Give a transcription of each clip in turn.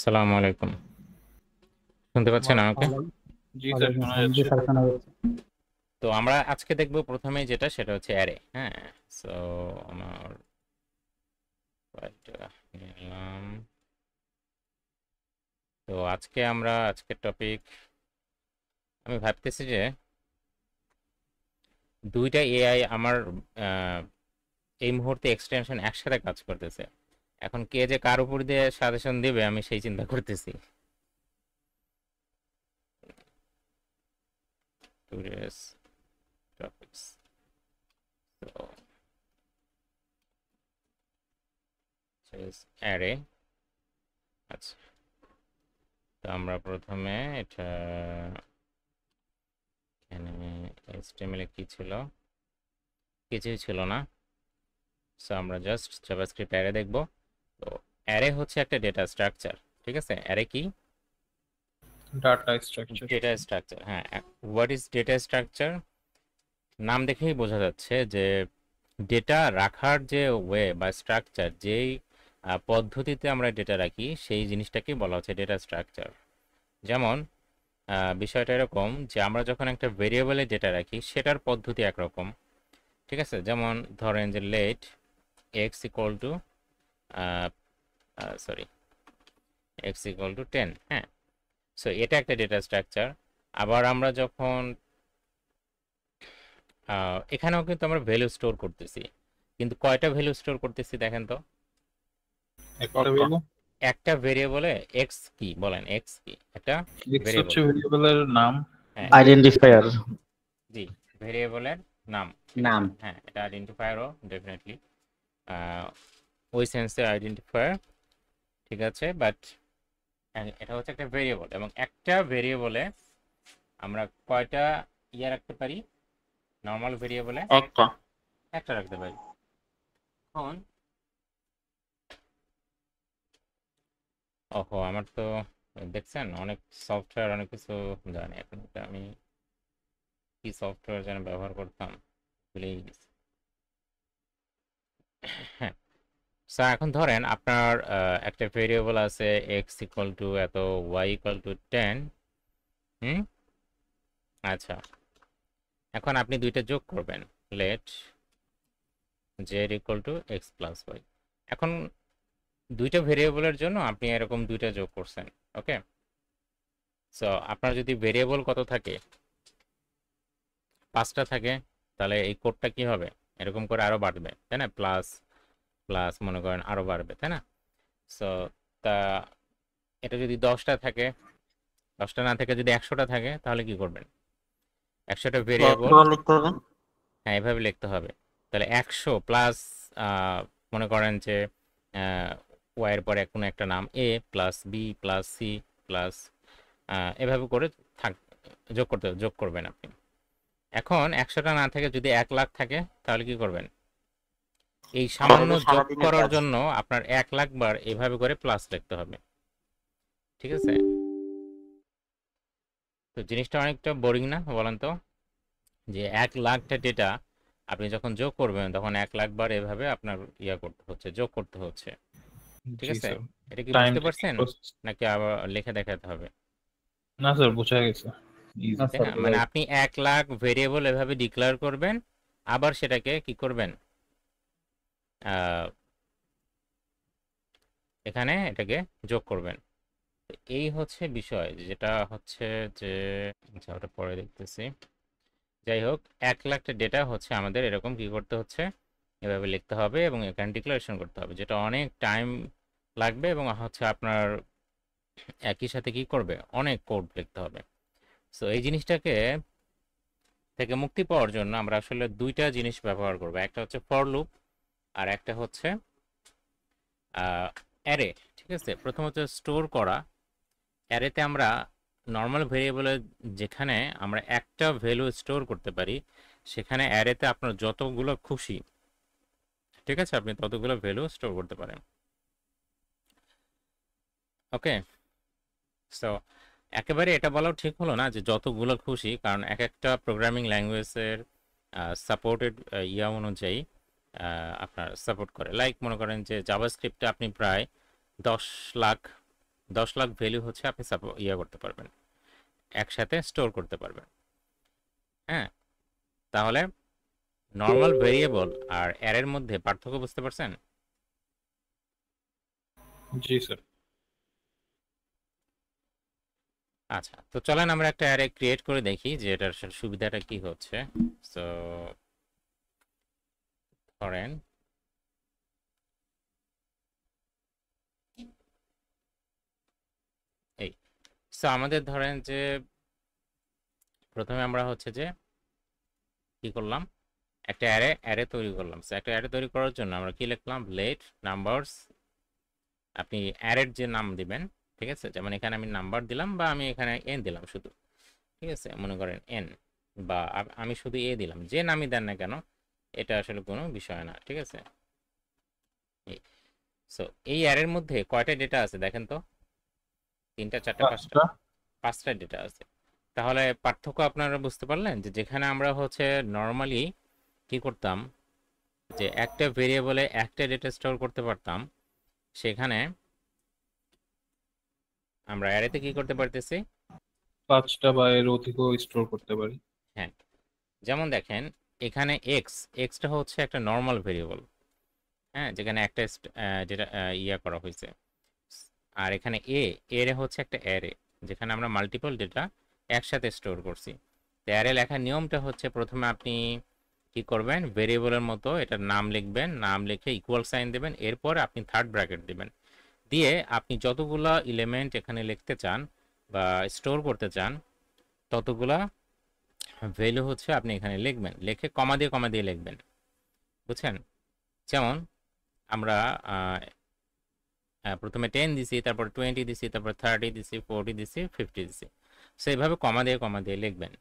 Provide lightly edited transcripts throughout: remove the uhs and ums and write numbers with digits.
আসসালামু আলাইকুম। শুনতে পাচ্ছেন আমাকে? ওয়ালাইকুম জি স্যার, ওয়ালাইকুম শোনা আসসালাম। জি যাচ্ছে। স্যার, শোনা যাচ্ছে। তো আমরা আজকে দেখব প্রথমেই যেটা সেটা হচ্ছে অ্যারে। হ্যাঁ, সো আমার ফাইলটা নিলাম। তো আজকের টপিক আমি ভাবতেছি যে দুইটা এআই আমার আহ, এই মুহূর্তে এক্সটেনশন একসাথে কাজ করতেছে। এখন কে যে কার উপর দিয়ে সাজেশন দিবে আমি সেই চিন্তা করতেছি। টুডেস টপিকস, তো অ্যারে। আচ্ছা, তো আমরা প্রথমে এটা এখানে HTML এ কি ছিল, কিছুই ছিল না। সো আমরা জাস্ট জাভাস্ক্রিপ্ট অ্যারে দেখব। তো অ্যারে হচ্ছে একটা ডেটা স্ট্রাকচার। ঠিক আছে, অ্যারে কি? Data structure. Data structure. হ্যাঁ, হোয়াট ইজ ডেটা স্ট্রাকচার? নাম দেখেই বোঝা যাচ্ছে যে ডেটা রাখার যে ওয়ে বা স্ট্রাকচার, যেই পদ্ধতিতে আমরা ডেটা রাখি সেই জিনিসটাকে বলা হচ্ছে ডেটা স্ট্রাকচার। যেমন বিষয়টা এরকম যে আমরা যখন একটা ভেরিয়েবলে ডেটা রাখি সেটার পদ্ধতি একরকম। ঠিক আছে, যেমন ধরেন যে let x equal to sorry x equal to 10। হ্যাঁ, সো এটা একটা ডেটা স্ট্রাকচার। আবার আমরা যখন এখানেও কিন্তু আমরা ভ্যালু স্টোর করতেছি, কিন্তু কয়টা ভ্যালু স্টোর করতেছি দেখেন তো। একটা ভ্যালু। একটা ভেরিয়েবলে এক্স কি বলেন, এক্স কি একটা এক্স ভেরিয়েবল। হচ্ছে ভেরিয়েবলের নাম। হ্যাঁ, আইডেন্টিফায়ার। জি, ভেরিয়েবলের নাম। ঠিক নাম। আছে, হ্যাঁ এটা আইডেন্টিফায়ারও ডেফিনেটলি ওই সেন্সে আইডেন্টিফায়ার। ঠিক আছে, বাট এটা হচ্ছে একটা ভেরিয়েবল, এবং একটা ভেরিয়েবলে আমরা কয়টা রাখতে পারি? নর্মাল ভেরিয়েবলে একটা। একটা রাখতে পারি। এখন ওহো, আমার তো দেখছেন অনেক সফটওয়্যার অনেক কিছু জানি। এখন এটা আমি কি সফটওয়্যার যেন ব্যবহার করতাম, ভুলেই গেছি। হ্যাঁ, স্যার এখন ধরেন আপনার একটা ভেরিয়েবল আছে এক্স ইকুয়াল টু এত, ওয়াই ইকুয়াল টু 10। হুম, আচ্ছা, এখন আপনি দুইটা যোগ করবেন, let z equal to x plus y. এখন দুইটা ভেরিয়েবলের জন্য আপনি এরকম দুইটা যোগ করছেন। ওকে, সো আপনার যদি ভেরিয়েবল কত থাকে, 5টা থাকে, তাহলে এই কোডটা কি হবে, এরকম করে আরো বাড়বে, তাই না? প্লাস প্লাস মনে করেন আরো বাড়বে, তাই না? সো তা এটা যদি 10টা থাকে, 10টা না থেকে যদি 100টা থাকে, তাহলে কি করবেন? 100টা ভেরিয়েবল, লিখতে হবে। হ্যাঁ এভাবে লিখতে হবে। তাহলে 100 প্লাস মনে করেন যে ওয়াইয়ের পরে কোনো একটা নাম, A plus B plus C plus এভাবে করে থাক, যোগ করবেন আপনি। এখন 100টা না থেকে যদি 1,00,000 থাকে, তাহলে কি করবেন? এই সামান্য যোগ করার জন্য আপনার 1,00,000 বার এভাবে করে প্লাস লিখতে হবে। ঠিক আছে, তো জিনিসটা অনেকটা বোরিং না বলেন তো? যে 1,00,000টা ডেটা আপনি যখন যোগ করবেন তখন 1,00,000 বার এভাবে আপনার করতে হচ্ছে, যোগ করতে হচ্ছে। ঠিক জি আছে, স্যার। এটা কি টাইম বুঝতে টেকিং পারছেন প্রসেস। নাকি আবার লিখে দেখাতে হবে? না স্যার, বোঝা গেছে। ইজি। তাই না, মানে আপনি 1,00,000 ভেরিয়েবল এভাবে ডিক্লেয়ার করবেন, আবার সেটাকে কি করবেন, আহ, এখানে এটাকে যোগ করবেন। তো এই হচ্ছে বিষয়, যেটা হচ্ছে যে আচ্ছা ওটা পরে দেখতেছি। যাই হোক, 1,00,000টা ডেটা হচ্ছে আমাদের এরকম কি করতে হচ্ছে, এভাবে লিখতে হবে এবং এখানে ডিক্লারেশন করতে হবে, যেটা অনেক টাইম লাগবে এবং হচ্ছে আপনার একই সাথে কি করবে, অনেক কোড লিখতে হবে। সো এই জিনিসটাকে থেকে মুক্তি পাওয়ার জন্য আমরা আসলে দুইটা জিনিস ব্যবহার করব, একটা হচ্ছে ফর লুপ আর একটা হচ্ছে অ্যারে। ঠিক আছে, প্রথমত স্টোর করা। অ্যারেতে আমরা নর্মাল ভেরিয়েবলে যেখানে আমরা একটা ভ্যালু স্টোর করতে পারি, সেখানে অ্যারেতে আপনার যতগুলো খুশি, ঠিক আছে, আপনি ততগুলো ভ্যালু স্টোর করতে পারেন। ওকে, সো একেবারে এটা বলাও ঠিক হলো না যে যতগুলো খুশি, কারণ এক একটা প্রোগ্রামিং ল্যাঙ্গুয়েজের সাপোর্টেড অনুযায়ী আপনার সাপোর্ট করে। লাইক মনে করেন যে জাভাস্ক্রিপ্টে আপনি প্রায় 10 লাখ 10 লাখ ভ্যালু হচ্ছে আপনি ইয়ে করতে পারবেন, একসাথে স্টোর করতে পারবেন। হ্যাঁ, তাহলে নর্মাল ভেরিয়েবল আর অ্যারের মধ্যে পার্থক্য বুঝতে পারছেন? জি স্যার। আচ্ছা, তো চলেন আমরা একটা অ্যারে ক্রিয়েট করে দেখি যে এটার আসলে সুবিধাটা কি হচ্ছে। সো ধরেন এই, সো আমাদের ধরেন যে প্রথমে আমরা হচ্ছে যে কি করলাম, একটা অ্যারে তৈরি করলাম। সো একটা অ্যারে তৈরি করার জন্য আমরা কি লিখলাম, লেট নাম্বারস, আপনি অ্যারের যে নাম দিবেন, ঠিক আছে, যেমন এখানে আমি নাম্বার দিলাম বা আমি এখানে এন দিলাম শুধু, ঠিক আছে, মনে করেন এন, বা আমি শুধু এ দিলাম, যে নামই দেন না কেন এটা আসলে কোনো বিষয় না, ঠিক আছে। সো এই অ্যারের মধ্যে কয়টা ডেটা আছে দেখেন তো, 3টা 4টা 5টা, 5টা ডেটা আছে। তাহলে পার্থক্য আপনারা বুঝতে পারলেন যে যেখানে আমরা হচ্ছে নর্মালি কি করতাম, যে একটা ভেরিয়েবলে একটা ডেটা স্টোর করতে পারতাম, সেখানে আমরা অ্যারেতে কি করতে পারতেছি, 5টা বা এর অধিকও স্টোর করতে পারি। হ্যাঁ, যেমন দেখেন এখানে এক্সটা হচ্ছে একটা নর্মাল ভেরিয়েবল, হ্যাঁ, যেখানে একটা যেটা ইয়া করা হয়েছে। আর এখানে এর হচ্ছে একটা অ্যারে, যেখানে আমরা মাল্টিপল ডেটা একসাথে স্টোর করছি। তো অ্যারে লেখার নিয়মটা হচ্ছে প্রথমে আপনি কি করবেন, ভেরিয়েবলের মতো এটার নাম লিখবেন, নাম লিখে ইকুয়াল সাইন দেবেন, এরপর আপনি থার্ড ব্র্যাকেট দিবেন, দিয়ে আপনি যতগুলা এলিমেন্ট এখানে লিখতে চান বা স্টোর করতে চান ততগুলা ভ্যালু হচ্ছে আপনি এখানে লিখবেন, লিখে কমা দিয়ে লিখবেন, বুঝছেন? যেমন আমরা প্রথমে 10 দিছি, তারপর 20 দিছি, তারপর 30 দিছি, 40 দিছি, 50 দিছি। সো এইভাবে কমা দিয়ে লিখবেন।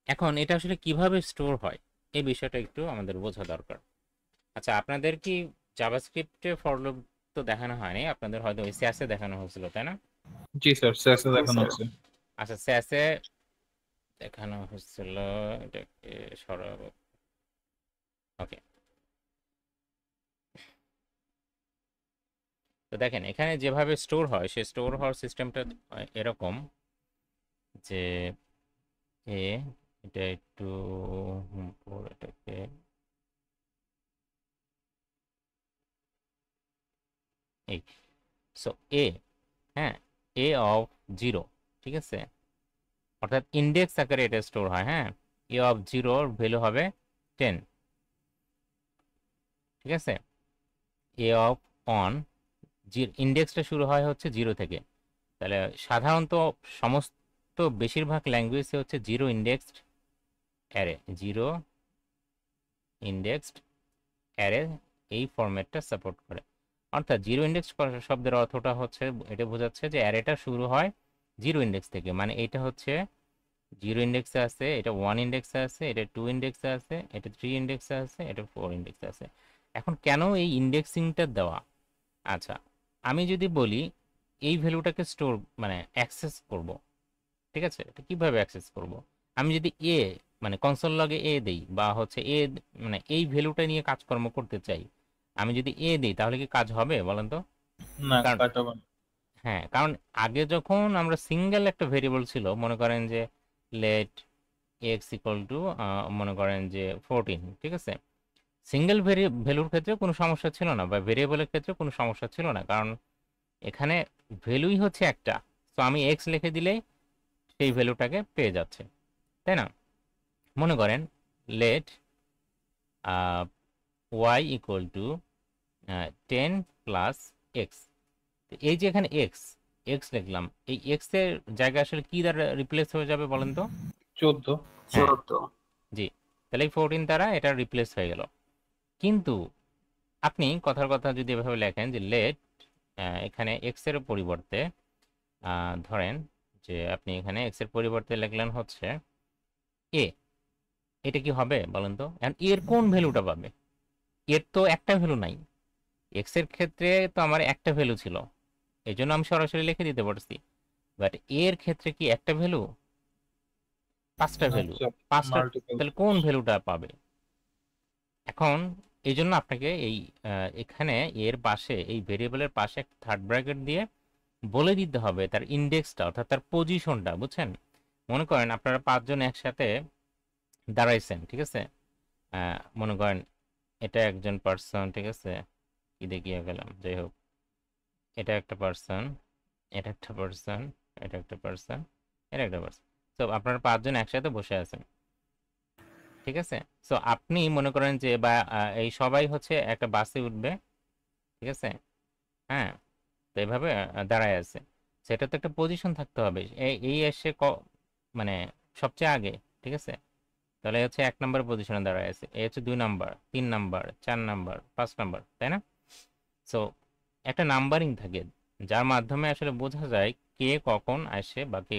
এখন এটা আসলে কিভাবে স্টোর হয় এই বিষয়টা একটু আমাদের বোঝা দরকার। আচ্ছা, আপনাদের কি জাভাস্ক্রিপ্টে ফর লুপ তো দেখানো হয়নি, আপনাদের হয়তো ওই স্যাসে দেখানো হয়েছিল, তাই না? জি স্যার, স্যাসে দেখানো আছে। আচ্ছা, স্যাসে দেখানো হয়েছিল, এটাকে সরাবো। ওকে, তো দেখেন এখানে যেভাবে স্টোর হয় সে স্টোর হওয়ার সিস্টেমটা এরকম যে এ, এটা একটু এটাকে এই, সো এ, হ্যাঁ, এ অফ 0, ঠিক আছে, অর্থাৎ ইন্ডেক্স আকারে এটা স্টোর হয়। হ্যাঁ, এ অফ 0 ভ্যালু হবে 10, ঠিক আছে। এ অফ অন, ইন্ডেক্সটা শুরু হয় হচ্ছে 0 থেকে। তাহলে সাধারণত সমস্ত বেশিরভাগ ল্যাঙ্গুয়েজে হচ্ছে zero indexed array, zero indexed array এই ফরম্যাটটা সাপোর্ট করে। অর্থাৎ জিরো ইন্ডেক্স শব্দের অর্থটা হচ্ছে এটা বোঝাচ্ছে যে অ্যারেটা শুরু হয় জিরো ইন্ডেক্স থেকে, মানে এটা হচ্ছে জিরো ইন্ডেক্সে আছে, এটা 1 ইন্ডেক্সে আছে, এটা 2 ইন্ডেক্সে আছে, এটা 3 ইন্ডেক্সে আছে, এটা 4 ইন্ডেক্সে আছে। এখন কেন এই ইন্ডেক্সিংটা দেওয়া? আচ্ছা, আমি যদি বলি এই ভ্যালুটাকে স্টোর মানে অ্যাক্সেস করব, ঠিক আছে, এটা কিভাবে অ্যাক্সেস করব? আমি যদি মানে কনসোল লগে দেই বা হচ্ছে মানে এই ভ্যালুটা নিয়ে কাজকর্ম করতে চাই, আমি যদি দেই তাহলে কি কাজ হবে বলেন তো? না, কারণ কাটাবো না। হ্যাঁ, কারণ আগে যখন আমরা সিঙ্গেল একটা ভেরিয়েবল ছিল, মনে করেন যে লেট এক্স ইকুয়াল টু মনে করেন যে 14, ঠিক আছে, সিঙ্গেল ভ্যালুর ক্ষেত্রে কোনো সমস্যা ছিল না, বা ভেরিয়েবলের ক্ষেত্রে কোনো সমস্যা ছিল না, কারণ এখানে ভ্যালুই হচ্ছে একটা। তো আমি এক্স লিখে দিলেই সেই ভ্যালুটাকে পেয়ে যাচ্ছে, তাই না? মনে করেন let y equal to 10 plus x, এই যে এখানে এক্স এক্স লিখলাম, এই এক্স এর জায়গায় আসলে কি দ্বারা রিপ্লেস হয়ে যাবে বলেন তো? 14। হ্যাঁ, জি, তাহলে এই 14 দ্বারা এটা রিপ্লেস হয়ে গেল। কিন্তু আপনি কথার কথা যদি এভাবে লেখেন যে লেট এখানে এক্স এর পরিবর্তে ধরেন যে আপনি এখানে এক্স এর পরিবর্তে লিখলেন হচ্ছে এ, এটা কি হবে বলেন তো? এর কোন ভ্যালুটা পাবে? এর তো একটা ভ্যালু নাই, এক্স এর ক্ষেত্রে তো আমার একটা ভ্যালু ছিল, এই জন্য আমি সরাসরি লিখে দিতে পারছি। বাট এর ক্ষেত্রে কি একটা ভ্যালু? 5টা ভ্যালু, আচ্ছা, 5টা, মাল্টিপল। তাহলে কোন ভ্যালুটা পাবে? এখন এই জন্য আপনাকে এই এখানে এর পাশে এই ভেরিয়েবলের পাশে একটা থার্ড ব্র্যাকেট দিয়ে বলে দিতে হবে তার ইন্ডেক্সটা, অর্থাৎ তার পজিশনটা, বুঝছেন? মনে করেন আপনারা 5 জন একসাথে দাঁড়াইছেন, ঠিক আছে? মনে করেন এটা একজন পার্সন, ঠিক আছে? কি দেখিয়ে গেলাম, যাই হোক, এটা একটা পার্সন, এটা একটা পার্সন, এটা একটা পার্সন, এটা একটা পার্সন। তো আপনারা 5 জন একসাথে বসে আছেন, ঠিক আছে? সো আপনি মনে করেন যে বা এই সবাই হচ্ছে একটা বাসে উঠবে, ঠিক আছে? হ্যাঁ, তো এভাবে দাঁড়ায় আছে। সেটা তো একটা পজিশন থাকতে হবে, এই এসে মানে সবচেয়ে আগে, ঠিক আছে? তাহলে হচ্ছে 1 নম্বর পজিশনে দাঁড়ায় আছে, এই হচ্ছে 2 নাম্বার, 3 নাম্বার, 4 নাম্বার, 5 নাম্বার, তাই না? সো একটা নাম্বারিং থাকে যার মাধ্যমে আসলে বোঝা যায় কে কখন আসে বা কে,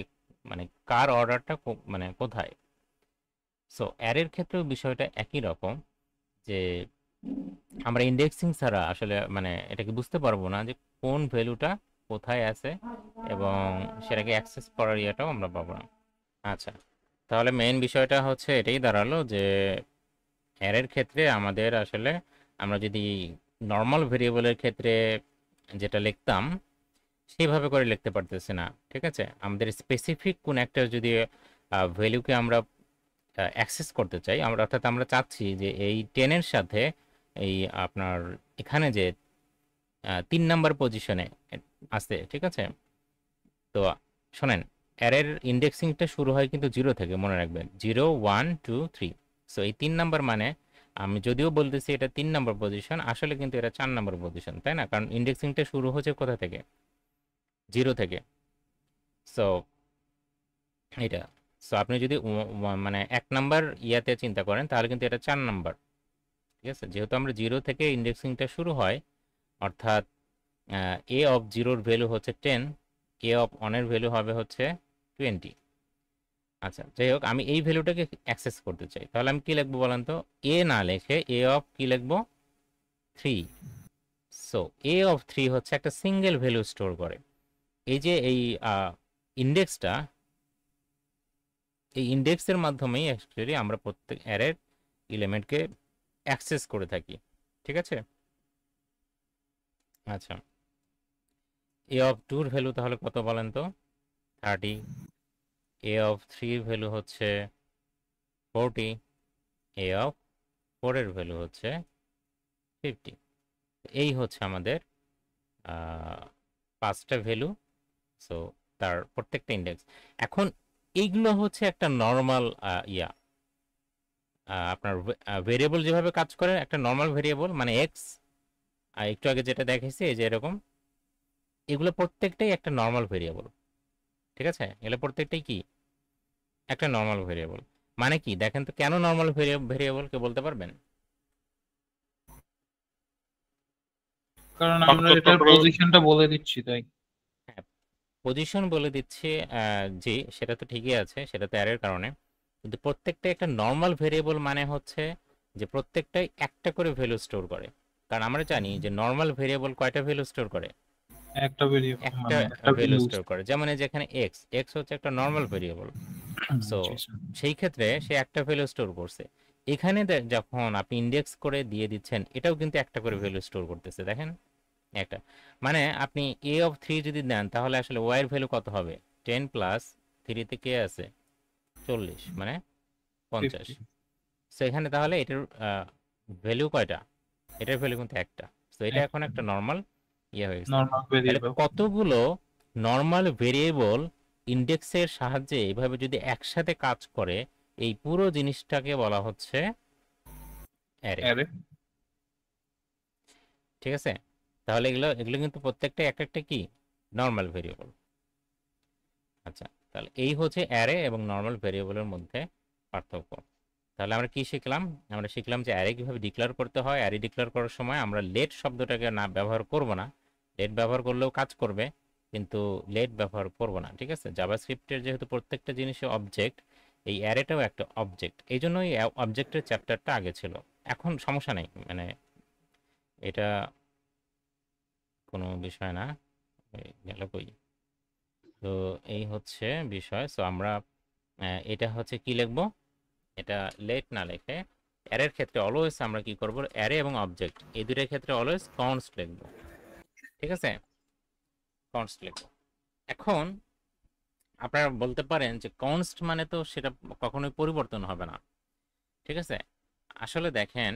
মানে কার অর্ডারটা মানে কোথায়। সো অ্যারের ক্ষেত্রেও বিষয়টা একই রকম, যে আমরা ইন্ডেক্সিং ছাড়া আসলে মানে এটাকে বুঝতে পারবো না যে কোন ভ্যালুটা কোথায় আছে, এবং সেটাকে অ্যাক্সেস করার ইয়েটাও আমরা পাবো না। আচ্ছা, তাহলে মেইন বিষয়টা হচ্ছে এটাই দাঁড়ালো যে অ্যারের ক্ষেত্রে আমাদের আসলে আমরা যদি নর্মাল ভেরিয়েবলের ক্ষেত্রে যেটা লিখতাম সেভাবে করে লিখতে পারতেছি না, ঠিক আছে? আমাদের স্পেসিফিক কোন একটা যদি ভ্যালুকে আমরা অ্যাক্সেস করতে চাই, আমরা অর্থাৎ আমরা চাচ্ছি যে এই 10 এর সাথে এই আপনার এখানে যে 3 নাম্বার পজিশনে আছে, ঠিক আছে? তো শোনেন, অ্যারের ইন্ডেক্সিংটা শুরু হয় কিন্তু 0 থেকে, মনে রাখবেন, 0 1 2 3। সো এই 3 নাম্বার মানে আমি যদিও বলতেছি এটা 3 নাম্বার পজিশন, আসলে কিন্তু এটা 4 নাম্বার পজিশন, তাই না? কারণ ইন্ডেক্সিংটা শুরু হচ্ছে কোথা থেকে? 0 থেকে। সো এটা, সো আপনি যদি মানে 1 নাম্বার ইয়াতে চিন্তা করেন তাহলে কিন্তু এটা 4 নাম্বার, ঠিক আছে? যেহেতু আমরা 0 থেকে ইন্ডেক্সিংটা শুরু হয়, অর্থাৎ এ অফ 0-র ভ্যালু হচ্ছে 10, এ অফ 1-এর ভ্যালু হবে হচ্ছে 20। আচ্ছা, যাই হোক, আমি এই ভ্যালুটাকে অ্যাক্সেস করতে চাই, তাহলে আমি কি লিখবো বলেন তো? এ না লিখে এ অফ কি লিখবো? 3। সো এ অফ 3 হচ্ছে একটা সিঙ্গেল ভ্যালু স্টোর করে। এই যে এই ইন্ডেক্সটা, এই ইন্ডেক্সের মাধ্যমেই অ্যাকচুয়ালি আমরা প্রত্যেক অ্যারের এলিমেন্টকে অ্যাক্সেস করে থাকি, ঠিক আছে? আচ্ছা, এ অফ 2-র ভ্যালু তাহলে কত বলেন তো? 30। এ অফ 3-র ভ্যালু হচ্ছে 40। এ অফ 4-এর ভ্যালু হচ্ছে 50। এই হচ্ছে আমাদের 5টা ভ্যালু। সো তার প্রত্যেকটা ইন্ডেক্স। এখন এইগুলো হচ্ছে একটা নর্মাল ইয়া আপনার ভেরিয়েবল যেভাবে কাজ করে, একটা নর্মাল ভেরিয়েবল মানে এক্স, একটু আগে যেটা দেখাইছি এই যে এরকম, এগুলো প্রত্যেকটাই একটা নর্মাল ভেরিয়েবল, ঠিক আছে? এগুলো প্রত্যেকটাই কি একটা নর্মাল ভেরিয়েবল। মানে কি দেখেন তো, কেন নর্মাল ভেরিয়েবল কে বলতে পারবেন? কারণ আমরা এটার পজিশনটা বলে দিচ্ছি তাই। হ্যাঁ, পজিশন বলে দিচ্ছি, জি সেটা তো ঠিকই আছে, সেটা তো অ্যারের কারণে। কিন্তু প্রত্যেকটা একটা নর্মাল ভেরিয়েবল মানে হচ্ছে যে প্রত্যেকটাই একটা করে ভ্যালু স্টোর করে। কারণ আমরা জানি যে নর্মাল ভেরিয়েবল কয়টা ভ্যালু স্টোর করে? একটা ভেরিয়েবল একটা মানে একটা ভ্যালু ভ্যালু। স্টোর করে। যেমন এই যেখানে এক্স, এক্স হচ্ছে একটা নর্মাল ভেরিয়েবল। সো জি স্যার। সেই ক্ষেত্রে সে একটা ভ্যালু স্টোর করছে। এখানে যখন আপনি ইন্ডেক্স করে দিয়ে দিচ্ছেন, এটাও কিন্তু একটা করে ভ্যালু স্টোর করতেছে, দেখেন একটা। মানে আপনি এ অফ 3 যদি দেন তাহলে আসলে ওয়াই এর ভ্যালু কত হবে? 10 প্লাস 3 তে কে আছে? 40, মানে 50। 50। সো এখানে তাহলে এটার ভ্যালু কয়টা? এটার ভ্যালু কিন্তু একটা। সো এটা এখন একটা একটা নর্মাল ইয়ে হয়ে গেছে। নরমাল তাহলে ভেরিয়েবল। কতগুলো নর্মাল ভেরিয়েবল ইন্ডেক্সের সাহায্যে এইভাবে যদি একসাথে কাজ করে, এই পুরো জিনিসটাকে বলা হচ্ছে অ্যারে, অ্যারে। ঠিক আছে? তাহলে এগুলো এগুলো কিন্তু প্রত্যেকটা এক একটা কি নর্মাল ভেরিয়েবল। আচ্ছা, তাহলে এই হচ্ছে অ্যারে এবং নর্মাল ভেরিয়েবলের মধ্যে পার্থক্য। তাহলে আমরা কি শিখলাম? আমরা শিখলাম যে অ্যারে কিভাবে ডিক্লেয়ার করতে হয়। অ্যারে ডিক্লেয়ার করার সময় আমরা লেট শব্দটাকে না ব্যবহার করব না। লেট ব্যবহার করলেও কাজ করবে, কিন্তু লেট ব্যবহার করব না, ঠিক আছে? জাভাস্ক্রিপ্টের যেহেতু প্রত্যেকটা জিনিসই অবজেক্ট, এই অ্যারেটাও একটা অবজেক্ট, এই জন্যই অবজেক্টের চ্যাপ্টারটা আগে ছিল। এখন সমস্যা নেই, মানে এটা কোনো বিষয় না। গেল কই? তো এই হচ্ছে বিষয়। সো আমরা এটা হচ্ছে কি লিখবো? এটা লেট না লিখে অ্যারের ক্ষেত্রে অলওয়েজ আমরা কি করব? অ্যারে এবং অবজেক্ট এই দুইটার ক্ষেত্রে অলওয়েজ কনস্ট লিখবো, ঠিক আছে? কনস্ট লিখবো। এখন আপনারা বলতে পারেন যে কনস্ট মানে তো সেটা কখনোই পরিবর্তন হবে না, ঠিক আছে? আসলে দেখেন,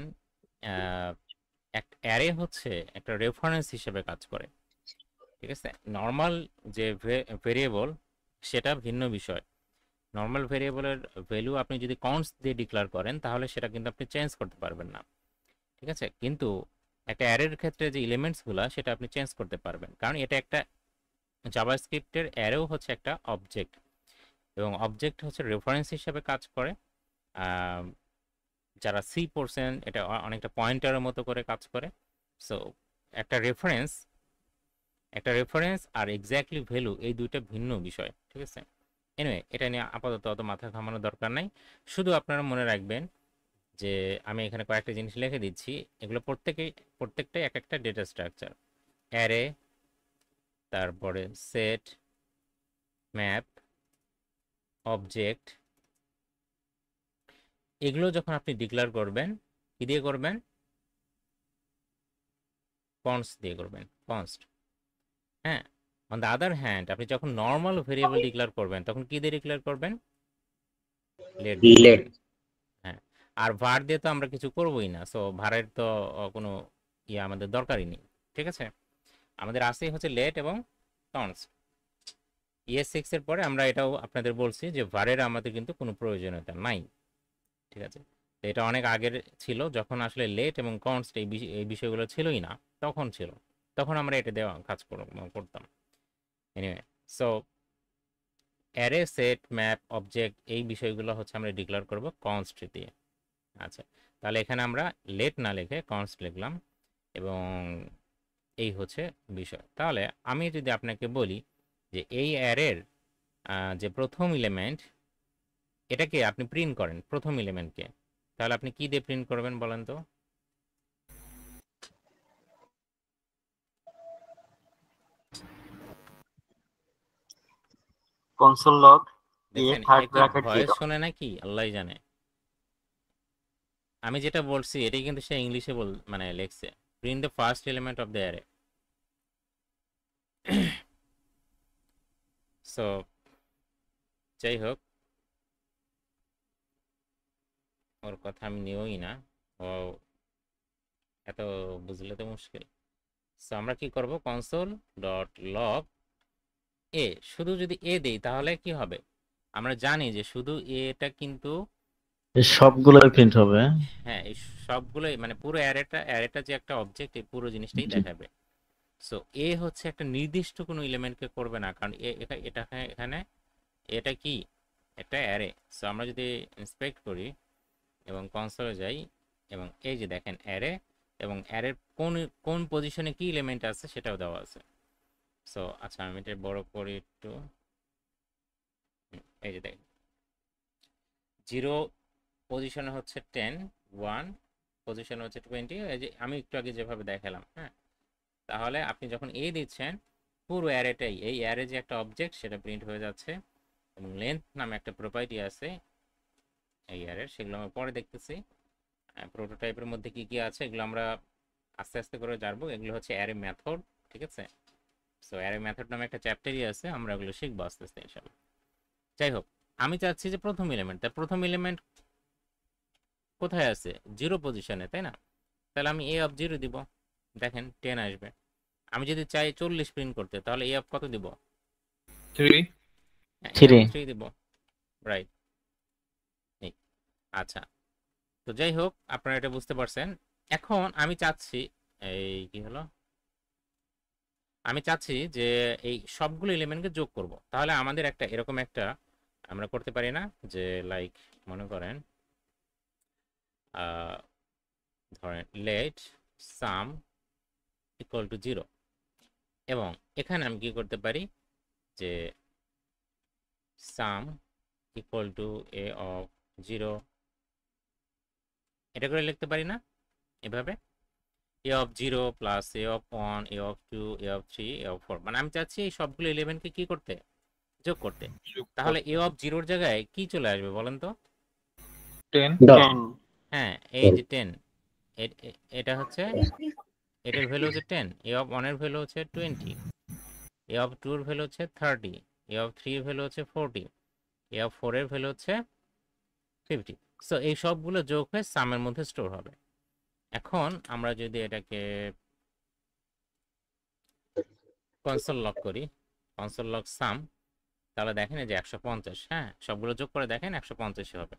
একটা অ্যারে হচ্ছে একটা রেফারেন্স হিসেবে কাজ করে, ঠিক আছে? নর্মাল যে ভেরিয়েবল সেটা ভিন্ন বিষয়। নর্মাল ভেরিয়েবলের ভ্যালু আপনি যদি কনস্ট দিয়ে ডিক্লেয়ার করেন তাহলে সেটা কিন্তু আপনি চেঞ্জ করতে পারবেন না, ঠিক আছে? কিন্তু একটা অ্যারের ক্ষেত্রে যে এলিমেন্টসগুলো সেটা আপনি চেঞ্জ করতে পারবেন, কারণ এটা একটা জাভাস্ক্রিপ্টের অ্যারেও হচ্ছে একটা অবজেক্ট, এবং অবজেক্ট হচ্ছে রেফারেন্স হিসেবে কাজ করে। আহ, যারা সি পড়ছেন এটা অনেকটা পয়েন্টারের মতো করে কাজ করে। সো একটা রেফারেন্স একটা রেফারেন্স আর এক্স্যাক্টলি ভ্যালু এই দুইটা ভিন্ন বিষয়, ঠিক আছে? এনিওয়ে, এটা নিয়ে আপাতত অত মাথা ঘামানোর দরকার নাই। শুধু আপনারা মনে রাখবেন যে আমি এখানে কয়েকটা জিনিস লিখে দিচ্ছি, এগুলো প্রত্যেকটাই এক একটা ডেটা স্ট্রাকচার। অ্যারে, তারপরে সেট, ম্যাপ, অবজেক্ট, এগুলো যখন আপনি ডিক্লেয়ার করবেন কি দিয়ে করবেন? কনস্ট দিয়ে করবেন, কনস্ট। হ্যাঁ, অন দ্য আদার হ্যান্ড আপনি যখন নর্মাল ভেরিয়েবল ডিক্লেয়ার করবেন তখন কি দিয়ে ডিক্লেয়ার করবেন? লেট দিয়ে লেট। করবেন। হ্যাঁ, আর var দিয়ে তো আমরা কিছু করবোই না, সো ভারের তো কোনো ইয়ে আমাদের দরকারই নেই, ঠিক আছে? আমাদের আসেই হচ্ছে লেট এবং কনস্ট। ES6 এর পরে আমরা এটাও আপনাদের বলছি যে ভারের আমাদের কিন্তু কোনো প্রয়োজনীয়তা নাই, ঠিক আছে? তো এটা অনেক আগের ছিল, যখন আসলে লেট এবং কনস্ট এই বিষয়গুলো ছিলই না, তখন ছিল, তখন আমরা এটা দেওয়া কাজ করতাম। Anyway, so array, set, map, object এই বিষয়গুলো হচ্ছে আমরা ডিক্লেয়ার করব কনস্ট দিয়ে। আচ্ছা, তাহলে এখানে আমরা লেট না লিখে কনস্ট লিখলাম, এবং এই হচ্ছে বিষয়। তাহলে আমি যদি আপনাকে বলি যে এই অ্যারের যে প্রথম এলিমেন্ট এটাকে আপনি প্রিন্ট করেন, প্রথম এলিমেন্টকে, তাহলে আপনি কি দিয়ে প্রিন্ট করবেন বলেন তো? কনসোল লগ এ দেখছেন থার্ড একই ব্র্যাকেট ভয়েস 0। শোনে নাকি আল্লাহ জানে। আমি যেটা বলছি এটাই কিন্তু সে ইংলিশে মানে লিখছে, print the first element of the array. So যাই হোক, ওর কথা আমি নিওই না, ও এত বুঝলে তো মুশকিল। সো আমরা কি করব, কনসোল ডট লগ এ, শুধু যদি এ দেই তাহলে কি হবে? আমরা জানি যে শুধু এটা কিন্তু, এই সবগুলোই প্রিন্ট হবে। হ্যাঁ, এই সবগুলোই মানে পুরো অ্যারেটা যে একটা অবজেক্ট, এই পুরো জিনিসটাই জি। দেখাবে। সো এ হচ্ছে একটা নির্দিষ্ট কোনো এলিমেন্টকে করবে না, কারণ এখানে এটা কি একটা অ্যারে। সো আমরা যদি ইন্সপেক্ট করি এবং কনসোলে যাই, এবং এই যে দেখেন অ্যারে, এবং অ্যারের কোন কোন পজিশনে কি এলিমেন্ট আছে সেটাও দেওয়া আছে। সো আচ্ছা, আমি এটা বড় করি একটু। এই যে দেখেন 0 পজিশনে হচ্ছে 10, 1 পজিশনে হচ্ছে 20, এই যে আমি একটু আগে যেভাবে দেখালাম। হ্যাঁ, তাহলে আপনি যখন এ দিচ্ছেন পুরো অ্যারেটাই, এই অ্যারে যে একটা অবজেক্ট সেটা প্রিন্ট হয়ে যাচ্ছে, এবং লেন্থ নামে একটা প্রপার্টি আছে এই অ্যারের, সেগুলো আমরা পরে দেখতেছি। প্রোটোটাইপের মধ্যে কি কি আছে এগুলো আমরা আস্তে আস্তে করে জানবো। এগুলো হচ্ছে অ্যারে মেথড, ঠিক আছে? সো অ্যারে মেথড নামে একটা চ্যাপ্টারই আছে, আমরা এগুলো শিখবো আস্তে আস্তে ইনশাআল্লাহ। যাই হোক, আমি চাচ্ছি যে প্রথম এলিমেন্ট, তার প্রথম এলিমেন্ট কোথায় আছে? 0 পজিশনে, তাই না? তাহলে আমি এ অফ 0 দিব, দেখেন 10 আসবে। আমি যদি চাই 40 প্রিন্ট করতে তাহলে এ অফ কত দিব? 3। A of 3। 3 দিব, রাইট? আচ্ছা, তো যাই হোক, আপনারা এটা বুঝতে পারছেন। এখন আমি চাচ্ছি, এই কি হলো, আমি চাচ্ছি যে এই সবগুলো এলিমেন্টকে যোগ করব। তাহলে আমাদের একটা এরকম একটা আমরা করতে পারি না, যে লাইক মনে করেন ধরেন লেট সাম ইকুয়াল টু 0, এবং এখানে আমি কি করতে পারি যে sum equal to A of 0, এটা করে লিখতে পারি না এভাবে? A of 0 plus A of 1, A of 2, A of 3, A of 4, মানে আমি চাচ্ছি এই সবগুলো এলিমেন্টকে কি করতে, যোগ করতে। তাহলে এ অফ 0 জায়গায় কি চলে আসবে বলেন তো? 10। 10। হ্যাঁ, এই যে 10, এটা হচ্ছে, এটার ভ্যালু হচ্ছে 10, এ অফ 1 এর ভ্যালু হচ্ছে 20, এ অফ 2 এর ভ্যালু হচ্ছে 30, এ অফ 3 এর ভ্যালু হচ্ছে 40, এ অফ 4 এর ভ্যালু হচ্ছে 50। সো এই সবগুলো যোগ হয়ে সামের মধ্যে স্টোর হবে। এখন আমরা যদি এটাকে কনসোল লক করি, কনসোল লক সাম, তাহলে দেখেন এই যে 150, হ্যাঁ সবগুলো যোগ করে দেখেন 150 হবে।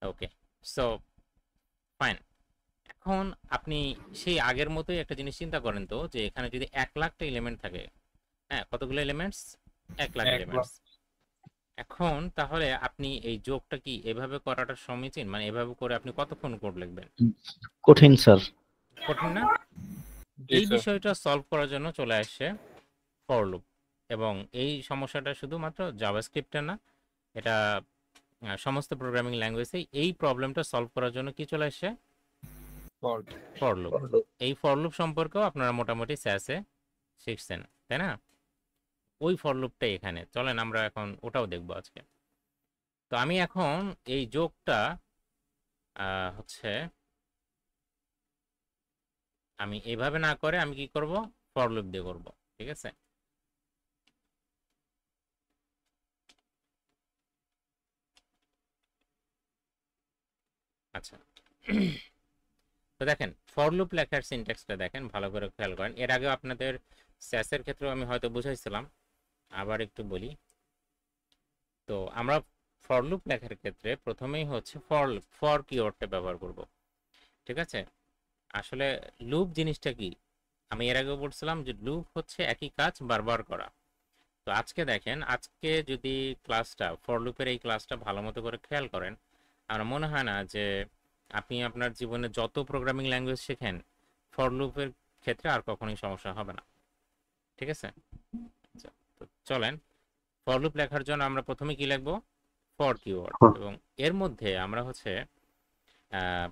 ওকে, সো ফাইন। এখন আপনি সেই আগের মতোই একটা জিনিস চিন্তা করেন তো, যে এখানে যদি 1 লাখটা এলিমেন্ট থাকে, হ্যাঁ কতগুলো এলিমেন্টস? 1 লাখ 1 লাখ। এলিমেন্টস। এখন তাহলে আপনি এই যোগটা কি এভাবে করাটা সমীচীন? মানে এভাবে করে আপনি কতক্ষণ কোড লিখবেন? কঠিন স্যার। কঠিন না? জি এই স্যার। বিষয়টা সলভ করার জন্য চলে আসছে ফর লুপ। এবং এই সমস্যাটা শুধুমাত্র জাভাস্ক্রিপ্টে না, এটা সমস্ত প্রোগ্রামিং ল্যাঙ্গুয়েজে এই প্রবলেমটা সলভ করার জন্য কি চলে আসছে? For loop. এই ফর লুপ সম্পর্কেও আপনারা মোটামুটি স্যাসে শিখছেন, তাই না? ওই ফর লুপটা এখানে, চলেন আমরা এখন ওটাও দেখবো আজকে। তো আমি এখন এই যোগটা হচ্ছে আমি এভাবে না করে আমি কি করব? ফর লুপ দিয়ে করব, ঠিক আছে? আচ্ছা, তো দেখেন ফর লুপ লেখার সিনট্যাক্সটা দেখেন, ভালো করে খেয়াল করেন। এর আগেও আপনাদের স্যাসের ক্ষেত্রেও আমি হয়তো বুঝাইছিলাম, আবার একটু বলি। তো আমরা ফর লুপ লেখার ক্ষেত্রে প্রথমেই হচ্ছে ফর কিওয়ার্ডটা ব্যবহার করব, ঠিক আছে? আসলে লুপ জিনিসটা কি, আমি এর আগেও বলছিলাম যে লুপ হচ্ছে একই কাজ বারবার করা। তো আজকে দেখেন, আজকে যদি ক্লাসটা ফর লুপের এই ক্লাসটা ভালো মতো করে খেয়াল করেন, আমার মনে হয় না যে আপনি আপনার জীবনে যত প্রোগ্রামিং ল্যাঙ্গুয়েজ শেখেন, ফর লুপের ক্ষেত্রে আর কখনোই সমস্যা হবে না, ঠিক আছে? আচ্ছা, তো চলেন ফর লুপ লেখার জন্য আমরা প্রথমে কি লিখবো? For keyword. এবং এর মধ্যে আমরা হচ্ছে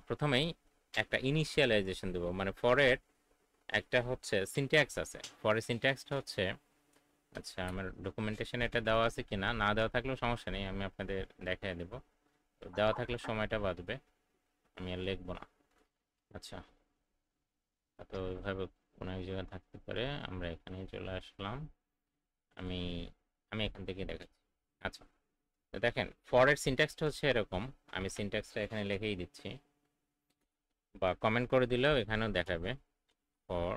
প্রথমেই একটা ইনিশিয়ালাইজেশন দেবো, মানে ফরের একটা হচ্ছে সিনট্যাক্স আছে। ফরের সিনট্যাক্সটা হচ্ছে, আচ্ছা আমার ডকুমেন্টেশনে এটা দেওয়া আছে কিনা, না দেওয়া থাকলেও সমস্যা নেই, আমি আপনাদের দেখাই দেবো। দেওয়া থাকলে সময়টা বাঁচবে, আমি আর লিখবো না। আচ্ছা, তো ওইভাবে কোনো এক জায়গায় থাকতে পারে, আমরা এখানে চলে আসলাম। আমি আমি এখান থেকে দেখাচ্ছি। আচ্ছা, তো দেখেন ফরের সিনট্যাক্সটা হচ্ছে এরকম, আমি সিনট্যাক্সটা এখানে লিখেই দিচ্ছি, বা কমেন্ট করে দিলেও এখানেও দেখাবে। ফর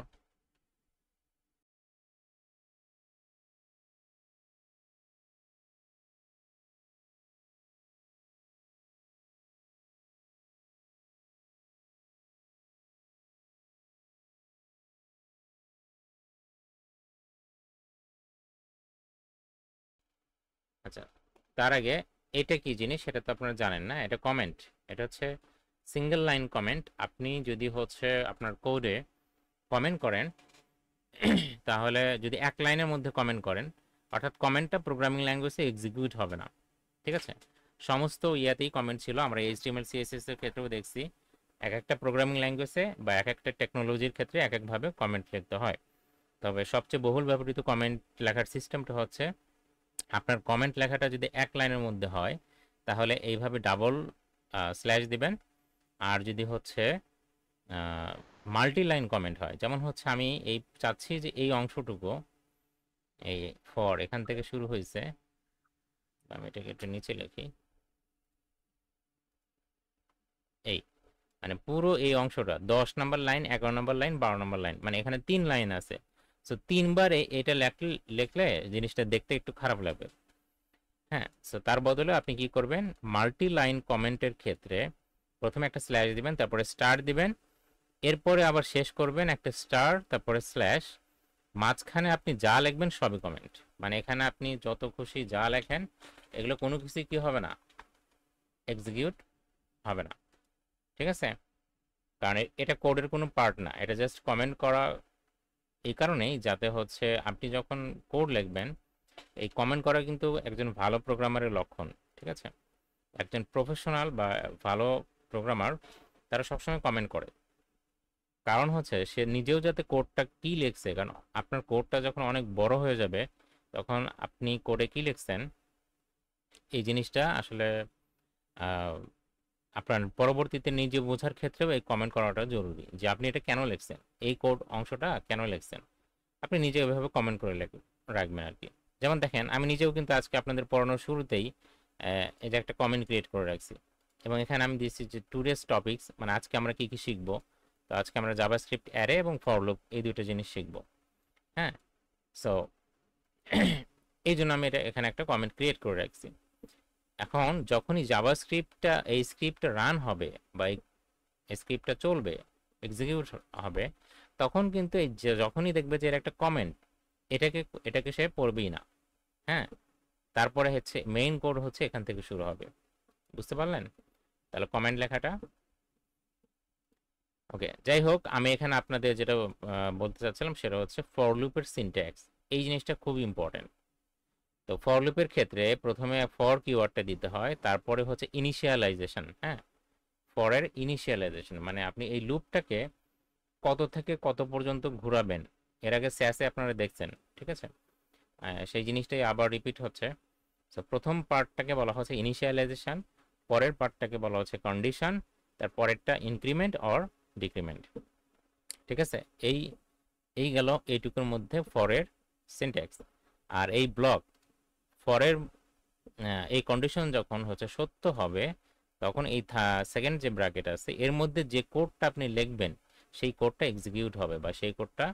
আচ্ছা, তার আগে এটা কি জিনিস সেটা তো আপনারা জানেন না, এটা কমেন্ট। এটা হচ্ছে সিঙ্গেল লাইন কমেন্ট। আপনি যদি হচ্ছে আপনার কোডে কমেন্ট করেন, তাহলে যদি এক লাইনের মধ্যে কমেন্ট করেন, অর্থাৎ কমেন্টটা প্রোগ্রামিং ল্যাঙ্গুয়েজে এক্সিকিউট হবে না, ঠিক আছে? সমস্ত ইয়াতেই কমেন্ট ছিল, আমরা এইচটিএমএল সিএসএস এর ক্ষেত্রেও দেখছি। এক একটা প্রোগ্রামিং ল্যাঙ্গুয়েজে বা এক একটা টেকনোলজির ক্ষেত্রে এক একভাবে কমেন্ট লিখতে হয়। তবে সবচেয়ে বহুল ব্যবহৃত কমেন্ট লেখার সিস্টেমটা হচ্ছে, আপনার কমেন্ট লেখাটা যদি এক লাইনের মধ্যে হয় তাহলে এইভাবে ডাবল স্ল্যাশ দিবেন। আর যদি হচ্ছে মাল্টি লাইন কমেন্ট হয়, যেমন হচ্ছে আমি এই চাচ্ছি যে এই অংশটুকু, এই ফর এখান থেকে শুরু হয়েছে, আমি এটাকে একটু নিচে লিখি, এই মানে পুরো এই অংশটা 10 নম্বর লাইন, 11 নম্বর লাইন, 12 নম্বর লাইন, মানে এখানে 3 লাইন আছে। সো 3বারে এটা লিখলে জিনিসটা দেখতে একটু খারাপ লাগবে। হ্যাঁ, সো তার বদলে আপনি কি করবেন, মাল্টি লাইন কমেন্টের ক্ষেত্রে প্রথমে একটা স্ল্যাশ দিবেন, তারপরে স্টার দিবেন, এরপরে আবার শেষ করবেন একটা স্টার, তারপরে স্ল্যাশ, মাঝখানে আপনি যা লিখবেন সবই কমেন্ট। মানে এখানে আপনি যত খুশি যা লেখেন, এগুলো কোনো কিছু কি হবে না, এক্সিকিউট হবে না, ঠিক আছে? কারণ এটা কোডের কোনো পার্ট না, এটা জাস্ট কমেন্ট করা এই কারণেই যাতে হচ্ছে আপনি যখন কোড লিখবেন, এই কমেন্ট করা কিন্তু একজন ভালো প্রোগ্রামারের লক্ষণ, ঠিক আছে? একজন প্রফেশনাল বা ভালো প্রোগ্রামার তারা সবসময় কমেন্ট করে, কারণ হচ্ছে সে নিজেও যাতে কোডটা কি লিখছে, কারণ আপনার কোডটা যখন অনেক বড় হয়ে যাবে তখন আপনি কোডে কি লিখছেন এই জিনিসটা আসলে আপনার পরবর্তীতে নিজে বোঝার ক্ষেত্রেও এই কমেন্ট করাটা জরুরি, যে আপনি এটা কেন লিখছেন, এই কোড অংশটা কেন লিখছেন। আপনি নিজে এভাবে কমেন্ট করে রাখবেন আর কি। যেমন দেখেন আমি নিজেও কিন্তু আজকে আপনাদের পড়ানোর শুরুতেই এই যে একটা কমেন্ট ক্রিয়েট করে রাখছি, এবং এখানে আমি দিচ্ছি যে টুডেস টপিকস, মানে আজকে আমরা কি কি শিখবো। তো আজকে আমরা জাভাস্ক্রিপ্ট অ্যারে এবং ফর লুপ এই দুটো জিনিস শিখবো। হ্যাঁ, সো এই জন্য আমি এটা এখানে একটা কমেন্ট ক্রিয়েট করে রাখছি। এখন যখনই জাভাস্ক্রিপ্টটা এই স্ক্রিপ্টটা রান হবে বা এই স্ক্রিপ্টটা চলবে, এক্সিকিউট হবে, তখন কিন্তু এই যে যখনই দেখবে যে এর একটা কমেন্ট, এটাকে সে পড়বেই না। হ্যাঁ, তারপরে হচ্ছে মেইন কোড হচ্ছে এখান থেকে শুরু হবে। বুঝতে পারলেন? তাহলে কমেন্ট লেখাটা ওকে। যাই হোক, আমি এখানে আপনাদের যেটা বলতে চাচ্ছিলাম সেটা হচ্ছে ফর লুপের সিনট্যাক্স। এই জিনিসটা খুব ইম্পর্টেন্ট। তো ফর লুপের ক্ষেত্রে প্রথমে ফর কিওয়ার্ডটা দিতে হয়, তারপরে হচ্ছে ইনিশিয়ালাইজেশন। হ্যাঁ, ফরের ইনিশিয়ালাইজেশন মানে আপনি এই লুপটাকে কত থেকে কত পর্যন্ত ঘোরাবেন। এর আগে স্যাসে আপনারা দেখছেন, ঠিক আছে? সেই জিনিসটাই আবার রিপিট হচ্ছে। সো প্রথম পার্টটাকে বলা হচ্ছে ইনিশিয়ালাইজেশন, পরের পার্টটাকে বলা হচ্ছে কন্ডিশন, তার পরেরটা ইনক্রিমেন্ট অর ডিক্রিমেন্ট। ঠিক আছে? এই গেল এইটুকুর মধ্যে ফরের সিনট্যাক্স। আর এই ব্লক ফরের এই কন্ডিশন যখন হচ্ছে সত্য হবে, তখন এই সেকেন্ড যে ব্র্যাকেট আছে এর মধ্যে যে কোডটা আপনি লিখবেন সেই কোডটা এক্সিকিউট হবে বা সেই কোডটা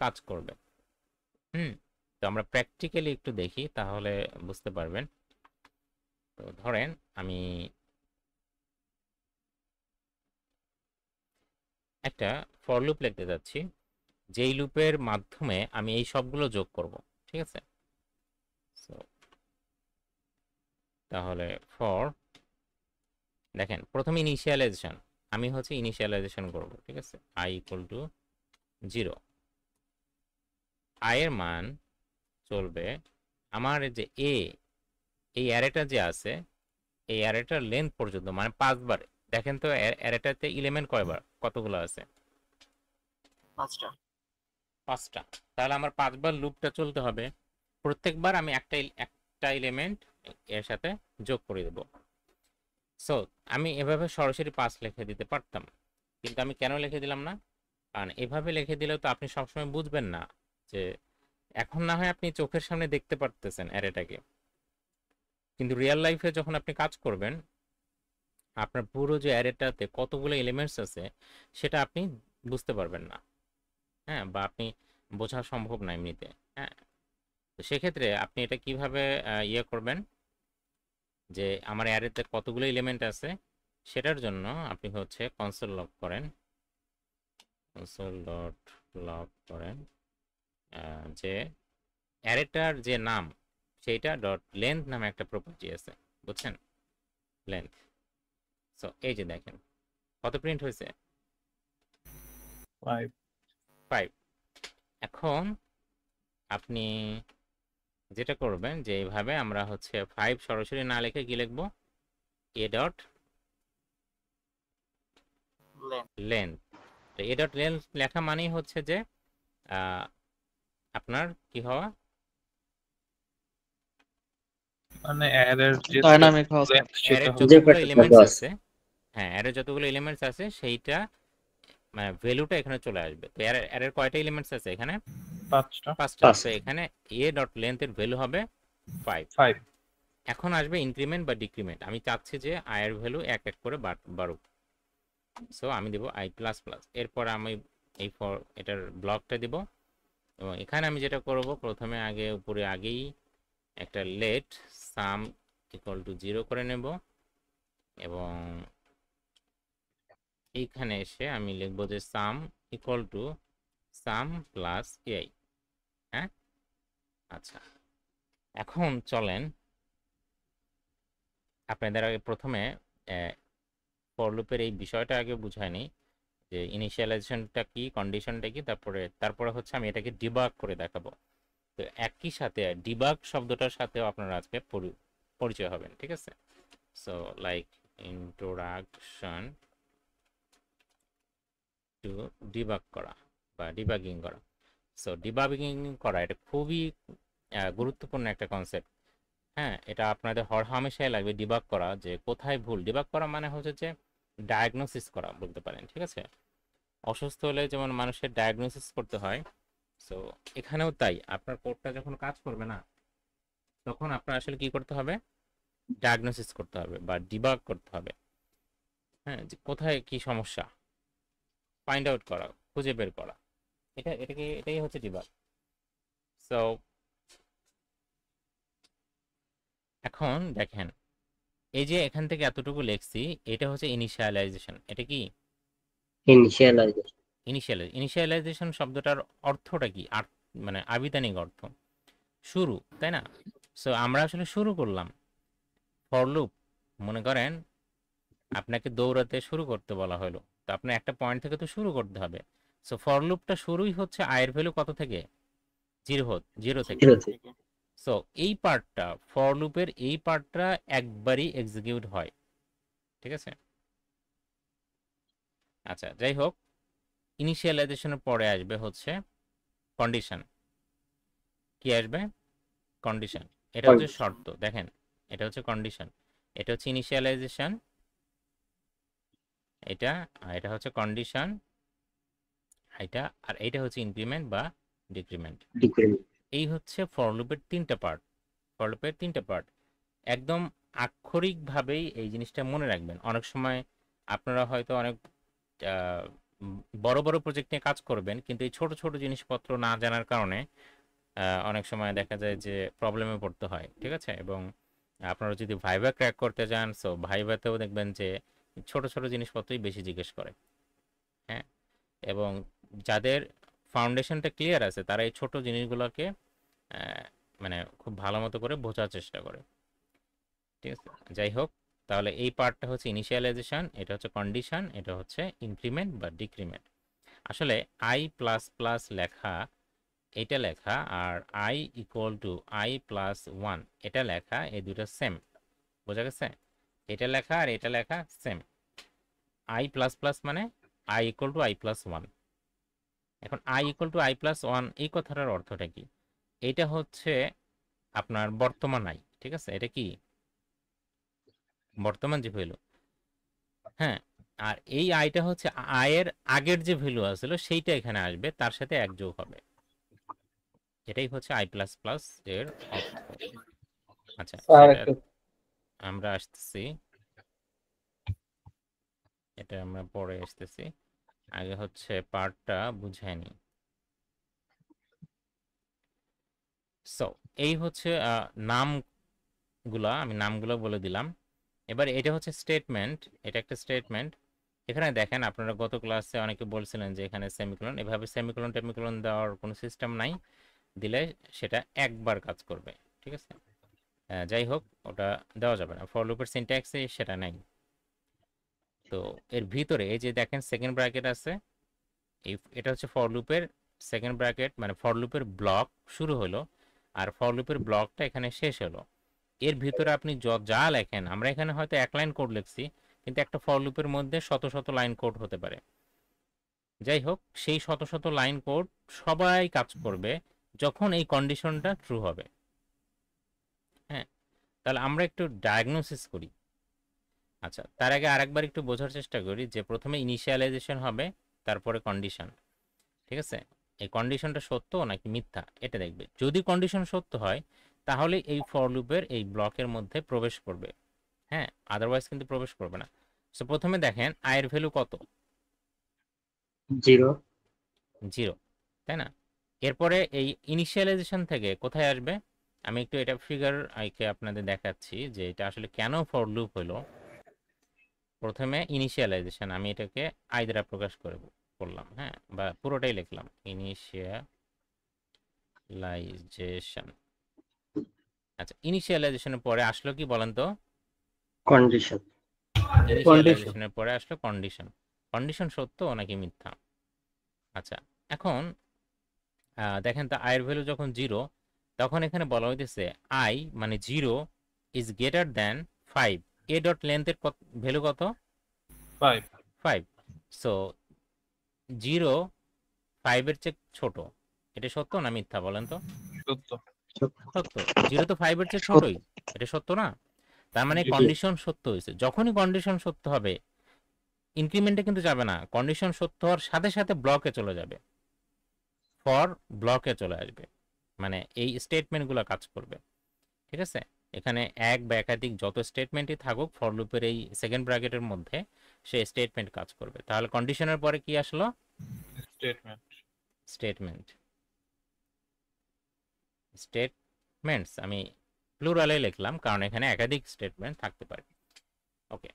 কাজ করবে। তো আমরা প্র্যাকটিক্যালি একটু দেখি, তাহলে বুঝতে পারবেন। তো ধরেন আমি একটা ফর লুপ লিখতে যাচ্ছি, যেই লুপের মাধ্যমে আমি এই সবগুলো যোগ করব। ঠিক আছে? সো তাহলে ফর, দেখেন প্রথমে ইনিশিয়ালাইজেশন, আমি হচ্ছে ইনিশিয়ালাইজেশন করব। ঠিক আছে? i equal to 0। i এর মান চলবে আমার যে এই অ্যারেটা যে আছে এই অ্যারেটার লেন্থ পর্যন্ত, মানে 5 বার। দেখেন তো অ্যারেটাতে এলিমেন্ট কয়বার, কতগুলো আছে? 5টা। 5টা। তাহলে আমার 5 বার লুপটা চলতে হবে। প্রত্যেকবার আমি একটা এলিমেন্ট এর সাথে যোগ করে দেব। সো আমি এভাবে সরাসরি 5 লিখে দিতে পারতাম, কিন্তু আমি কেন লিখে দিলাম না? কারণ এভাবে লিখে দিলেও তো আপনি সবসময় বুঝবেন না যে, এখন না হয় আপনি চোখের সামনে দেখতে পারতেছেন অ্যারেটাকে, কিন্তু রিয়েল লাইফে যখন আপনি কাজ করবেন আপনার পুরো যে অ্যারেটাতে কতগুলো এলিমেন্টস আছে সেটা আপনি বুঝতে পারবেন না। হ্যাঁ, বা আপনি বোঝা সম্ভব না এমনিতে। হ্যাঁ, তো সেক্ষেত্রে আপনি এটা কিভাবে ইয়ে করবেন যে আমার অ্যারেতে কতগুলো এলিমেন্ট আছে, সেটার জন্য আপনি হচ্ছে কনসোল লগ করেন, কনসোল ডট লগ করেন যে অ্যারেটার যে নাম সেইটা ডট লেন্থ নামে একটা প্রপার্টি আছে, বুঝছেন? লেন্থ। সো এই যে দেখেন কত প্রিন্ট হয়েছে, 5। এখন আপনি যেটা করবেন যে এইভাবে আমরা হচ্ছে 5 সরাসরি না লিখে কি লিখবো, এ ডট লেন্থ। তো এ ডট লেন্থ লেখা মানেই হচ্ছে যে আপনার কি হওয়া, মানে অ্যারের যে ডাইনামিক হাউস length সেটা অ্যারের হবে যতগুলো এলিমেন্টস আছে, হ্যাঁ অ্যারের যতগুলো এলিমেন্টস আছে সেইটা মানে ভ্যালুটা এখানে চলে আসবে। তো অ্যারের কয়টা এলিমেন্টস আছে এখানে? 5টা। 5টা। তো এখানে এ ডট লেন্থের ভ্যালু হবে 5। এখন আসবে ইনক্রিমেন্ট বা ডিক্রিমেন্ট। আমি চাচ্ছি যে i এর ভ্যালু এক এক করে বাড়ুক। সো আমি দেব i প্লাস প্লাস। এরপর আমি এই ফর এটার ব্লকটা দেব, এবং এখানে আমি যেটা করব প্রথমে আগে উপরে আগেই একটা লেট সাম ইকুয়াল টু 0 করে নেব, এবং এইখানে এসে আমি লিখব যে sum equal to some plus ai। হ্যাঁ, আচ্ছা এখন চলেন আপনাদের আগে প্রথমে ফর লুপের এই বিষয়টা আগে বুঝায় নিই যে ইনিশিয়ালাইজেশনটা কি, কন্ডিশনটা কি, তারপরে হচ্ছে আমি এটাকে ডিবাগ করে দেখাবো। তো একই সাথে ডিবাগ শব্দটার সাথেও আপনারা আজকে পরিচয় হবেন। ঠিক আছে? So like introduction to debug করা বা ডিবাগিং করা। সো ডিবাগিং করা এটা খুবই গুরুত্বপূর্ণ একটা কনসেপ্ট। হ্যাঁ, এটা আপনাদের হরহামেশাই লাগবে ডিবাগ করা, যে কোথায় ভুল। ডিবাগ করা মানে হচ্ছে যে ডায়াগনোসিস করা বলতে পারেন। ঠিক আছে? অসুস্থ হলে যেমন মানুষের ডায়াগনোসিস করতে হয়, সো এখানেও তাই, আপনার কোডটা যখন কাজ করবে না তখন আপনার আসলে কি করতে হবে, ডায়াগনোসিস করতে হবে বা ডিবাগ করতে হবে। হ্যাঁ, যে কোথায় কি সমস্যা ফাইন্ড আউট করা, খুঁজে বের করা, এটাই হচ্ছে ডিবাগ। সো এখন দেখেন, এই যে এখান থেকে এতটুকু লিখছি, এটা হচ্ছে ইনিশিয়ালাইজেশন। এটা কি ইনিশিয়ালাইজেশন। ইনিশিয়ালাইজেশন শব্দটার অর্থটা কি? মানে আবিধানিক অর্থ শুরু, তাই না? সো আমরা আসলে শুরু করলাম ফর লুপ। মনে করেন আপনাকে দৌড়াতে শুরু করতে বলা হলো, তো আপনার একটা পয়েন্ট থেকে তো শুরু করতে হবে। সো ফর লুপটা শুরুই হচ্ছে আয়ের ভ্যালু কত থেকে? জিরো থেকে। জিরো থেকে। সো এই পার্টটা, ফর লুপের এই পার্টটা একবারই এক্সিকিউট হয়, ঠিক আছে? আচ্ছা, যাই হোক, ইনিশিয়ালাইজেশনের পরে আসবে হচ্ছে কন্ডিশন। কি আসবে? কন্ডিশন। এটা হচ্ছে শর্ত। দেখেন, এটা হচ্ছে কন্ডিশন, এটা হচ্ছে ইনিশিয়ালাইজেশন, এটা হচ্ছে কন্ডিশন, এটা আর এটা হচ্ছে ইনক্রিমেন্ট বা ডিক্রিমেন্ট। এই হচ্ছে ফর লুপের তিনটা পার্ট। ফর লুপের তিনটা পার্ট একদম আক্ষরিকভাবেই এই জিনিসটা মনে রাখবেন। অনেক সময় আপনারা হয়তো অনেক বড় বড় প্রজেক্ট নিয়ে কাজ করবেন, কিন্তু এই ছোট ছোট জিনিসপত্র না জানার কারণে অনেক সময় দেখা যায় যে প্রবলেমে পড়তে হয়, ঠিক আছে? এবং আপনারা যদি ভাইভা ক্র্যাক করতে যান, সো ভাইভাতেও দেখবেন যে ছোট ছোট জিনিসপত্রই বেশি জিজ্ঞেস করে। হ্যাঁ, এবং যাদের ফাউন্ডেশনটা ক্লিয়ার আছে তারা এই ছোট জিনিসগুলোকে মানে খুব ভালো মতো করে বোঝার চেষ্টা করে, ঠিক আছে? যাই হোক, তাহলে এই পার্টটা হচ্ছে ইনিশিয়ালাইজেশন, এটা হচ্ছে কন্ডিশন, এটা হচ্ছে ইনক্রিমেন্ট বা ডিক্রিমেন্ট। আসলে আই প্লাস প্লাস লেখা, এটা লেখা, আর I equal to I plus one এটা লেখা, এই দুটো সেম। বোঝা গেছে? এটা লেখা আর এটা লেখা সেম। আই প্লাস প্লাস মানে I equal to I plus one. এখন I equal to I plus one এই কথাটার অর্থটা কি? এটা হচ্ছে আপনার বর্তমান আই, ঠিক আছে? এটা কি বর্তমান যে ভ্যালু। হ্যাঁ, আর এই আইটা হচ্ছে আয়ের আগের যে ভ্যালু আসলো সেইটা এখানে আসবে, তার সাথে এক যোগ হবে। এটাই হচ্ছে আই প্লাস প্লাস এর অর্থ। আচ্ছা, সেটা আমরা আসতেছি, এটা আমরা পরে আসতেছি, আগে হচ্ছে পার্টটা বুঝাই নি। সো এই হচ্ছে নামগুলা, আমি নামগুলো বলে দিলাম। এবার এটা হচ্ছে স্টেটমেন্ট, এটা একটা স্টেটমেন্ট। এখানে দেখেন, আপনারা গত ক্লাসে অনেকে বলছিলেন যে এখানে সেমিকোলন, এভাবে সেমিকোলন টেমিকোলন দেওয়ার কোনো সিস্টেম নাই, দিলে সেটা একবার কাজ করবে, ঠিক আছে? যাই হোক, ওটা দেওয়া যাবে না, ফর লুপের সিনট্যাক্সে সেটা নাই। তো এর ভিতরে এই যে দেখেন সেকেন্ড ব্র্যাকেট আছে, এটা হচ্ছে ফর লুপের সেকেন্ড ব্র্যাকেট, মানে ফর লুপের ব্লক শুরু হলো আর ফর লুপের ব্লকটা এখানে শেষ হলো। এর ভিতরে আপনি যা লেখেন, আমরা এখানে হয়তো এক লাইন কোড লিখছি, কিন্তু একটা ফর লুপের মধ্যে শত শত লাইন কোড হতে পারে। যাই হোক, সেই শত শত লাইন কোড সবাই কাজ করবে যখন এই কন্ডিশনটা ট্রু হবে। হ্যাঁ, তাহলে আমরা একটু ডায়াগনোসিস করি। আচ্ছা, তার আগে আরেকবার একটু বোঝার চেষ্টা করি যে প্রথমে ইনিশিয়ালাইজেশন হবে, তারপরে কন্ডিশন, ঠিক আছে? এই কন্ডিশনটা সত্য নাকি মিথ্যা এটা দেখবে। যদি কন্ডিশন সত্য হয় তাহলে এই ফর লুপের এই ব্লকের মধ্যে প্রবেশ করবে। হ্যাঁ, আদারওয়াইজ কিন্তু প্রবেশ করবে না। সো প্রথমে দেখেন আয়ের ভ্যালু কত? জিরো। জিরো, তাই না? এরপরে এই ইনিশিয়ালাইজেশন থেকে কোথায় আসবে? আমি একটু এটা ফিগার আইকে আপনাদের দেখাচ্ছি যে এটা আসলে কেন ফর লুপ হলো। প্রথমে ইনিশিয়ালাইজেশন, আমি এটাকে আই দ্বারা প্রকাশ করলাম, হ্যাঁ, বা পুরোটাই লিখলাম ইনিশিয়ালাইজেশন। আচ্ছা, ইনিশিয়ালাইজেশনের পরে আসলো কি বলেন তো? কন্ডিশন। ইনিশিয়ালাইজেশনের পরে আসলো কন্ডিশন। কন্ডিশন সত্য নাকি মিথ্যা? আচ্ছা, এখন দেখেন তো, আয়ের ভ্যালু যখন জিরো, তখন এখানে বলা হইতেছে আই মানে zero is greater than 5। A dot লেন্থের ভ্যালু কত? 5। 5। সো জিরো 5 এর চেয়ে ছোট। এটা সত্য না মিথ্যা বলেন তো? সত্য। সত্য। জিরো তো 5 এর চেয়ে ছোটই, এটা সত্য না? তার মানে জি। কন্ডিশন সত্য হয়েছে। যখনই কন্ডিশন সত্য হবে ইনক্রিমেন্টে কিন্তু যাবে না, কন্ডিশন সত্য হওয়ার সাথে সাথে ব্লকে চলে যাবে। ফর ব্লকে চলে আসবে, মানে এই স্টেটমেন্টগুলো কাজ করবে। ঠিক আছে, এখানে এক বা একাধিক যত স্টেটমেন্টই থাকুক ফর লুপের এই সেকেন্ড ব্র্যাকেটের মধ্যে সে স্টেটমেন্ট কাজ করবে। তাহলে কন্ডিশনের পরে কি আসলো? স্টেটমেন্ট। স্টেটমেন্ট। স্টেটমেন্টস আমি প্লুরালে লিখলাম কারণ এখানে একাধিক স্টেটমেন্ট থাকতে পারে। ওকে,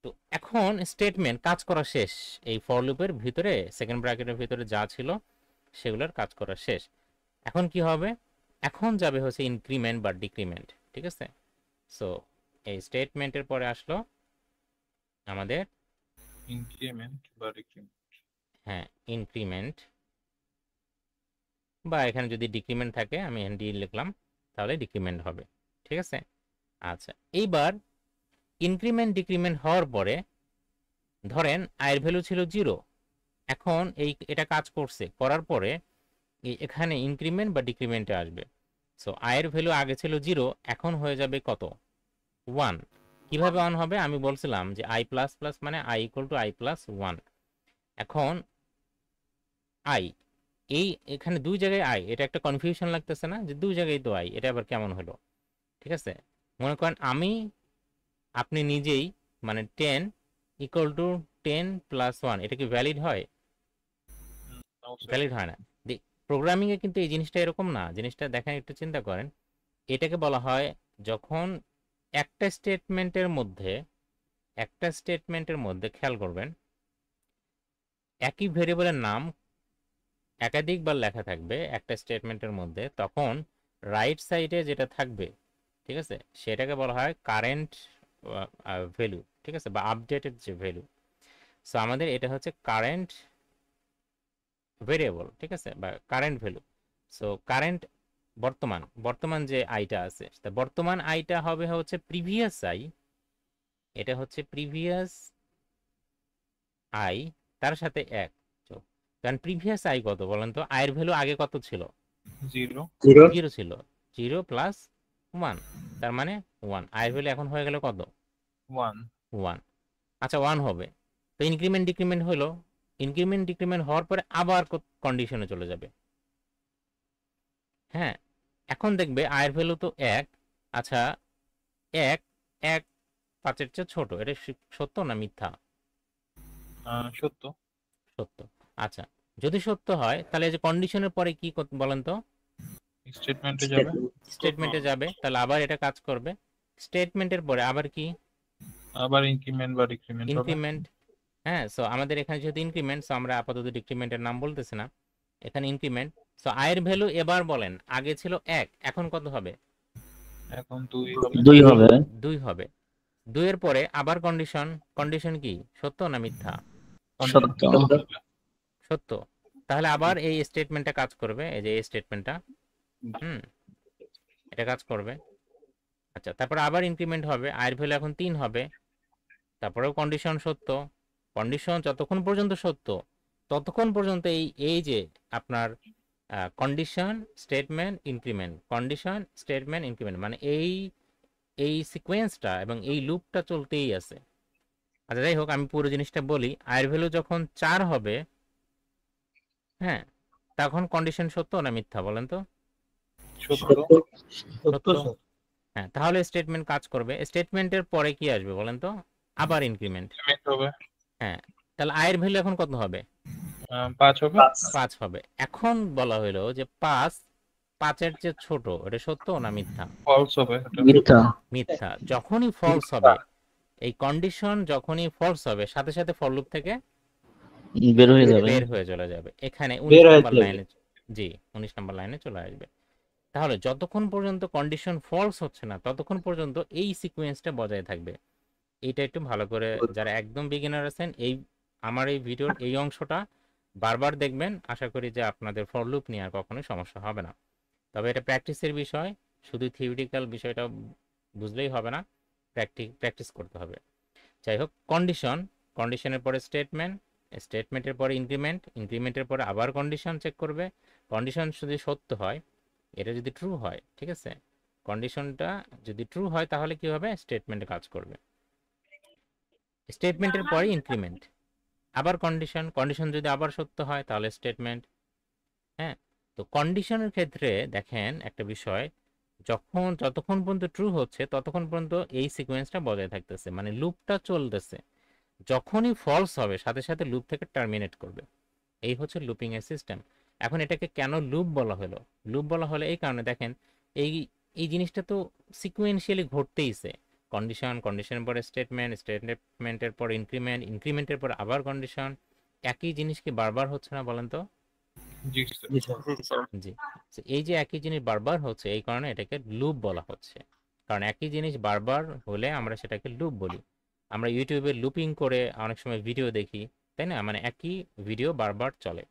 তো এখন স্টেটমেন্ট কাজ করা শেষ, এই ফর লুপের ভিতরে সেকেন্ড ব্র্যাকেটের ভিতরে যা ছিল সেগুলোর কাজ করা শেষ। এখন কি হবে? এখন যাবে হচ্ছে ইনক্রিমেন্ট বা ডিক্রিমেন্ট। ঠিক আছে, সো এই স্টেটমেন্টের পরে আসলো আমাদের ইনক্রিমেন্ট বা ডিক্রিমেন্ট। হ্যাঁ ইনক্রিমেন্ট, বা এখানে যদি ডিক্রিমেন্ট থাকে আমি এখানে ডি লিখলাম, তাহলে ডিক্রিমেন্ট হবে। ঠিক আছে, আচ্ছা এইবার ইনক্রিমেন্ট ডিক্রিমেন্ট হওয়ার পরে ধরেন আয়ের ভ্যালু ছিল 0, এখন এটা কাজ করছে, করার পরে এখানে ইনক্রিমেন্ট বা ডিক্রিমেন্টে আসবে। সো আয়ের ভ্যালু আগে ছিল 0, এখন হয়ে যাবে কত? 1। কিভাবে 1 হবে? আমি বলছিলাম যে আই প্লাস প্লাস মানে I equal to I plus 1। এখন আই এই এখানে দুই জায়গায় আই, এটা একটা কনফিউশন লাগতেছে না যে দুই জায়গায় তো আই, এটা আবার কেমন হলো? ঠিক আছে, মনে করেন আপনি নিজেই মানে 10 ইকুয়াল টু 10 প্লাস 1, এটা কি ভ্যালিড হয়? ভ্যালিড হয় না। প্রোগ্রামিংয়ে কিন্তু এই জিনিসটা এরকম না। জিনিসটা দেখেন, একটু চিন্তা করেন, এটাকে বলা হয় যখন একটা স্টেটমেন্টের মধ্যে খেয়াল করবেন একই ভেরিয়েবলের নাম একাধিকবার লেখা থাকবে একটা স্টেটমেন্টের মধ্যে, তখন রাইট সাইডে যেটা থাকবে, ঠিক আছে, সেটাকে বলা হয় কারেন্ট ভ্যালু। ঠিক আছে, বা আপডেটেড যে ভ্যালু। সো আমাদের এটা হচ্ছে কারেন্ট ভেরিয়েবল। ঠিক আছে, বা কারেন্ট ভ্যালু। সো কারেন্ট বর্তমান যে আইটা আছে, বর্তমান আইটা হবে হচ্ছে প্রিভিয়াস আই, এটা হচ্ছে প্রিভিয়াস আই তার সাথে 1। কারণ প্রিভিয়াস আই কত বলেন তো? আয়ের ভ্যালু আগে কত ছিল? 0। 0 ছিল। 0 প্লাস 1 তার মানে 1। আয়ের ভ্যালু এখন হয়ে গেল কত? 1। 1। আচ্ছা 1 হবে, তো ইনক্রিমেন্ট ডিক্রিমেন্ট হলো। ইনক্রিমেন্ট ডিক্রিমেন্ট হওয়ার পরে আবার কন্ডিশনে চলে যাবে। হ্যাঁ, এখন দেখবে আয়ের ভ্যালু তো 1। আচ্ছা 1 1 5-এর চেয়ে ছোট, এটা সত্য না মিথ্যা? সত্য। সত্য। আচ্ছা যদি সত্য হয় তাহলে এই যে কন্ডিশনের পরে কি বলেন তো? স্টেটমেন্টে যাবে। স্টেটমেন্টে যাবে, তাহলে আবার এটা কাজ করবে। স্টেটমেন্টের পরে আবার কি? আবার ইনক্রিমেন্ট বা ডিক্রিমেন্ট হবে। ইনক্রিমেন্ট। হ্যাঁ, সো আমাদের এখানে যেহেতু ইনক্রিমেন্ট, সো আমরা আপাতত ডিক্রিমেন্টের নাম বলতেছি না, এখানে ইনক্রিমেন্ট। সো আয়ের ভ্যালু এবার বলেন আগে ছিল 1, এখন কত হবে? এখন 2 হবে। 2 হবে। 2 হবে। 2 এর পরে আবার কন্ডিশন কি সত্য না মিথ্যা? সত্য। সত্য। তাহলে আবার এই স্টেটমেন্টটা কাজ করবে, এই যে এই স্টেটমেন্টটা, এটা কাজ করবে। আচ্ছা তারপর আবার ইনক্রিমেন্ট হবে, আয়ের ভ্যালু এখন 3 হবে, তারপরেও কন্ডিশন সত্য। কন্ডিশন যতক্ষণ পর্যন্ত সত্য ততক্ষণ পর্যন্ত এই যে আপনার condition statement increment, condition statement increment, মানে এই সিকোয়েন্সটা এবং এই লুপটা চলতেই আছে। আচ্ছা যাই হোক, আমি পুরো জিনিসটা বলি। আয়ের ভ্যালু যখন 4 হবে, হ্যাঁ, তখন কন্ডিশন সত্য না মিথ্যা বলেন তো? সত্য। সত্য। হ্যাঁ, তাহলে স্টেটমেন্ট কাজ করবে। স্টেটমেন্টের পরে কি আসবে বলেন তো? আবার ইনক্রিমেন্ট। হবে। হ্যাঁ, তাহলে আয়ের ভ্যালু এখন কত হবে? 5 হবে। 5 হবে। এখন বলা হলো যে 5 5-এর চেয়ে ছোট, এটা সত্য না মিথ্যা? ফলস হবে। মিথ্যা। মিথ্যা। যখনই ফলস হবে, এই কন্ডিশন যখনই ফলস হবে সাথে সাথে ফর লুপ থেকে বের হয়ে যাবে। বের হয়ে চলে যাবে। এখানে বের 19 হয়ে নম্বর চলে লাইনে, জি 19 নম্বর লাইনে চলে আসবে। তাহলে যতক্ষণ পর্যন্ত কন্ডিশন ফলস হচ্ছে না ততক্ষণ পর্যন্ত এই সিকোয়েন্সটা বজায় থাকবে। এইটা একটু ভালো করে যারা একদম বিগিনার আছেন, আমার এই ভিডিওর এই অংশটা বারবার দেখবেন। আশা করি যে আপনাদের ফর লুপ নিয়ে আর কখনোই সমস্যা হবে না। তবে এটা প্র্যাকটিসের বিষয়, শুধু থিওরিটিক্যাল বিষয়টা বুঝলেই হবে না, প্র্যাকটিস করতে হবে। যাই হোক, কন্ডিশনের পরে স্টেটমেন্টের পরে ইনক্রিমেন্টের পরে আবার কন্ডিশন চেক করবে। কন্ডিশন যদি সত্য হয়, এটা যদি ট্রু হয়, ঠিক আছে, কন্ডিশনটা যদি ট্রু হয় তাহলে কি হবে? স্টেটমেন্টে কাজ করবে। স্টেটমেন্টের পরে ইনক্রিমেন্ট, আবার কন্ডিশন যদি আবার সত্য হয় তাহলে স্টেটমেন্ট, হ্যাঁ, তো কন্ডিশনের ক্ষেত্রে দেখেন একটা বিষয়, যতক্ষণ পর্যন্ত ট্রু হচ্ছে ততক্ষণ পর্যন্ত এই সিকোয়েন্সটা বজায় থাকতেছে, মানে লুপটা চলতেছে। যখনই ফলস হবে সাথে সাথে লুপ থেকে টার্মিনেট করবে। এই হচ্ছে লুপিং এর সিস্টেম। এখন এটাকে কেন লুপ বলা হলো? লুপ বলা হলো এই কারণে, দেখেন এই এই জিনিসটা তো সিকুয়েন্সিয়ালি ঘটতেইছে। কন্ডিশনের পরে স্টেটমেন্টের পর ইনক্রিমেন্টের পর আবার কন্ডিশন। একই জিনিস কি বারবার হচ্ছে না বলেন তো? জি স্যার। জি। তো এই যে একই জিনিস বারবার হচ্ছে, এই কারণে এটাকে লুপ বলা হচ্ছে। কারণ একই জিনিস বারবার হলে আমরা সেটাকে লুপ বলি। আমরা ইউটিউবে লুপিং করে অনেক সময় ভিডিও দেখি, তাই না? মানে একই ভিডিও বারবার চলে।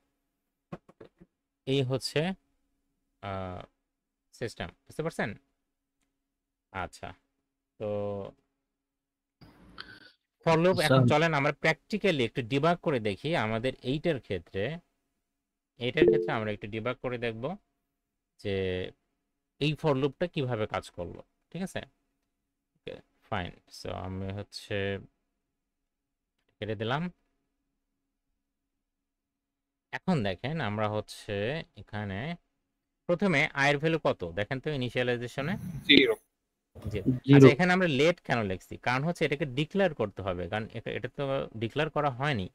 এই হচ্ছে সিস্টেম, বুঝতে পারছেন? আচ্ছা, তো ফর লুপ এখন স্যার চলেন আমরা প্র্যাকটিক্যালি একটু ডিবাগ করে দেখি আমাদের এইটার ক্ষেত্রে আমরা একটু ডিবাগ করে দেখব যে এই ফর লুপটা কিভাবে কাজ করলো। ঠিক আছে, ওকে ফাইন। সো আমি হচ্ছে কেটে দিলাম। এখন দেখেন আমরা হচ্ছে এখানে প্রথমে আয়ের ভ্যালু কত দেখেন তো ইনিশিয়ালাইজেশনে। 0। জি। জিরো আচ্ছা, এখানে আমরা লেট কেন লিখছি? কারণ হচ্ছে এটাকে ডিক্লেয়ার করতে হবে, কারণ এটা তো ডিক্লেয়ার করা হয়নি।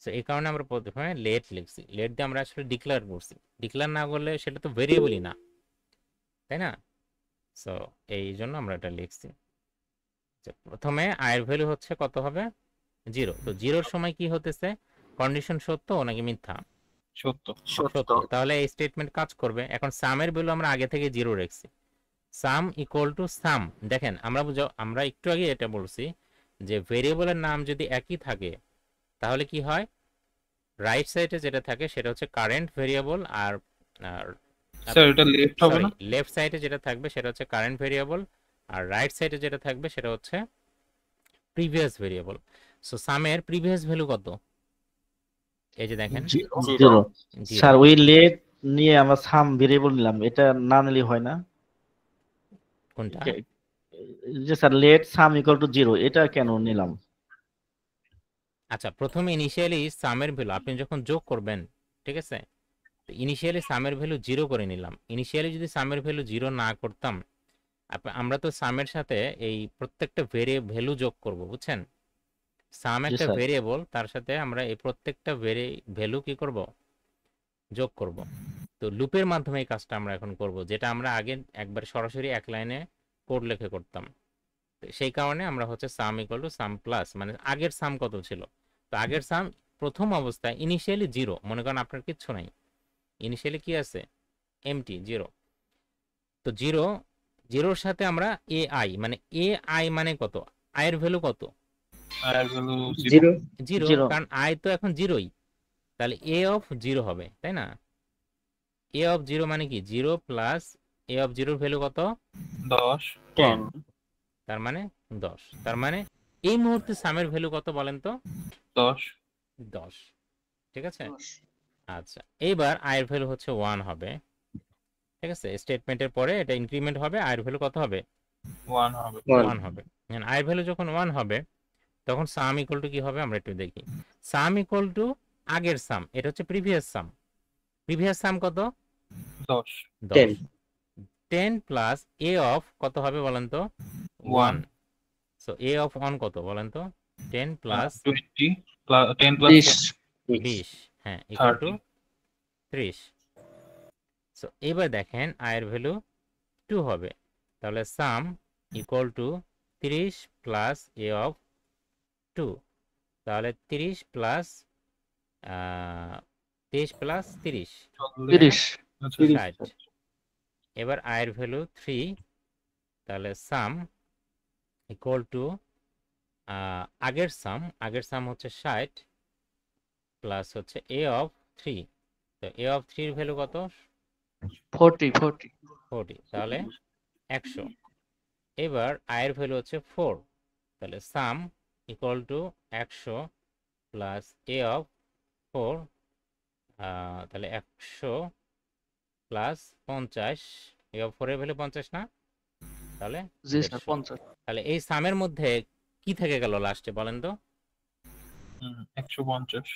সো এই কারণে আমরা প্রথমে লেট লিখছি। লেট দিয়ে আমরা আসলে ডিক্লেয়ার করছি। ডিক্লেয়ার না করলে সেটা তো ভেরিয়েবলই না, তাই না? সো এই জন্য আমরা এটা লিখছি। প্রথমে আয়ের ভ্যালু হচ্ছে কত হবে? 0। তো 0-র সময় কি হতেছে? কন্ডিশন সত্য নাকি মিথ্যা? সত্য। সত্য। তাহলে এই স্টেটমেন্ট কাজ করবে। এখন সামের ভ্যালু আমরা আগে থেকে 0 রাখছি। সাম ইকুয়াল টু সাম। দেখেন আমরা একটু আগে এটা বলছি যে ভেরিয়েবলের নাম যদি একই থাকে তাহলে কি হয়? রাইট সাইডে যেটা থাকে সেটা হচ্ছে কারেন্ট ভেরিয়েবল, আর স্যার এটা লেফট হবে না? লেফট সাইডে যেটা থাকবে সেটা হচ্ছে কারেন্ট ভেরিয়েবল, আর রাইট সাইডে যেটা থাকবে সেটা হচ্ছে প্রিভিয়াস ভেরিয়েবল। সো সামের প্রিভিয়াস ভ্যালু কত? এই যে দেখেন জিরো 0। স্যার ওই লেট নিয়ে আমরা সাম ভেরিয়েবল নিলাম, এটা না নিলে হয় না? কোনটা? যে sir let sum equal to 0 এটা কেন নিলাম? আচ্ছা, প্রথমে ইনিশিয়ালি সামের ভ্যালু আপনি যখন যোগ করবেন, ঠিক আছে, ইনিশিয়ালি সামের ভ্যালু 0 করে নিলাম। ইনিশিয়ালি যদি সামের ভ্যালু 0 না করতাম, আমরা তো সামের সাথে এই প্রত্যেকটা ভ্যালু যোগ করব, বুঝছেন? সাম জি একটা স্যার। ভেরিয়েবল, তার সাথে আমরা এই প্রত্যেকটা ভ্যালু কি করব? যোগ করব। তো লুপের মাধ্যমে এই কাজটা আমরা এখন করব, যেটা আমরা আগে একবার সরাসরি এক লাইনে কোড লিখে করতাম। তো সেই কারণে আমরা হচ্ছে সাম ইকুয়াল টু সাম প্লাস, মানে আগের সাম কত ছিল? তো আগের সাম প্রথম অবস্থায় ইনিশিয়ালি 0, মনে করেন আপনার কিচ্ছু নাই, ইনিশিয়ালি কি আছে? এমটি 0। তো 0-0-র সাথে আমরা AI, মানে AI মানে কত? আয়ের ভ্যালু কত? আয়ের ভ্যালু 0 0, 0 কারণ আয় তো এখন 0ই। তাহলে A অফ 0 হবে, তাই না? A অফ 0 মানে কি? 0 প্লাস A অফ 0-র ভ্যালু কত? 10। 10 তার মানে 10। তার মানে এই মুহূর্তে সামের ভ্যালু কত বলেন তো? 10। 10। ঠিক আছে, আচ্ছা। এইবার আয়ের ভ্যালু হচ্ছে 1 হবে, ঠিক আছে? স্টেটমেন্টের পরে এটা ইনক্রিমেন্ট হবে, আয়ের ভ্যালু কত হবে? 1 হবে। 1 হবে। আয়ের ভ্যালু যখন 1 হবে তখন সাম ইকুয়াল টু কি হবে আমরা একটু দেখি। সাম ইকুয়াল টু আগের সাম, এটা হচ্ছে প্রিভিয়াস সাম। প্রিভিয়াস সাম কত? 10। 10। 10 প্লাস এ অফ কত হবে বলেন তো? 1। 1। সো এ অফ 1 কত বলেন তো? 10 প্লাস 20 প্লাস 10 প্লাস 20, হ্যাঁ, ইকুয়াল টু 30। সো এবার দেখেন আয়ের ভ্যালু 2 হবে। তাহলে সাম equal two 30 plus A of 2। তাহলে 30 প্লাস 30 প্লাস 30 30 60। এবার আয়ের ভ্যালু 3। তাহলে সাম ইকুয়াল টু আগের সাম হচ্ছে 60 প্লাস হচ্ছে এ অফ 3। তো এ অফ 3 এর ভ্যালু কত? 40। তাহলে 100। এবার আয়ের ভ্যালু হচ্ছে 4। তাহলে সাম equal two 100 plus A of 4। তাহলে 100 প্লাস 50। এ অফ 4 এর ভ্যালু 50 না? তাহলে 150। তাহলে এই সামের মধ্যে কি থেকে গেল লাস্টে বলেন তো? 150।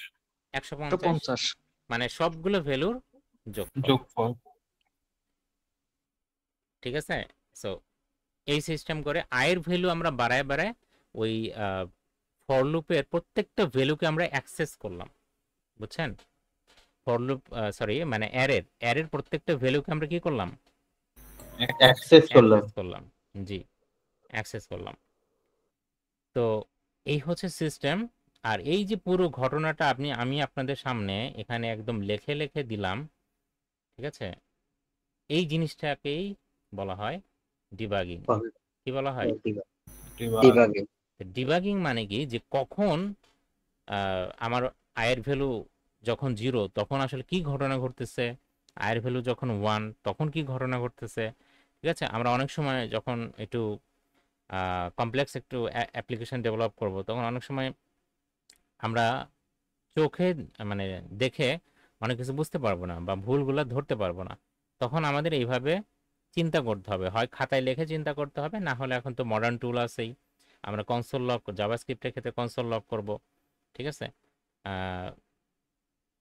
150, মানে সবগুলো ভ্যালুর যোগফল। যোগফল। ঠিক আছে, সো এই সিস্টেম করে আয়ের ভ্যালু আমরা বাড়ায় বাড়ায় ওই ফর লুপের প্রত্যেকটা ভ্যালুকে আমরা অ্যাক্সেস করলাম, বুঝছেন? ফর লুপ সরি মানে অ্যারের প্রত্যেকটা ভ্যালুকে আমরা কি করলাম? অ্যাক্সেস করলাম। অ্যাক্সেস করলাম। জি, অ্যাক্সেস করলাম। তো এই হচ্ছে সিস্টেম। আর এই যে পুরো ঘটনাটা আমি আপনাদের সামনে এখানে একদম লেখে লেখে দিলাম, ঠিক আছে? এই জিনিসটাকেই বলা হয় ডিবাগিং। কি বলা হয়? ডিবাগিং। ডিবাগিং মানে কি, যে কখন আমার আয়ের ভ্যালু যখন 0 তখন আসলে কি ঘটনা ঘটতেছে, আয়ের ভ্যালু যখন 1 তখন কি ঘটনা ঘটতেছে। ঠিক আছে, আমরা অনেক সময় যখন একটু কমপ্লেক্স একটু অ্যাপ্লিকেশন ডেভেলপ করব, তখন অনেক সময় আমরা চোখে মানে দেখে অনেক কিছু বুঝতে পারবো না বা ভুলগুলো ধরতে পারবো না। তখন আমাদের এইভাবে চিন্তা করতে হবে, হয় খাতায় লিখে চিন্তা করতে হবে, না হলে এখন তো মডার্ন টুল আছেই, আমরা কনসোল লক, জাভাস্ক্রিপ্টের ক্ষেত্রে কনসোল লক করব। ঠিক আছে, আহ,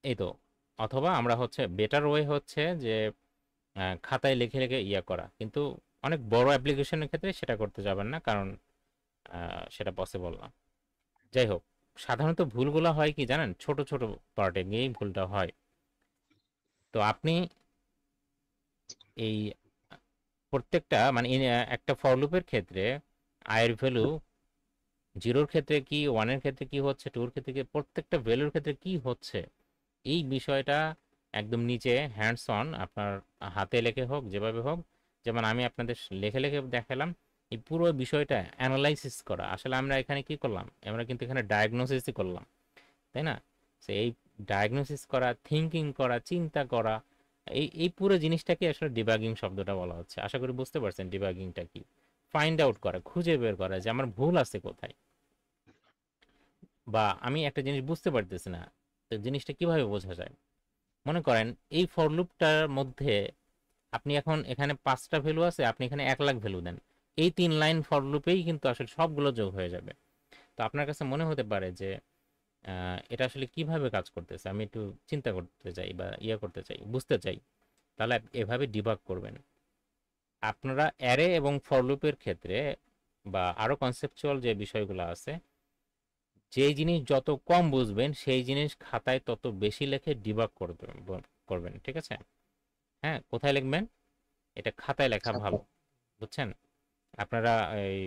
এই তো। অথবা আমরা হচ্ছে বেটার ওয়ে হচ্ছে যে খাতায় লিখে লিখে ইয়া করা, কিন্তু অনেক বড় অ্যাপ্লিকেশনের ক্ষেত্রে সেটা করতে যাবেন না, কারণ সেটা পসিবল না। যাই হোক, সাধারণত ভুলগুলো হয় কি জানেন, ছোট ছোট পার্টে গিয়েই ভুলটা হয়। তো আপনি এই প্রত্যেকটা মানে একটা ফর লুপের ক্ষেত্রে আয়ের ভ্যালু 0-র ক্ষেত্রে কি, 1-এর ক্ষেত্রে কি হচ্ছে, 2-র ক্ষেত্রে কি, প্রত্যেকটা ভ্যালুর ক্ষেত্রে কি হচ্ছে, এই বিষয়টা একদম নিচে হ্যান্ডস অন আপনার হাতে লেখে হোক যেভাবে হোক, যেমন আমি আপনাদের লেখে লেখে দেখালাম, এই পুরো বিষয়টা অ্যানালাইসিস করা। আসলে আমরা এখানে কি করলাম, আমরা কিন্তু এখানে ডায়াগনোসিসই করলাম, তাই না? সো এই ডায়াগনোসিস করা, থিঙ্কিং করা, চিন্তা করা, এই পুরো জিনিসটাকে আসলে ডিবাগিং শব্দটা বলা হচ্ছে। আশা করি বুঝতে পারছেন ডিবাগিংটা কি। ফাইন্ড আউট করা, খুঁজে বের করা যে আমার ভুল আছে কোথায়, বা আমি একটা জিনিস বুঝতে পারতেছি না, তো জিনিসটা কিভাবে বোঝা যায়। মনে করেন এই ফর লুপটার মধ্যে আপনি এখন এখানে 5টা ভ্যালু আছে, আপনি এখানে 1,00,000 ভ্যালু দেন, এই 3 লাইন ফর লুপেই কিন্তু আসলে সবগুলো যোগ হয়ে যাবে। তো আপনার কাছে মনে হতে পারে যে এটা আসলে কিভাবে কাজ করতেছে, আমি একটু চিন্তা করতে চাই বা ইয়ে করতে চাই, বুঝতে চাই। তাহলে এভাবে ডিবাগ করবেন। আপনারা অ্যারে এবং ফর লুপের ক্ষেত্রে বা আরো কনসেপচুয়াল যে বিষয়গুলো আছে, যেই জিনিস যত কম বুঝবেন সেই জিনিস খাতায় তত বেশি লিখে ডিবাগ করবেন। ঠিক আছে? হ্যাঁ, কোথায় লিখবেন? এটা খাতায় লেখা ভালো, বুঝছেন? আপনারা এই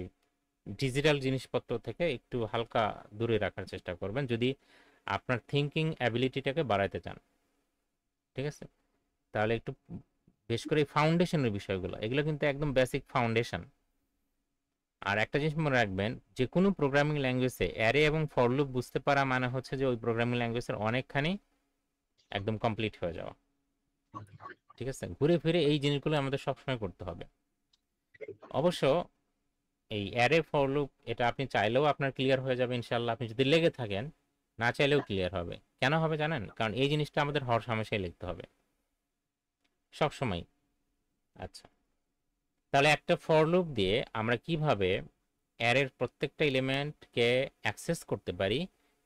ডিজিটাল জিনিসপত্র থেকে একটু হালকা দূরে রাখার চেষ্টা করবেন যদি আপনার থিঙ্কিং অ্যাবিলিটিটাকে বাড়াইতে চান। ঠিক আছে, তাহলে একটু বেশ করে ফাউন্ডেশনের বিষয়গুলো, এগুলো কিন্তু একদম বেসিক ফাউন্ডেশন। আর একটা জিনিস মনে রাখবেন, যে কোনো প্রোগ্রামিং ল্যাঙ্গুয়েজে অ্যারে এবং ফর লুপ বুঝতে পারা মানে হচ্ছে যে ওই প্রোগ্রামিং ল্যাঙ্গুয়েজের অনেকখানি একদম কমপ্লিট হয়ে যাওয়া। ঠিক আছে, ঘুরে ফিরে এই জিনিসগুলো আমাদের সবসময় করতে হবে। অবশ্য এই অ্যারে ফর লুপ এটা আপনি চাইলেও আপনার ক্লিয়ার হয়ে যাবে ইনশাল্লাহ, আপনি যদি লেগে থাকেন, না চাইলেও ক্লিয়ার হবে। কেন হবে জানেন? কারণ এই জিনিসটা আমাদের হর হামেশাই লিখতে হবে, সবসময়। আচ্ছা, তাহলে একটা ফর লুপ দিয়ে আমরা কিভাবে অ্যারের প্রত্যেকটা এলিমেন্টকে অ্যাক্সেস করতে পারি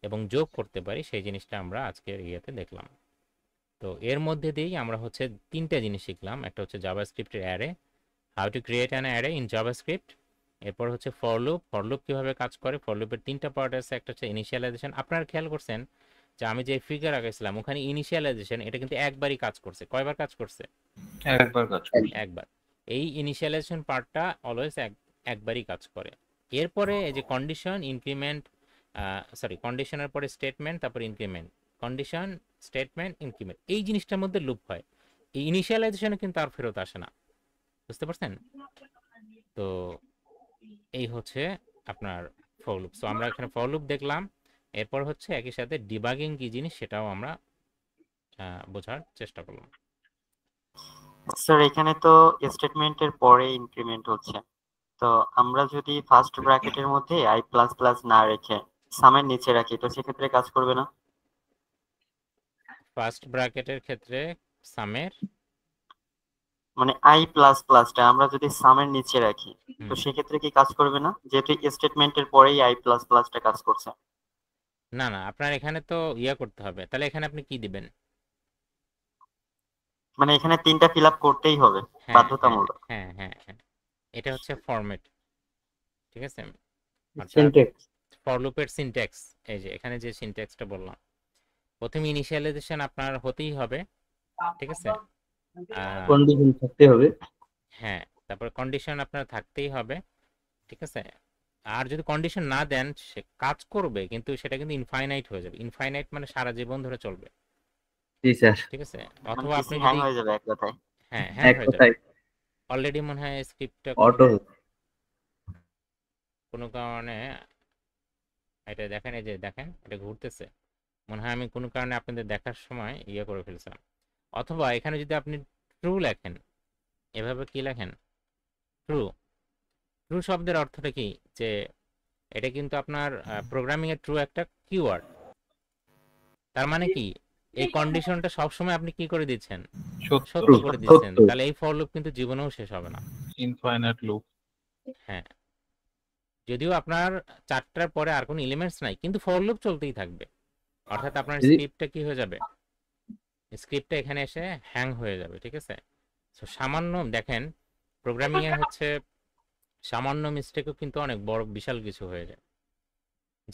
এবং যোগ করতে পারি, সেই জিনিসটা আমরা আজকের ইয়েতে দেখলাম। তো এর মধ্যে দিয়েই আমরা হচ্ছে 3টা জিনিস শিখলাম। একটা হচ্ছে জাভাস্ক্রিপ্টের array, how to create an array in JavaScript. এরপর হচ্ছে ফর লুপ কিভাবে কাজ করে। ফর লুপের 3টা পার্ট আছে, একটা হচ্ছে ইনিশিয়ালাইজেশন। আপনারা খেয়াল করছেন যে আমি যে ফিগার আঁকাইছিলাম ওখানে ইনিশিয়ালাইজেশন এটা কিন্তু একবারই কাজ করছে। কয়বার কাজ করছে? একবার কাজ করছে। একবার। এই ইনিশিয়ালাইজেশন পার্টটা অলওয়েজ একবারই কাজ করে। এরপরে এই যে কন্ডিশন ইনক্রিমেন্ট, কন্ডিশনের পরে স্টেটমেন্ট, তারপর ইনক্রিমেন্ট, কন্ডিশন স্টেটমেন্ট ইনক্রিমেন্ট, এই জিনিসটার মধ্যে লুপ হয়। এই ইনিশিয়ালাইজেশনে কিন্তু আর ফেরত আসে না, বুঝতে পারছেন? তো এই হচ্ছে আপনার ফর লুপ। সো আমরা এখানে ফর লুপ দেখলাম, এরপর হচ্ছে একই সাথে ডিবাগিং কি জিনিস সেটাও আমরা বোঝার চেষ্টা করলাম। স্যার এখানে তো স্টেটমেন্টের পরে ইনক্রিমেন্ট হচ্ছে, তো আমরা যদি ফার্স্ট ব্র্যাকেটের মধ্যে আই প্লাস প্লাস না রেখে সামের নিচে রাখি তো সেক্ষেত্রে কাজ করবে না? ফার্স্ট ব্র্যাকেটের ক্ষেত্রে সামের মানে আই প্লাস প্লাসটা আমরা যদি সামের নিচে রাখি তো হুম, সেক্ষেত্রে কি কাজ করবে না, যেহেতু স্টেটমেন্টের পরেই আই প্লাস প্লাসটা কাজ করছে? না না, আপনার এখানে তো ইয়া করতে হবে। তাহলে এখানে আপনি কি দিবেন? মানে এখানে 3টা ফিল আপ করতেই হবে হ্যাঁ হ্যাঁ বাধ্যতামূলক। হ্যাঁ হ্যাঁ হ্যাঁ, এটা হচ্ছে ফরম্যাট, ঠিক আছে। অর্থাৎ সিনট্যাক্স ফর লুপের সিনট্যাক্স, এই যে এখানে যে সিনট্যাক্সটা বললাম, প্রথমে ইনিশিয়ালাইজেশন আপনার হতেই হবে, ঠিক আছে। কন্ডিশন থাকতে হবে। হ্যাঁ, তারপর কন্ডিশন আপনার থাকতেই হবে, ঠিক আছে। আর যদি কন্ডিশন না দেন সে কাজ করবে, কিন্তু সেটা কিন্তু ইনফাইনাইট হয়ে যাবে। ইনফাইনাইট মানে সারা জীবন ধরে চলবে, জি স্যার, ঠিক আছে। মানে অথবা আপনি পিসি হ্যাং যদি, হয়ে যাবে এক কথায়। হ্যাঁ হ্যাং এক হয়ে যাবে। কথায় অলরেডি মনে হয় স্ক্রিপ্টটা অটো। কোনো কারণে এটা দেখেন, এই যে দেখেন এটা ঘুরতেছে, মনে হয় আমি কোনো কারণে আপনাদের দেখার সময় ইয়ে করে ফেলছিলাম। অথবা এখানে যদি আপনি ট্রু লেখেন, এভাবে কি লেখেন, ট্রু। ট্রু শব্দের অর্থটা কি, যে এটা কিন্তু আপনার প্রোগ্রামিং এর ট্রু একটা কিওয়ার্ড। তার মানে কি, এই কন্ডিশনটা সবসময় আপনি কি করে দিচ্ছেন, সত্য, সত্য করে দিচ্ছেন। সত্য। তাহলে এই ফর লুপ কিন্তু জীবনেও শেষ হবে না। Infinite loop. হ্যাঁ, যদিও আপনার 4টার পরে আর কোনো এলিমেন্টস নাই, কিন্তু ফর লুপ চলতেই থাকবে। অর্থাৎ আপনার স্ক্রিপ্টটা কি হয়ে যাবে, স্ক্রিপ্টটা এখানে এসে হ্যাং হয়ে যাবে, ঠিক আছে। সো সামান্য দেখেন, প্রোগ্রামিং এ হচ্ছে সামান্য মিস্টেকও কিন্তু অনেক বড় বিশাল কিছু হয়ে যায়।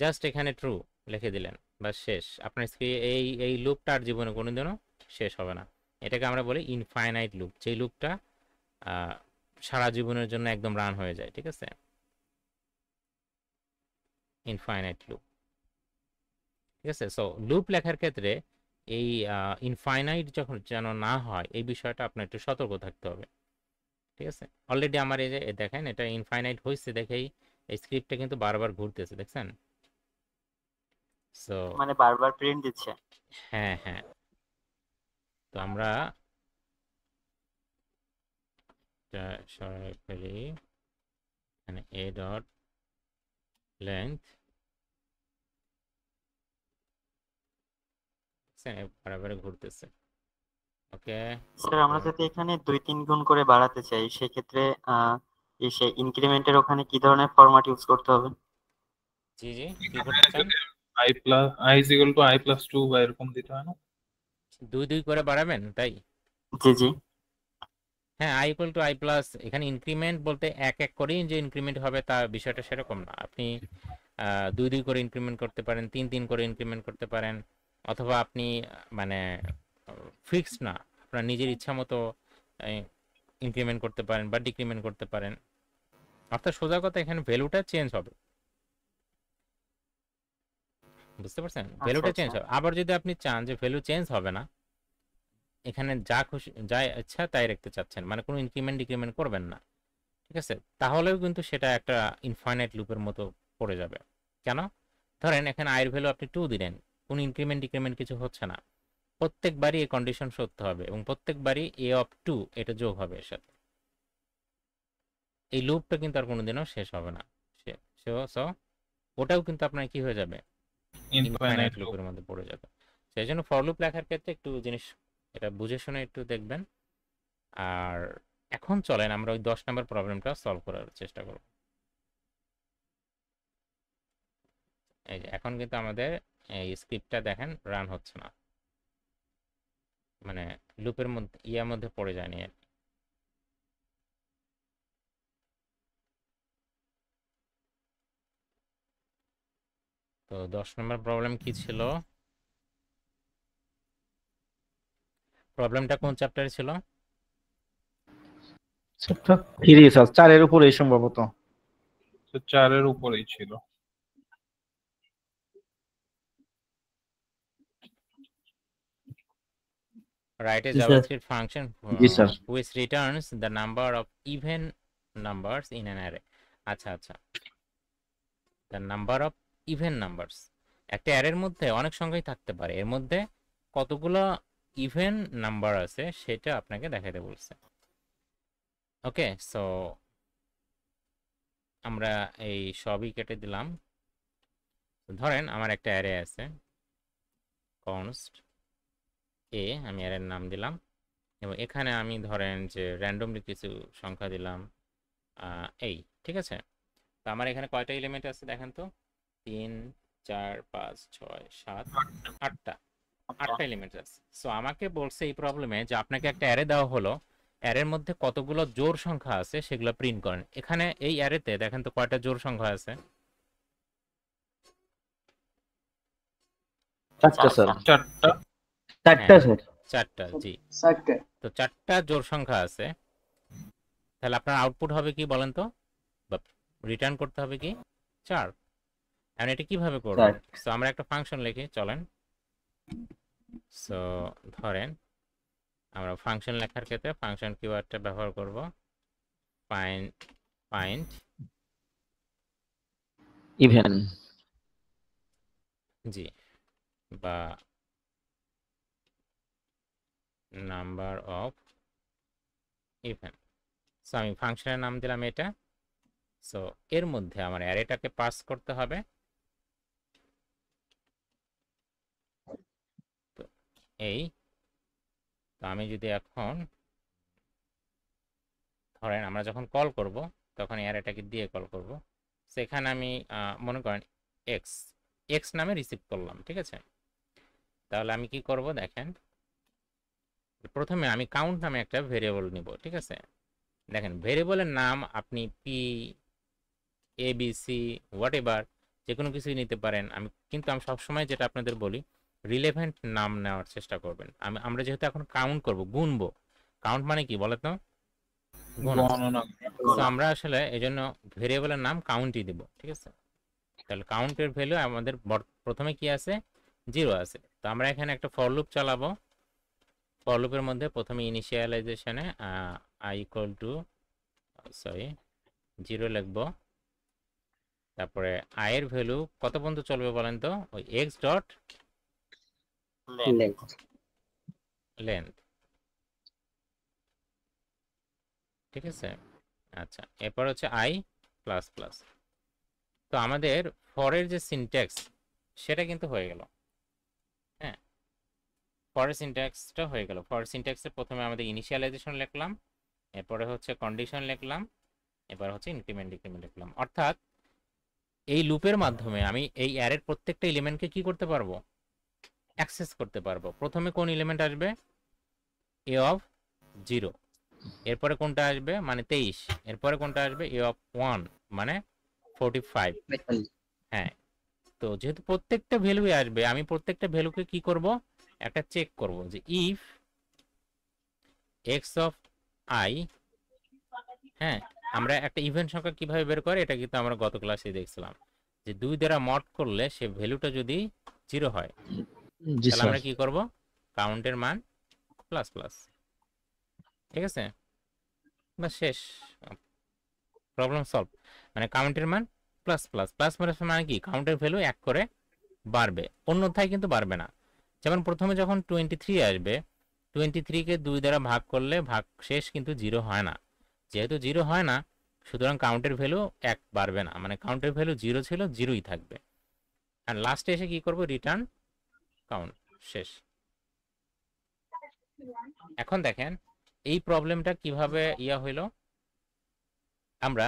জাস্ট এখানে ট্রু লিখে দিলেন, বাস শেষ। আপনার এই লুপটা আর জীবনে কোনোদিনও শেষ হবে না। এটাকে আমরা বলি ইনফাইনাইট লুপ, যেই লুপটা সারা জীবনের জন্য একদম রান হয়ে যায়, ঠিক আছে। ইনফাইনাইট লুপ, ঠিক আছে। সো লুপ লেখার ক্ষেত্রে এই ইনফাইনাইট যখন যেন না হয়, এই বিষয়টা আপনার একটু সতর্ক থাকতে হবে, ঠিক আছে। অলরেডি আমার এই যে দেখেন এটা ইনফাইনাইট হয়েছে দেখেই এই স্ক্রিপ্টটা কিন্তু বারবার ঘুরতেছে, দেখছেন। সো মানে বারবার প্রিন্ট দিচ্ছে। হ্যাঁ হ্যাঁ, তো আমরা এটা সরাই ফেলি, এখানে এ ডট লেন্থ, বারবার ঘুরতেছে। ওকে, স্যার আমরা যদি এখানে 2-3 গুণ করে বাড়াতে চাই সেক্ষেত্রে সেই ইনক্রিমেন্টের ওখানে কি ধরনের ফরম্যাট ইউজ করতে হবে? জি জি, কি করতে চান? I plus I is equal to I plus 2 বা এরকম দিতে হয় না? 2 করে বাড়াবেন তাই? জি জি। হ্যাঁ, I equal to I plus, এখানে ইনক্রিমেন্ট বলতে এক এক করেই যে ইনক্রিমেন্ট হবে তা বিষয়টা সেরকম না। আপনি 2 করে ইনক্রিমেন্ট করতে পারেন, 3 করে ইনক্রিমেন্ট করতে পারেন, অথবা আপনি মানে ফিক্স না, আপনার নিজের ইচ্ছা মতো ইনক্রিমেন্ট করতে পারেন বা ডিক্রিমেন্ট করতে পারেন। অর্থাৎ সোজা কথা, এখানে ভ্যালুটা চেঞ্জ হবে, বুঝতে পারছেন, আচ্ছা ভ্যালুটা চেঞ্জ আচ্ছা। হবে। আবার যদি আপনি চান যে ভ্যালু চেঞ্জ হবে না, এখানে যা খুশি যা ইচ্ছা তাই রাখতে চাচ্ছেন, মানে কোনো ইনক্রিমেন্ট ডিক্রিমেন্ট করবেন না, ঠিক আছে, তাহলেও কিন্তু সেটা একটা ইনফাইনাইট লুপের মতো পড়ে যাবে। কেন? ধরেন এখানে আয়ের ভ্যালু আপনি 2 দিলেন, কোনো ইনক্রিমেন্ট ডিক্রিমেন্ট কিছু হচ্ছে না, প্রত্যেকবারই এই কন্ডিশন সত্য হবে এবং প্রত্যেকবারই এ অফ 2 এটা যোগ হবে এর সাথে। এই লুপটা কিন্তু আর কোনোদিনও শেষ হবে না। সো ওটাও কিন্তু আপনার কি হয়ে যাবে, ইনফাইনাইট ইনফাইনাইট লুপ। লুপের মধ্যে পড়ে যাবে। সেই জন্য ফর লুপ লেখার ক্ষেত্রে একটু জিনিস এটা বুঝে শুনে একটু দেখবেন। আর এখন চলেন আমরা ওই 10 নম্বর প্রবলেমটা সলভ করার চেষ্টা করব। এই যে এখন কিন্তু আমাদের এই স্ক্রিপ্টটা দেখেন রান হচ্ছে না, মানে লুপের মধ্যে ইয়ার মধ্যে পড়ে যায়নি আর কি। তো 10 নম্বর প্রবলেম কি ছিল, প্রবলেমটা কোন চ্যাপ্টারে ছিল? চ্যাপ্টার 3 স্যার, 4-এর উপরে সম্ভবত। তো 4-এর উপরেই ছিল। Write a G sir. JavaScript function G sir. which returns the number of even numbers in an array. আচ্ছা আচ্ছা, the number of even numbers, একটা অ্যারের মধ্যে অনেক সংখ্যাই থাকতে পারে, এর মধ্যে কতগুলো ইভেন নাম্বার আছে সেটা আপনাকে দেখাতে বলছে। ওকে, সো আমরা এই সবই কেটে দিলাম। ধরেন আমার একটা অ্যারে আছে const a, আমি অ্যারের নাম দিলাম এবং এখানে আমি ধরেন যে র্যান্ডমলি কিছু সংখ্যা দিলাম এই, ঠিক আছে। তো আমার এখানে কয়টা এলিমেন্ট আছে দেখেন তো, 3 4 5 6 7 8টা, আচ্ছা 8টা এলিমেন্ট আছে। সো আমাকে বলছে এই প্রবলেমে যে আপনাকে একটা অ্যারে দেওয়া হলো, অ্যারের মধ্যে কতগুলো জোড় সংখ্যা আছে সেগুলো প্রিন্ট করেন। এখানে এই অ্যারেতে দেখেন তো কয়টা জোড় সংখ্যা আছে? চারটা স্যার। চারটা। চারটা হ্যাঁ স্যার। 4টা, জি। চারটা। তো 4টা জোড় সংখ্যা আছে, তাহলে আপনার আউটপুট হবে কি বলেন তো, বা রিটার্ন করতে হবে কি 4। এখন এটা কিভাবে করবেন? সো আমরা একটা ফাংশন লিখি, চলেন। সো ধরেন আমরা ফাংশন লেখার ক্ষেত্রে ফাংশন কিওয়ার্ডটা ব্যবহার করব, ফাইন্ড ইভেন। জি, বা নাম্বার অফ ইভেন। সো আমি ফাংশনের নাম দিলাম এটা। সো এর মধ্যে আমার অ্যারেটাকে পাস করতে হবে। তো এই, তো আমি যদি এখন ধরেন আমরা যখন কল করব তখন অ্যারেটাকে দিয়ে কল করব। সেখানে আমি মনে করেন এক্স এক্স নামে রিসিভ করলাম, ঠিক আছে? তাহলে আমি কি করব দেখেন, প্রথমে আমি কাউন্ট নামে একটা ভেরিয়েবল নিব, ঠিক আছে? দেখেন ভেরিয়েবলের নাম আপনি P, A B C, whatever যে কোনো কিছুই নিতে পারেন। কিন্তু আমি সবসময় যেটা আপনাদের বলি, রিলেভেন্ট নাম নেওয়ার চেষ্টা করবেন। আমরা যেহেতু এখন কাউন্ট করব, গুনবো। কাউন্ট মানে কি বলে তো? গোনা। গণনা। সো আমরা আসলে এই জন্য ভেরিয়েবলের নাম কাউন্টই দিব, ঠিক আছে? তাহলে কাউন্টের ভ্যালু আমাদের প্রথমে কি আছে, 0 আছে। তো আমরা এখানে একটা ফর লুপ চালাবো। ফর লুপের মধ্যে প্রথমে ইনিশিয়ালাইজেশনে আই ইকুয়াল টু 0 লিখবো। তারপরে আই এর ভ্যালু কত পর্যন্ত চলবে বলেন তো? ওই এক্স ডট লেন্থ, ঠিক আছে? আচ্ছা, এরপর হচ্ছে আই প্লাস প্লাস। তো আমাদের ফরের যে সিনট্যাক্স সেটা কিন্তু হয়ে গেল। হ্যাঁ, ফরের সিনট্যাক্সটা হয়ে গেল। ফরের সিনট্যাক্সে প্রথমে আমাদের ইনিশিয়ালাইজেশন লিখলাম, এরপরে হচ্ছে কন্ডিশন লিখলাম, এবার হচ্ছে ইনক্রিমেন্ট ডিক্রিমেন্ট লিখলাম। অর্থাৎ এই লুপের মাধ্যমে আমি এই অ্যারের প্রত্যেকটা এলিমেন্টকে কি করতে পারবো, অ্যাক্সেস করতে পারবো। প্রথমে কোন এলিমেন্ট আসবে, এ অফ 0, এরপরে কোনটা আসবে মানে 23, এরপরে কোনটা আসবে এ অফ 1 মানে 45। হ্যাঁ, তো যেহেতু প্রত্যেকটা ভ্যালুই আসবে, আমি প্রত্যেকটা ভ্যালুকে কি করব, একটা চেক করব যে ইফ এক্স অফ আই। হ্যাঁ, আমরা একটা ইভেন্ট সংখ্যা কিভাবে বের করে, এটা কিন্তু আমরা গত ক্লাসে দেখছিলাম যে 2 দ্বারা মড করলে সে ভ্যালুটা যদি 0 হয় জি তাহলে স্যার। আমরা কি করব, কাউন্টের মান প্লাস প্লাস, ঠিক আছে? বা শেষ, প্রবলেম সলভ। মানে কাউন্টের মান প্লাস প্লাস প্লাস মানে কি, কাউন্টের ভ্যালু 1 করে বাড়বে, অন্যথায় কিন্তু বাড়বে না। যেমন প্রথমে যখন 23 আসবে, 23কে 2 দ্বারা ভাগ করলে ভাগ শেষ কিন্তু 0 হয় না। যেহেতু 0 হয় না, সুতরাং কাউন্টের ভ্যালু 1 বাড়বে না, মানে কাউন্টের ভ্যালু 0 ছিল 0ই থাকবে। আর লাস্টে এসে কি করব, রিটার্ন কাউন্ট, শেষ। এখন দেখেন এই প্রবলেমটা কিভাবে হইলো। আমরা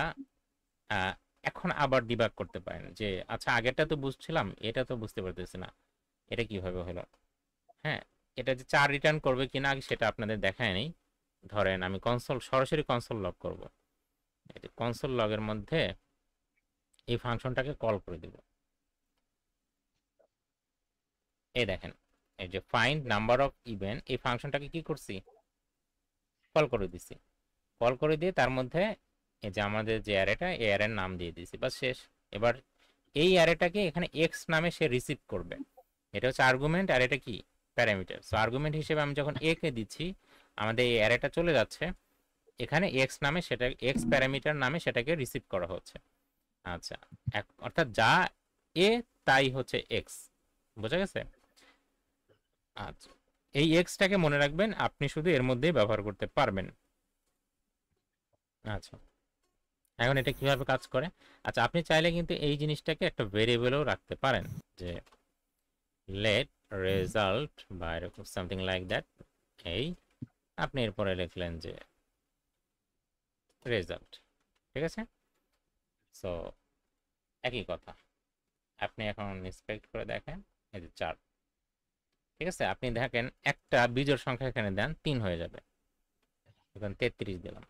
এখন আবার ডিবাগ করতে পারেন যে আচ্ছা আগেরটা তো বুঝছিলাম, এটা তো বুঝতে পারতেছি না, এটা কিভাবে হলো। হ্যাঁ, এটা যে 4 রিটার্ন করবে কিনা সেটা আপনাদের দেখায় নেই। ধরেন আমি সরাসরি কনসোল লগ করব। এই যে কনসোল লগের মধ্যে এই ফাংশনটাকে কল করে দেব। এই দেখেন, এই যে ফাইন্ড নাম্বার অফ ইভেন্ট, এই ফাংশনটাকে কি করছি, কল করে দিছি। কল করে দিয়ে তার মধ্যে এই যে আমাদের যে অ্যারেটা, এই অ্যারের নাম দিয়ে দিছি, বাস শেষ। এবার এই অ্যারেটাকে এখানে এক্স নামে সে রিসিভ করবে। এটা হচ্ছে আর্গুমেন্ট আর এটা কি, প্যারামিটার। সো আর্গুমেন্ট হিসেবে আমি যখন এ কে দিচ্ছি, আমাদের এই অ্যারেটা চলে যাচ্ছে এখানে এক্স নামে, সেটা এক্স প্যারামিটার নামে সেটাকে রিসিভ করা হচ্ছে। আচ্ছা, অর্থাৎ যা এ তাই হচ্ছে এক্স, বোঝা গেছে? আচ্ছা, এই এক্সটাকে মনে রাখবেন, আপনি শুধু এর মধ্যেই ব্যবহার করতে পারবেন। আচ্ছা, এখন এটা কিভাবে কাজ করে? আচ্ছা, আপনি চাইলে কিন্তু এই জিনিসটাকে একটা ভেরিয়েবলও রাখতে পারেন, যে লেট রেজাল্ট বা এরকম সামথিং লাইক দ্যাট। এই আপনি এরপরে লিখলেন যে রেজাল্ট, ঠিক আছে? সো একই কথা, আপনি এখন ইন্সপেক্ট করে দেখেন, এই যে 4, ঠিক আছে, আপনি দেখেন একটা বিজোড় সংখ্যা এখানে দেন 3 হয়ে যাবে, এখন 33 দিলাম,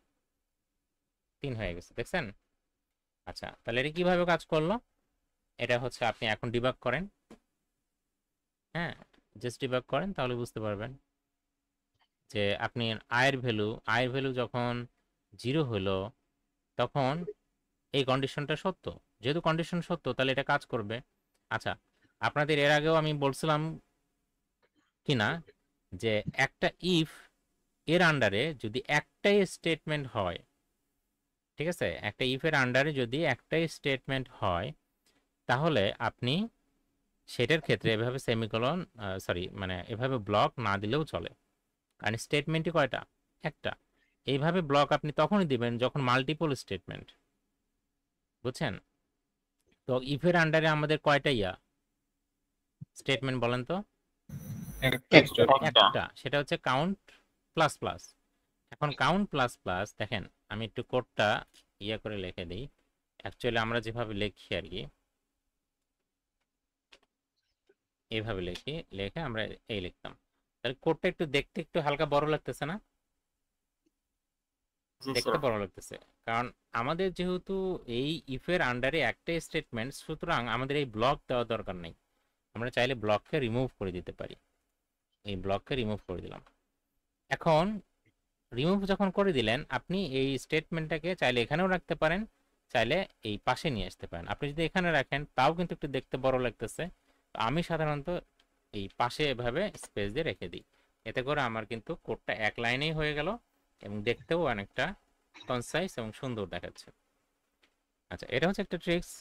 3 হয়ে গেছে, দেখছেন? আচ্ছা, তাহলে এটা কিভাবে কাজ করলো? এটা হচ্ছে আপনি এখন ডিবাগ করেন, হ্যাঁ, জাস্ট ডিবাগ করেন, তাহলে বুঝতে পারবেন যে আপনি আয়ের ভ্যালু যখন 0 হলো তখন এই কন্ডিশনটা সত্য। যেহেতু কন্ডিশন সত্য তাহলে এটা কাজ করবে। আচ্ছা, আপনাদের এর আগেও আমি বলছিলাম কিনা যে একটা ইফ এর আন্ডারে যদি একটাই স্টেটমেন্ট হয়, ঠিক আছে, একটা ইফের আন্ডারে যদি একটাই স্টেটমেন্ট হয় তাহলে আপনি সেটার ক্ষেত্রে এভাবে সেমিকোলন মানে এভাবে ব্লক না দিলেও চলে, কারণ স্টেটমেন্টই কয়টা? একটা। এইভাবে ব্লক আপনি তখনই দিবেন যখন মাল্টিপল স্টেটমেন্ট, বুঝছেন? তো ইফের আন্ডারে আমাদের কয়টা স্টেটমেন্ট বলেন তো? একটা, সেটা হচ্ছে কাউন্ট প্লাস প্লাস। এখন কাউন্ট প্লাস প্লাস দেখেন, আমি একটু কোডটা করে লিখে দিই। অ্যাকচুয়ালি আমরা যেভাবে লিখি আর কি, এইভাবে লিখে আমরা এই লিখতাম, তাহলে কোডটা একটু দেখতে একটু হালকা বড় লাগতেছে না? দেখতে বড় লাগতেছে, কারণ আমাদের যেহেতু এই ইফের আন্ডারে একটাই স্টেটমেন্ট, সুতরাং আমাদের এই ব্লক দেওয়া দরকার নেই। আমরা চাইলে ব্লককে রিমুভ করে দিতে পারি। এই ব্লককে রিমুভ করে দিলাম। এখন রিমুভ যখন করে দিলেন, আপনি এই স্টেটমেন্টটাকে চাইলে এখানেও রাখতে পারেন, চাইলে এই পাশে নিয়ে আসতে পারেন। আপনি যদি এখানে রাখেন তাও কিন্তু একটু দেখতে বড় লাগতেছে, আমি সাধারণত এই পাশে এভাবে স্পেস দিয়ে রেখে দিই, এতে করে আমার কিন্তু কোডটা এক লাইনেই হয়ে গেল এবং দেখতেও অনেকটা কনসাইজ এবং সুন্দর দেখাচ্ছে। আচ্ছা, এটা হচ্ছে একটা ট্রিক্স।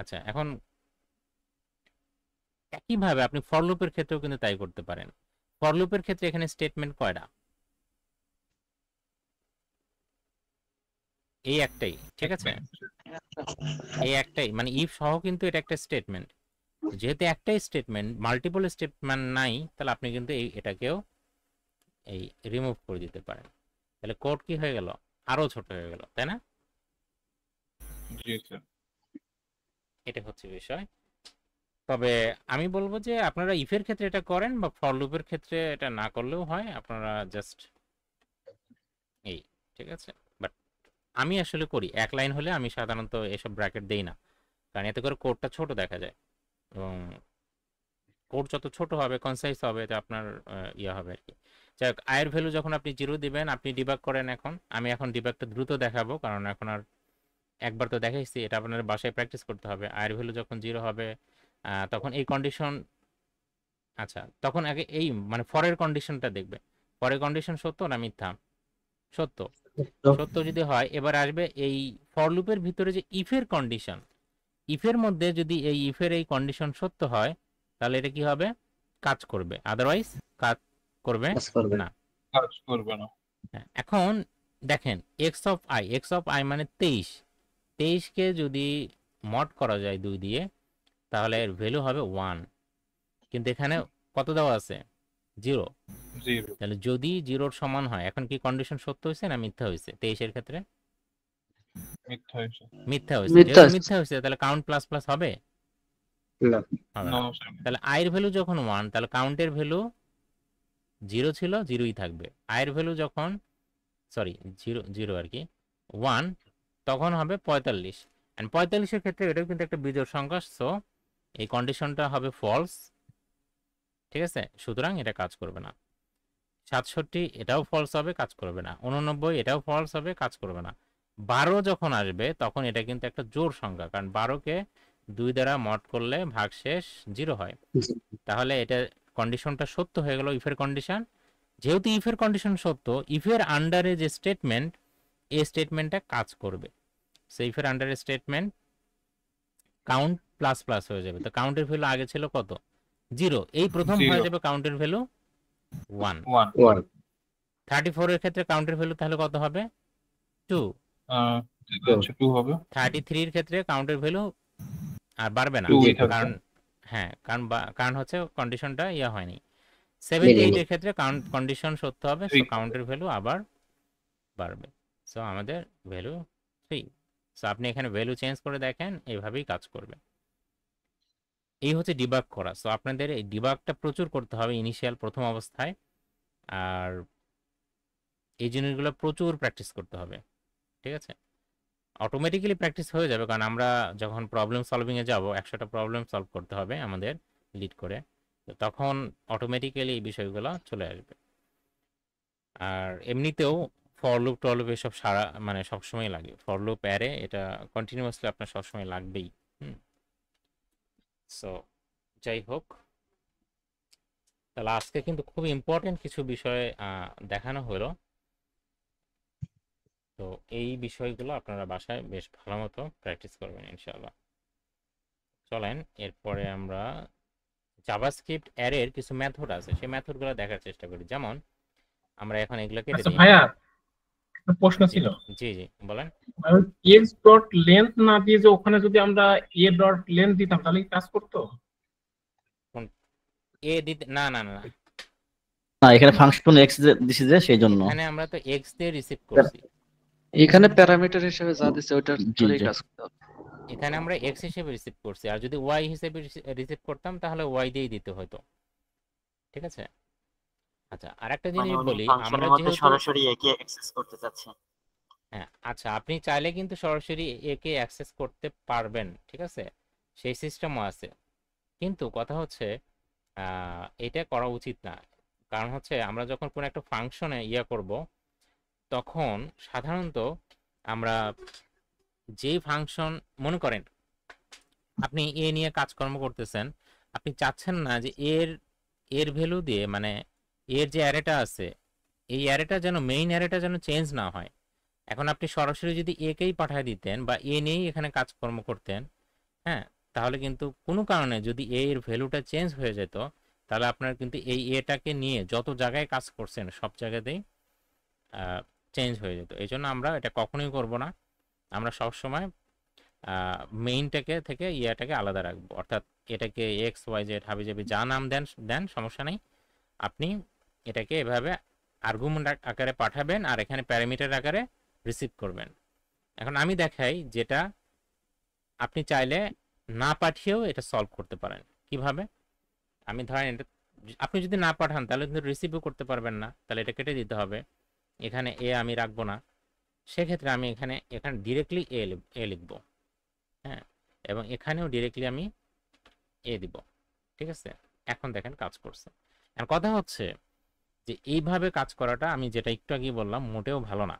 আচ্ছা, এখন একইভাবে আপনি ফর লুপের ক্ষেত্রেও কিন্তু তাই করতে পারেন। ফর লুপের ক্ষেত্রে এখানে স্টেটমেন্ট কয়টা? এই একটাই, ঠিক আছে, এই একটাই, মানে ইফ সহ কিন্তু এটা একটা স্টেটমেন্ট। যেহেতু একটাই স্টেটমেন্ট, মাল্টিপল স্টেটমেন্ট নাই, তাহলে আপনি কিন্তু এটাকেও এই রিমুভ করে দিতে পারেন। তাহলে কোড কি হয়ে গেল? আরো ছোট হয়ে গেল, তাই না? জি স্যার। এটা হচ্ছে বিষয়। তবে আমি বলবো যে আপনারা ইফের ক্ষেত্রে এটা করেন বা ফর লুপের ক্ষেত্রে এটা না করলেও হয়, আপনারা জাস্ট এই, ঠিক আছে। বাট আমি আসলে করি এক লাইন হলে আমি সাধারণত এসব ব্র্যাকেট দেই না, কারণ এতে করে কোডটা ছোট দেখা যায় এবং কোড যত ছোট হবে কনসাইজ হবে তো আপনার হবে আর কি। যাই হোক, আয়ের ভ্যালু যখন আপনি 0 দিবেন, আপনি ডিবাগ করেন। এখন আমি ডিবাগটা দ্রুত দেখাবো, কারণ এখন আর একবার তো দেখাইছি, এটা আপনার বাসায় প্র্যাকটিস করতে হবে। আয়ের ভ্যালু যখন 0 হবে তখন এই কন্ডিশন, আচ্ছা, তখন আগে এই মানে ফরের কন্ডিশনটা দেখবে, ফরের কন্ডিশন সত্য না মিথ্যা? সত্য। সত্য যদি হয়, এবার আসবে এই ফর লুপের ভিতরে যে ইফের কন্ডিশন, ইফের মধ্যে যদি এই ইফের এই কন্ডিশন সত্য হয় তাহলে এটা কি হবে? কাজ করবে, আদারওয়াইজ কাজ করবে না। কাজ করবে না। এখন দেখেন এক্স অফ আই মানে 23, 23কে যদি মড করা যায় 2 দিয়ে তাহলে এর ভ্যালু হবে 1, কিন্তু এখানে কত দেওয়া আছে? 0। তাহলে যদি 0-র সমান হয়, এখন কি কন্ডিশন সত্য হয়েছে না মিথ্যা হয়েছে? 23-এর ক্ষেত্রে মিথ্যা হয়েছে। যেহেতু মিথ্যা হয়েছে তাহলে কাউন্ট প্লাস প্লাস হবে না? তাহলে আয়ের ভ্যালু যখন 1, তাহলে কাউন্টের ভ্যালু 0 ছিল, 0ই থাকবে। আয়ের ভ্যালু যখন 0 আর কি 1, তখন হবে 45, এন্ড 45-এর ক্ষেত্রে এটাও কিন্তু একটা বিজোড় সংখ্যা, সো এই কন্ডিশনটা হবে ফলস, ঠিক আছে, সুতরাং এটা কাজ করবে না। 67 এটাও ফলস হবে, কাজ করবে না। 89 এটাও ফলস হবে, কাজ করবে না। 12 যখন আসবে তখন এটা কিন্তু একটা জোড় সংখ্যা, কারণ 12কে 2 দ্বারা মড করলে ভাগশেষ 0 হয়, তাহলে এটা কন্ডিশনটা সত্য হয়ে গেল, ইফের কন্ডিশন। যেহেতু ইফের কন্ডিশন সত্য, ইফের আন্ডারে যে স্টেটমেন্ট, এই স্টেটমেন্টটা কাজ করবে। সো ইফের আন্ডারে স্টেটমেন্ট কাউন্ট প্লাস প্লাস হয়ে যাবে। তো কাউন্টের ভ্যালু আগে ছিল কত? 0, এই প্রথম হয়ে যাবে কাউন্টের ভ্যালু 1। 34 এর ক্ষেত্রে কাউন্টের ভ্যালু তাহলে কত হবে? 2 হবে। 33 এর ক্ষেত্রে কাউন্টের ভ্যালু আর বাড়বে না, কারণ হ্যাঁ, কারণ হচ্ছে কন্ডিশনটা হয়নি। 78 এর ক্ষেত্রে কন্ডিশন সত্য হবে, সো কাউন্টের ভ্যালু আবার বাড়বে। সো আমাদের ভ্যালু 3। সো আপনি এখানে ভ্যালু চেঞ্জ করে দেখেন, এইভাবেই কাজ করবে। এই হচ্ছে ডিবাগ করা। সো আপনাদের এই ডিবাগটা প্রচুর করতে হবে ইনিশিয়াল প্রথম অবস্থায়, আর এই জিনিসগুলো প্রচুর প্র্যাকটিস করতে হবে, ঠিক আছে? অটোমেটিক্যালি প্র্যাকটিস হয়ে যাবে, কারণ আমরা যখন প্রবলেম সলভিংয়ে যাব 100টা প্রবলেম সলভ করতে হবে আমাদের লিড করে, তো তখন অটোমেটিক্যালি এই বিষয়গুলো চলে আসবে। আর এমনিতেও ফর লুপ টলুপ এসব সারা মানে সবসময় লাগে, ফর লুপ অ্যারে এটা কন্টিনিউয়াসলি আপনার সবসময় লাগবেই। সো যাই হোক, তাহলে আজকে কিন্তু খুব ইম্পর্টেন্ট কিছু বিষয় দেখানো হলো। তো এই বিষয়গুলো আপনারা বাসায় বেশ ভালো মতো প্র্যাকটিস করবেন ইনশাআল্লাহ। চলেন এরপরে আমরা জাভাস্ক্রিপ্ট অ্যারের কিছু মেথড আছে, সেই মেথডগুলো দেখার চেষ্টা করি। যেমন আমরা এখন এগুলো কেটে আচ্ছা দিই। ভাইয়া, একটা প্রশ্ন জি ছিল। জি জি বলেন। এক্স ডট লেন্থ না দিয়ে যে ওখানে যদি আমরা এ ডট লেন্থ দিতাম তাহলে কি কাজ করতো? এ দিতে না না না, না, এখানে ফাংশন এক্স দিছি যে সেই জন্য। এখানে আমরা তো এক্স দিয়ে রিসিভ করছি, এখানে প্যারামিটার হিসেবে যা দিচ্ছে ওইটার জি, ধরেই জি। কাজ করতে হবে। এখানে আমরা এক্স হিসেবে রিসিভ করছি, আর যদি ওয়াই হিসেবে রিসিভ করতাম তাহলে ওয়াই দিয়েই দিতে হতো, ঠিক আছে? আচ্ছা, আর একটা মানে জিনিস উনি বলি, আমরা ফাংশনের মধ্যে যেহেতু সরাসরি একে অ্যাক্সেস করতে চাচ্ছেন। হ্যাঁ আচ্ছা, আপনি চাইলে কিন্তু সরাসরি একে অ্যাক্সেস করতে পারবেন, ঠিক আছে, সেই সিস্টেমও আছে। কিন্তু কথা হচ্ছে এটা করা উচিত না। কারণ হচ্ছে আমরা যখন কোনো একটা ফাংশনে করব, তখন সাধারণত আমরা যেই ফাংশন, মনে করেন আপনি এ নিয়ে কাজকর্ম করতেছেন, আপনি চাচ্ছেন না যে এর ভ্যালু দিয়ে, মানে এর যে অ্যারেটা আছে এই অ্যারেটা যেন মেইন অ্যারেটা যেন চেঞ্জ না হয়। এখন আপনি সরাসরি যদি একেই পাঠিয়ে দিতেন বা এ নিয়েই এখানে কাজকর্ম করতেন, হ্যাঁ, তাহলে কিন্তু কোনো কারণে যদি এর ভ্যালুটা চেঞ্জ হয়ে যেত, তাহলে আপনার কিন্তু এই এটাকে নিয়ে যত জায়গায় কাজ করছেন সব জায়গাতেই চেঞ্জ হয়ে যেত। এই জন্য আমরা এটা কখনোই করব না। আমরা সবসময় মেইনটাকে থেকে ইয়াটাকে আলাদা রাখবো, অর্থাৎ এটাকে এক্স ওয়াই জেড হাবি জাবি যা নাম দেন দেন সমস্যা নেই, আপনি এটাকে এভাবে আর্গুমেন্ট আকারে পাঠাবেন আর এখানে প্যারামিটার আকারে রিসিভ করবেন। এখন আমি দেখাই যেটা আপনি চাইলে না পাঠিয়েও এটা সলভ করতে পারেন। কিভাবে? আমি ধরেন এটা আপনি যদি না পাঠান তাহলে কিন্তু রিসিভও করতে পারবেন না, তাহলে এটা কেটে দিতে হবে। এখানে এ আমি রাখবো না, সেক্ষেত্রে আমি এখানে ডিরেক্টলি এ লিখবো, হ্যাঁ, এবং এখানেও ডিরেক্টলি আমি এ দিব, ঠিক আছে? এখন দেখেন কাজ করছে। আর কথা হচ্ছে যে এইভাবে কাজ করাটা, আমি যেটা একটু আগে বললাম, মোটেও ভালো না।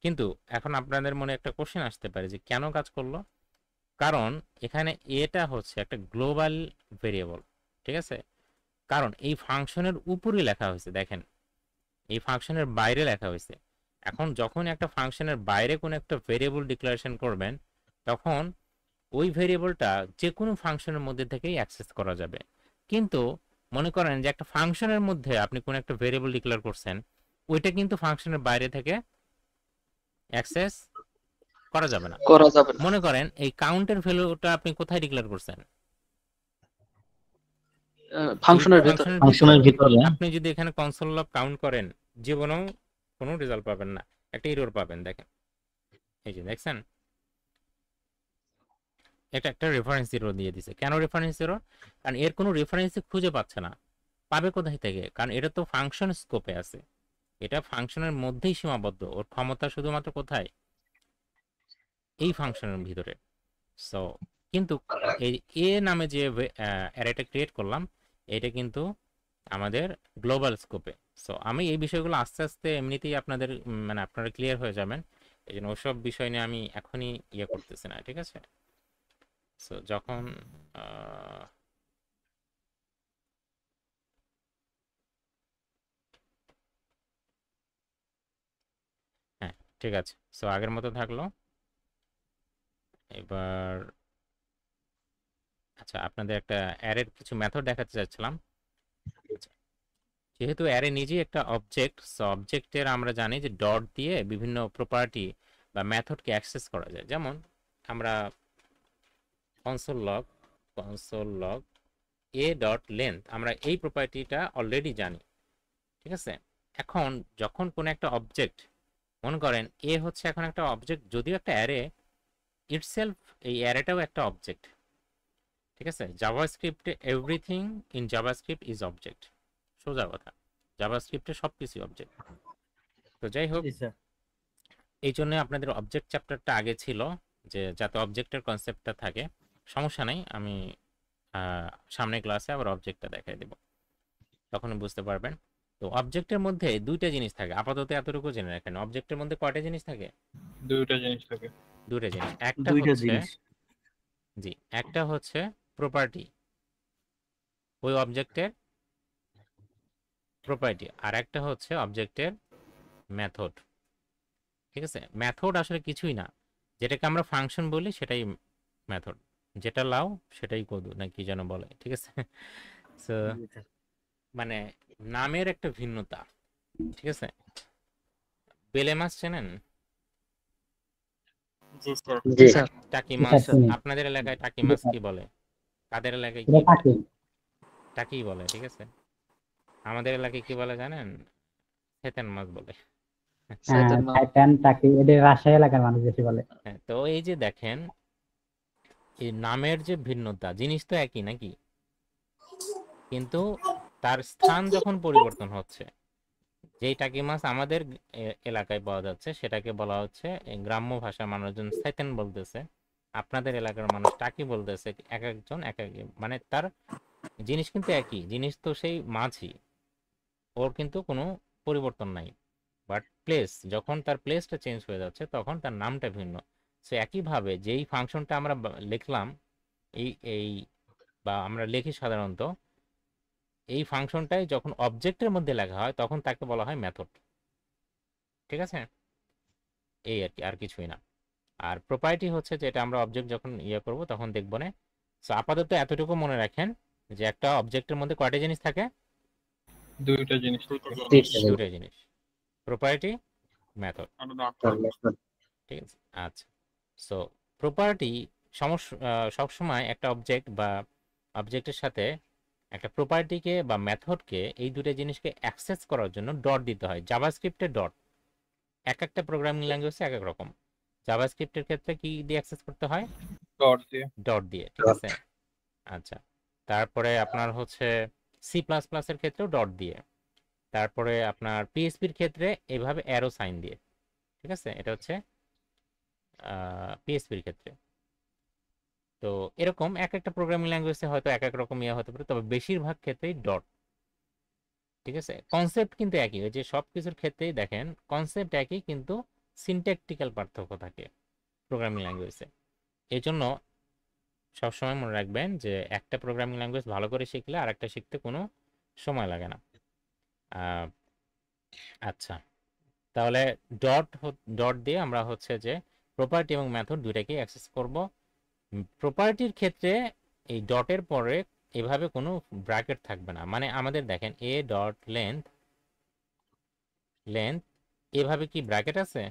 কিন্তু এখন আপনাদের মনে একটা কোশ্চেন আসতে পারে যে কেন কাজ করলো? কারণ এখানে এটা হচ্ছে একটা গ্লোবাল ভেরিয়েবল, ঠিক আছে? কারণ এই ফাংশনের উপরে লেখা হয়েছে, দেখেন এই ফাংশনের বাইরে লেখা হয়েছে। এখন যখন একটা ফাংশনের বাইরে কোনো একটা ভেরিয়েবল ডিক্লারেশন করবেন, তখন ওই ভেরিয়েবলটা যে কোনো ফাংশনের মধ্যে থেকেই অ্যাক্সেস করা যাবে। কিন্তু মনে করেন যে একটা ফাংশনের মধ্যে আপনি কোনো একটা ভেরিয়েবল ডিক্লেয়ার করছেন, ওইটা কিন্তু ফাংশনের বাইরে থেকে অ্যাক্সেস করা যাবে না। করা যাবে না। মনে করেন এই কাউন্টের ভ্যালুটা আপনি কোথায় ডিক্লেয়ার করছেন? ফাংশনের ভেতরে। ফাংশনের ভিতরে আপনি যদি এখানে কনসোল লগ কাউন্ট করেন, জীবনেও কোনো রেজাল্ট পাবেন না, একটা এরর পাবেন। দেখেন এই যে দেখছেন, এটা একটা রেফারেন্স এরর দিয়ে দিছে। কেন রেফারেন্স এরর? কারণ এর কোনো রেফারেন্স খুঁজে পাচ্ছে না। পাবে কোথায় থেকে? কারণ এটা তো ফাংশন স্কোপে আছে, এটা ফাংশনের মধ্যেই সীমাবদ্ধ, ওর ক্ষমতা শুধুমাত্র কোথায়? এই ফাংশনের ভিতরে। সো কিন্তু এই এ নামে যে অ্যারেটা ক্রিয়েট করলাম, এটা কিন্তু আমাদের গ্লোবাল স্কোপে। সো আমি এই বিষয়গুলো আস্তে আস্তে এমনিতেই আপনাদের মানে আপনারা ক্লিয়ার হয়ে যাবেন, এই জন্য ওসব বিষয় নিয়ে আমি এখনই করতেছি না, ঠিক আছে? সো যখন হ্যাঁ ঠিক আছে, সো আগের মতো থাকলো। এবার আচ্ছা, আপনাদের একটা অ্যারের কিছু মেথড দেখাতে চাচ্ছিলাম। যেহেতু অ্যারে নিজেই একটা অবজেক্ট, সো অবজেক্টের আমরা জানি যে ডট দিয়ে বিভিন্ন প্রপার্টি বা মেথডকে অ্যাক্সেস করা যায়। যেমন আমরা console log A dot length, আমরা এই প্রপার্টিটা অলরেডি জানি, ঠিক আছে? এখন যখন কোনো একটা অবজেক্ট, মনে করেন এ হচ্ছে এখন একটা অবজেক্ট, যদিও একটা অ্যারে ইটসেলফ, এই অ্যারেটাও একটা অবজেক্ট। ঠিক আছে, জাভাস্ক্রিপ্টে everything in JavaScript is object, সোজা কথা, জাভাস্ক্রিপ্টে সব কিছু অবজেক্ট। তো যাই হোক, জি স্যার। এই জন্য আপনাদের অবজেক্ট চ্যাপ্টারটা আগে ছিল, যে যাতে অবজেক্টের কনসেপ্টটা থাকে। সমস্যা নেই, আমি সামনের ক্লাসে আবার অবজেক্টটা দেখাই দেব, তখন বুঝতে পারবেন। তো অবজেক্টের মধ্যে দুইটা জিনিস থাকে, আপাতত এতটুকু জেনে রাখেন। অবজেক্টের মধ্যে কয়টা জিনিস থাকে? দুইটা জিনিস থাকে। দুইটা জিনিস। একটা দুইটা হচ্ছে, জিনিস। জি, একটা হচ্ছে প্রপার্টি, ওই অবজেক্টের প্রপার্টি, আর একটা হচ্ছে অবজেক্টের মেথড। ঠিক আছে, মেথড আসলে কিছুই না, যেটাকে আমরা ফাংশন বলি সেটাই মেথড, যেটা লাও সেটাই কদু না কি যেন বলে। ঠিক আছে, সো জি স্যার। মানে নামের একটা ভিন্নতা। ঠিক আছে, বেলে মাছ চেনেন? জি স্যার। জি স্যার। টাকি জি মাছ, স্যার, চিনি। আপনাদের এলাকায় টাকি জি মাছ স্যার। কি বলে? কাদের এলাকায় কি এটা বলে? টাকি। টাকি বলে। ঠিক আছে, আমাদের এলাকায় কি বলে জানেন? থেতেন মাছ বলে। সাইতেন মা। টাইটান, টাকি, এটা রাজশাহী এলাকার মানুষ বেশি বলে। হ্যাঁ, তো এই যে দেখেন, এই নামের যে ভিন্নতা, জিনিস তো একই নাকি, কিন্তু তার স্থান যখন পরিবর্তন হচ্ছে, যেই টাকি মাছ আমাদের এলাকায় পাওয়া যাচ্ছে সেটাকে বলা হচ্ছে, গ্রাম্য ভাষার মানুষজন সেতেন বলতেছে, আপনাদের এলাকার মানুষ টাকি বলতেছে। এক একজন এক এক, মানে তার জিনিস কিন্তু একই জিনিস, তো সেই মাছই, ওর কিন্তু কোনো পরিবর্তন নাই। বাট প্লেস, যখন তার প্লেসটা চেঞ্জ হয়ে যাচ্ছে তখন তার নামটা ভিন্ন। সো একইভাবে যেই ফাংশনটা আমরা লিখলাম, এই এই বা আমরা লিখি সাধারণত, এই ফাংশনটাই যখন অবজেক্টের মধ্যে লেখা হয় তখন তাকে বলা হয় মেথড। ঠিক আছে, এই আর কি, আর কিছুই না। আর প্রপার্টি হচ্ছে যেটা আমরা অবজেক্ট যখন করব তখন দেখব না। সো আপাতত এতটুকু মনে রাখেন যে একটা অবজেক্টের মধ্যে কয়টা জিনিস থাকে? দুইটা জিনিস দুইটা থাকে। জিনিস। দুটো জিনিস, প্রপার্টি, মেথড। আর মেথড। ঠিক আছে, আচ্ছা। সো প্রপার্টি সবসময় একটা অবজেক্ট বা অবজেক্টের সাথে একটা প্রপার্টিকে বা মেথডকে, এই দুটো জিনিসকে অ্যাক্সেস করার জন্য ডট দিতে হয়। জাভাস্ক্রিপ্টে ডট, এক একটা প্রোগ্রামিং ল্যাঙ্গুয়েজে এক এক রকম। জাভাস্ক্রিপ্টের ক্ষেত্রে কি দিয়ে অ্যাক্সেস করতে হয়? ডট দিয়ে। ডট দিয়ে। ঠিক আছে, আচ্ছা। তারপরে আপনার হচ্ছে সি প্লাস প্লাসের ক্ষেত্রেও ডট দিয়ে। তারপরে আপনার পিএইচপির ক্ষেত্রে এভাবে অ্যারো সাইন দিয়ে। ঠিক আছে, এটা হচ্ছে পিএইচপির ক্ষেত্রে। তো এরকম এক একটা প্রোগ্রামিং ল্যাঙ্গুয়েজে হয়তো এক এক রকম হতে পারে, তবে বেশিরভাগ ক্ষেত্রেই ডট। ঠিক আছে, কনসেপ্ট কিন্তু একই, ওই যে সব কিছুর ক্ষেত্রেই দেখেন কনসেপ্ট একই, কিন্তু সিনট্যাকটিক্যাল পার্থক্য থাকে প্রোগ্রামিং ল্যাঙ্গুয়েজে। এই জন্য সবসময় মনে রাখবেন যে একটা প্রোগ্রামিং ল্যাঙ্গুয়েজ ভালো করে শিখলে আর একটা শিখতে কোনো সময় লাগে না। আচ্ছা, তাহলে ডট ডট দিয়ে আমরা হচ্ছে যে প্রপার্টি এবং মেথড দুইটাকেই অ্যাক্সেস করব। প্রপার্টির ক্ষেত্রে এই ডটের পরে এভাবে কোনো ব্র্যাকেট থাকবে না, মানে আমাদের দেখেন এ ডট লেন্থ, লেন্থ এভাবে কি ব্র্যাকেট আছে?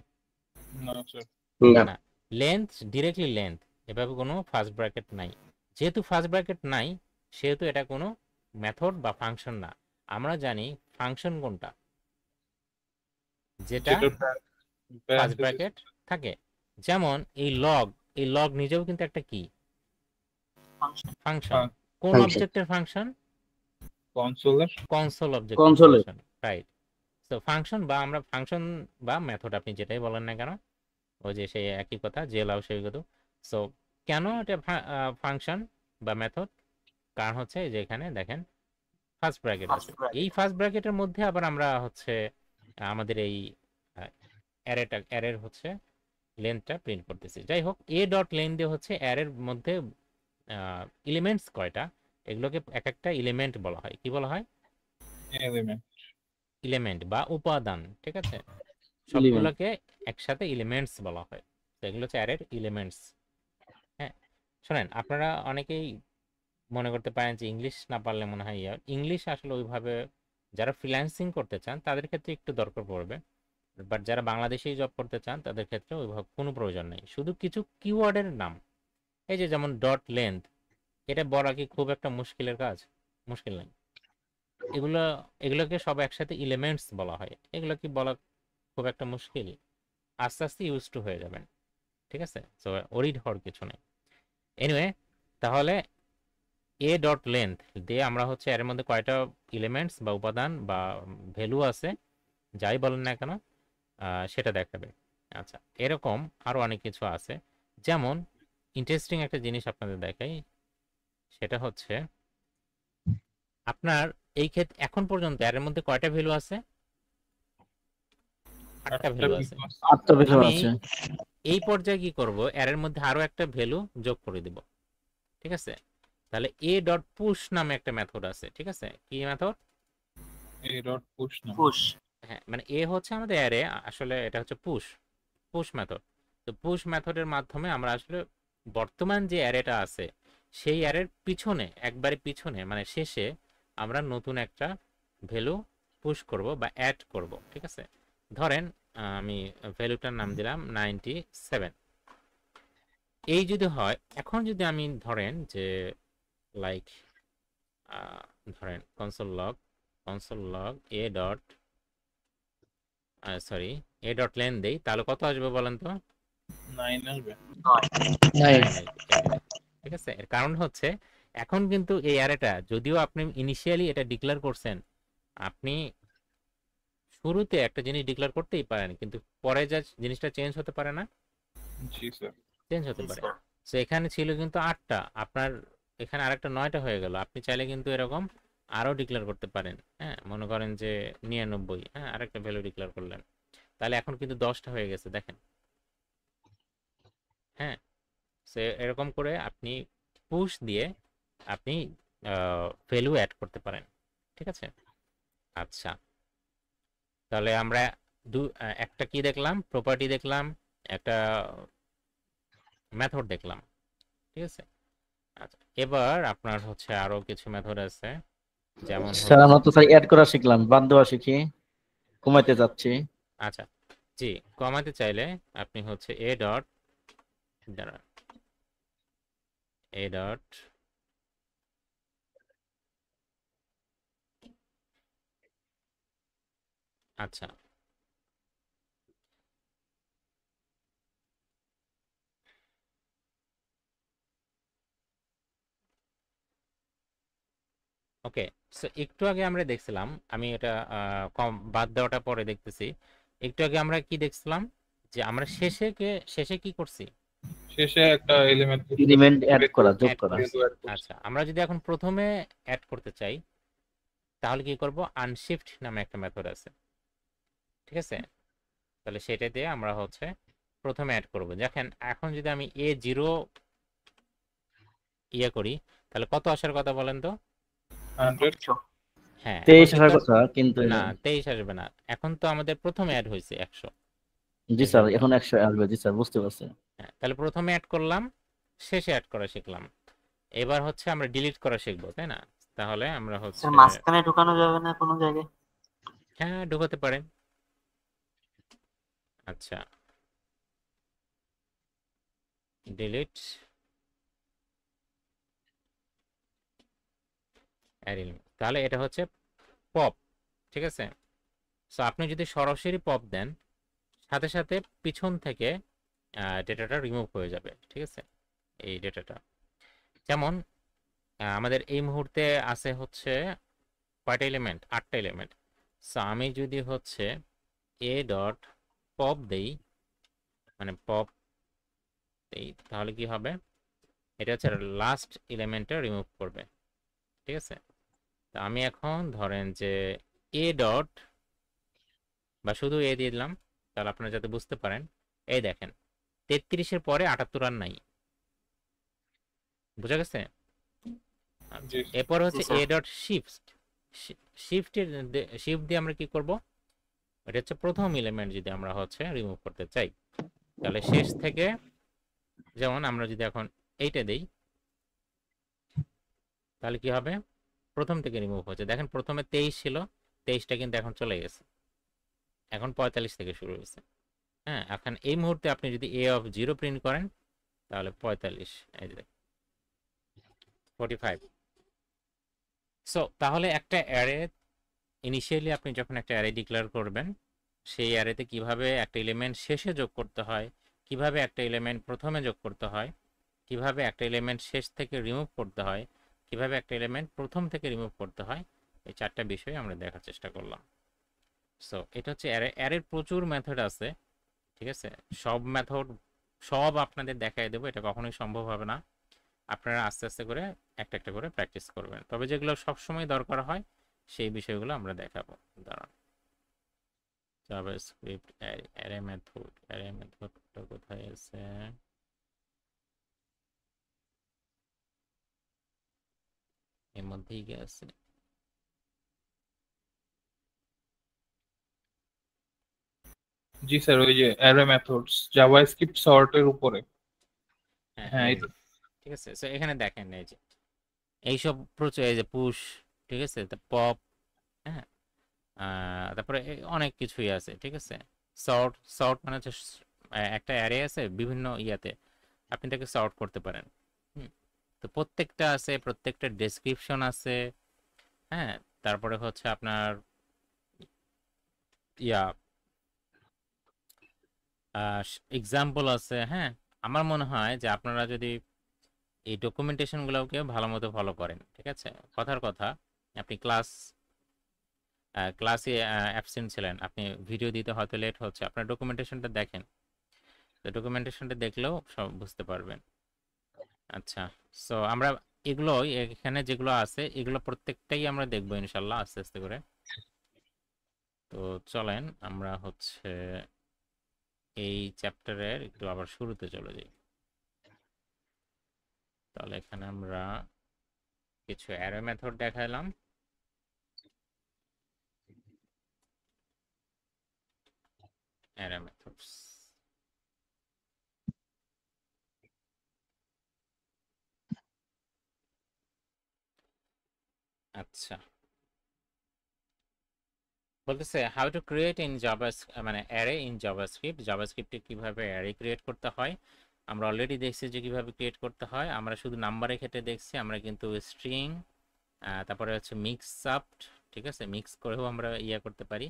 না স্যার। না, লেন্থ ডিরেক্টলি লেন্থ, এভাবে কোনো ফার্স্ট ব্র্যাকেট নাই। যেহেতু ফার্স্ট ব্র্যাকেট নাই, সেহেতু এটা কোনো মেথড বা ফাংশন না। আমরা জানি ফাংশন কোনটা, যেটা ফার্স্ট ব্র্যাকেট থাকে। যেমন এই লগ নিজেও কিন্তু একটা কি ফাংশন। কোন অবজেক্টের ফাংশন? কনসোলের। কনসোল অবজেক্ট কনসোলের। Function, right. তো ফাংশন বা আমরা ফাংশন বা মেথড, আপনি যেটাই বলেন না কেন, ওই যে সেই একই কথা, যে লাও সেই কথা। সো কেন এটা ফাংশন বা মেথড? কারণ হচ্ছে যে এখানে দেখেন ফার্স্ট ব্র্যাকেট আছে, এই ফার্স্ট ব্র্যাকেটের মধ্যে আবার আমরা হচ্ছে আমাদের এই অ্যারের হচ্ছে লেন্থটা প্রিন্ট করতেছি। যাই হোক, এ ডট লেন দিয়ে হচ্ছে অ্যারের মধ্যে এলিমেন্টস কয়টা, এগুলোকে এক একটা এলিমেন্ট বলা হয়। কি বলা হয়? এলিমেন্ট। এলিমেন্ট বা উপাদান। ঠিক আছে, সবগুলোকে একসাথে এলিমেন্টস বলা হয়। তো এগুলো হচ্ছে অ্যারের এলিমেন্টস। হ্যাঁ, শোনেন, আপনারা অনেকেই মনে করতে পারেন যে ইংলিশ না পারলে মনে হয় ইংলিশ আসলে ওইভাবে যারা ফ্রিল্যান্সিং করতে চান তাদের ক্ষেত্রে একটু দরকার পড়বে, বাট যারা বাংলাদেশেই জব করতে চান তাদের ক্ষেত্রে ওইভাবে কোনো প্রয়োজন নেই। শুধু কিছু কিওয়ার্ডের নাম, এই যে যেমন ডট লেন্থ, এটা বলা কি খুব একটা মুশকিলের কাজ? মুশকিল নেই। এগুলোকে সব একসাথে এলিমেন্টস বলা হয়, এগুলো কি বলা খুব একটা মুশকিল? আস্তে আস্তে ইউজ টু হয়ে যাবেন। ঠিক আছে, সো ওরিড হওয়ার কিছু নেই। এনিওয়ে, তাহলে এ ডট লেন্থ দিয়ে আমরা হচ্ছে এর মধ্যে কয়টা এলিমেন্টস বা উপাদান বা ভ্যালু আছে যাই বলেন না কেন সেটা দেখাবে। আচ্ছা, এরকম আরো অনেক কিছু আছে। যেমন ইন্টারেস্টিং একটা জিনিস আপনাদের দেখাই, সেটা হচ্ছে আপনার এই ক্ষেত্রে এখন পর্যন্ত এর মধ্যে কয়টা ভ্যালু আছে? 8টা ভ্যালু আছে। আটটা ভ্যালু আমি আছে। এই পর্যায়ে কি করব, এর মধ্যে আরো একটা ভ্যালু যোগ করে দিব। ঠিক আছে, তাহলে এ ডট পুশ নামে একটা মেথড আছে। ঠিক আছে, কি মেথড? এ ডট পুশ না পুশ। হ্যাঁ, মানে এ হচ্ছে আমাদের অ্যারে, আসলে এটা হচ্ছে পুশ মেথড। তো পুশ মেথডের মাধ্যমে আমরা আসলে বর্তমান যে অ্যারেটা আছে সেই অ্যারের পিছনে, একবারে পিছনে মানে শেষে আমরা নতুন একটা ভ্যালু পুশ করব বা অ্যাড করব। ঠিক আছে, ধরেন আমি ভ্যালুটার নাম দিলাম 97। এই যদি হয়, এখন যদি আমি ধরেন যে লাইক ধরেন console log A dot sorry A dot lane দেই, তাহলে কত আসবে বলেন তো? 9 আসবে। 9 ঠিক আছে, এর কারণ হচ্ছে এখন কিন্তু এই অ্যারেটা যদিও আপনি ইনিশিয়ালি এটা ডিক্লেয়ার করছেন, আপনি শুরুতে একটা জিনিস ডিক্লেয়ার করতেই পারেন, কিন্তু পরে যা জিনিসটা চেঞ্জ হতে পারে না, জি স্যার। চেঞ্জ হতে পারে। তো এখানে ছিল কিন্তু 8টা, আপনার এখানে আরেকটা 9টা হয়ে গেল। আপনি চাইলে কিন্তু এরকম আরো ডিক্লেয়ার করতে পারেন। হ্যাঁ, মনে করেন যে 99, হ্যাঁ আরেকটা ভ্যালু ডিক্লেয়ার করলেন, তাহলে এখন কিন্তু 10টা হয়ে গেছে দেখেন। হ্যাঁ, সে এরকম করে আপনি পুশ দিয়ে আপনি ভ্যালু অ্যাড করতে পারেন। ঠিক আছে, আচ্ছা তাহলে আমরা একটা কি দেখলাম, প্রপার্টি দেখলাম, একটা মেথড দেখলাম। ঠিক আছে, আচ্ছা এবার আপনার হচ্ছে আরো কিছু মেথড আছে, যেমন স্যার আমরা তো স্যার অ্যাড করা শিখলাম, বাদ দেওয়া শিখি, কমাইতে যাচ্ছি। আচ্ছা জি, কমাতে চাইলে আপনি হচ্ছে এ ডট আচ্ছা ওকে। সো একটু আগে আমরা দেখছিলাম, আমি এটা কম বাদ দেওয়াটা পরে দেখতেছি। একটু আগে আমরা কি দেখছিলাম, যে আমরা শেষে কি করছি? শেষে একটা এলিমেন্ট অ্যাড করা, যোগ অ্যাড করা। করছি। আচ্ছা, আমরা যদি এখন প্রথমে অ্যাড করতে চাই, তাহলে কি করব? আনশিফট নামে একটা মেথড আছে। ঠিক আছে, তাহলে সেটা দিয়ে আমরা হচ্ছে প্রথমে অ্যাড করব। দেখেন এখন যদি আমি A0 ইয়ে করি, তাহলে কত আসার কথা বলেন তো? 100। হ্যাঁ, 23 এখন আসার কিন্তু কথা, কিন্তু না 23 আসবে না, এখন তো আমাদের প্রথমে অ্যাড হয়েছে 100। জি স্যার এখন 100 আসবে। জি স্যার বুঝতে পারছি। হ্যাঁ, তাহলে প্রথমে অ্যাড করলাম, শেষে অ্যাড করা শিখলাম। এবার হচ্ছে আমরা ডিলিট করা শিখবো, তাই না? তাহলে আমরা হচ্ছে স্যার মাঝখানে ঢুকানো যাবে না কোনো জায়গায়? হ্যাঁ ঢুকাতে পারেন। আচ্ছা, ডিলিট তাহলে এটা হচ্ছে পপ। ঠিক আছে, সো আপনি যদি সরাসরি পপ দেন, সাথে সাথে পিছন থেকে ডেটাটা রিমুভ হয়ে যাবে। ঠিক আছে, এই ডেটাটা যেমন আমাদের এই মুহূর্তে আছে হচ্ছে কয়টা এলিমেন্ট? 8টা এলিমেন্ট। সো আমি যদি হচ্ছে এ ডট পপ দেই, মানে পপ দেই, তাহলে কি হবে? এটা হচ্ছে লাস্ট এলিমেন্টটা রিমুভ করবে। ঠিক আছে, তো আমি এখন ধরেন যে এ ডট বা শুধু এ দিয়ে দিলাম, তাহলে আপনারা যাতে বুঝতে পারেন। এই দেখেন 33-এর পরে 78 আর নাই, বুঝা গেছে? জি এরপর হচ্ছে জি, স্যার। এ ডট শিফট দিয়ে আমরা কি করব? এটা হচ্ছে প্রথম এলিমেন্ট যদি আমরা হচ্ছে রিমুভ করতে চাই, তাহলে শেষ থেকে, যেমন আমরা যদি এখন এইটা দেই, তাহলে কি হবে? প্রথম থেকে রিমুভ হচ্ছে। দেখেন প্রথমে 23 ছিল, 23টা কিন্তু এখন চলে গেছে, এখন 45 থেকে শুরু হয়েছে। হ্যাঁ, এখন এই মুহূর্তে আপনি যদি এ অফ 0 প্রিন্ট করেন, তাহলে 45, এই যে 45। সো তাহলে একটা অ্যারে ইনিশিয়ালি আপনি যখন একটা অ্যারে ডিক্লেয়ার করবেন, সেই অ্যারেতে কিভাবে একটা এলিমেন্ট শেষে যোগ করতে হয়, কিভাবে একটা এলিমেন্ট প্রথমে যোগ করতে হয়, কিভাবে একটা এলিমেন্ট শেষ থেকে রিমুভ করতে হয়, কিভাবে একটা এলিমেন্ট প্রথম থেকে রিমুভ করতে হয়, এই 4টা বিষয় আমরা দেখার চেষ্টা করলাম। সো এটা হচ্ছে অ্যারের প্রচুর মেথড আছে, ঠিক আছে। সব মেথড সব আপনাদের দেখাই দেবো, এটা কখনোই সম্ভব হবে না। আপনারা আস্তে আস্তে করে একটা একটা করে প্র্যাকটিস করবেন, তবে যেগুলো সবসময় দরকার হয় সেই বিষয়গুলো আমরা দেখাবো। দাঁড়ান, জাভাস্ক্রিপ্ট অ্যারে মেথডটা কোথায় আছে? এর মধ্যেই গেছে। জি স্যার, ওই যে অ্যারে মেথডস জাভাস্ক্রিপ্ট সর্টের উপরে। হ্যাঁ, এই যে, ঠিক আছে। সো এখানে দেখেন এই যে এইসব প্রচুর, এই যে পুশ, ঠিক আছে, পপ, হ্যাঁ, তারপরে অনেক কিছুই আছে, ঠিক আছে। সর্ট মানে হচ্ছে একটা অ্যারে আছে বিভিন্ন ইয়াতে, আপনি তাকে সর্ট করতে পারেন। তো প্রত্যেকটা আছে, প্রত্যেকটা ডেসক্রিপশন আছে, হ্যাঁ। তারপরে হচ্ছে আপনার ইয়া এক্সাম্পল আছে, হ্যাঁ। আমার মনে হয় যে আপনারা যদি এই ডকুমেন্টেশনগুলোকে ভালো মতো ফলো করেন, ঠিক আছে। কথার কথা, আপনি ক্লাসে অ্যাবসেন্ট ছিলেন, আপনি ভিডিও দিতে হয়তো লেট হচ্ছে, আপনার ডকুমেন্টেশনটা দেখেন, তো ডকুমেন্টেশনটা দেখলেও সব বুঝতে পারবেন। আচ্ছা, সো আমরা এগুলো এখানে যেগুলো আছে এগুলো প্রত্যেকটাই আমরা দেখবো ইনশাল্লাহ আস্তে আস্তে করে। তো চলেন আমরা হচ্ছে এই চ্যাপ্টারের একটু আবার শুরুতে চলে যাই। তাহলে এখানে আমরা কিছু অ্যারে মেথড দেখাইলাম। অ্যারে মেথডস, আচ্ছা, বলতেছে হাউ টু ক্রিয়েট ইন মানে অ্যারে ইন জাভাস্ক্রিপ্টে কিভাবে অ্যারে ক্রিয়েট করতে হয়। আমরা অলরেডি দেখছি যে কিভাবে ক্রিয়েট করতে হয়, আমরা শুধু নাম্বারের ক্ষেত্রে দেখছি, আমরা কিন্তু স্ট্রিং, তারপরে হচ্ছে মিক্স আপ, ঠিক আছে, মিক্স করেও আমরা ইয়া করতে পারি।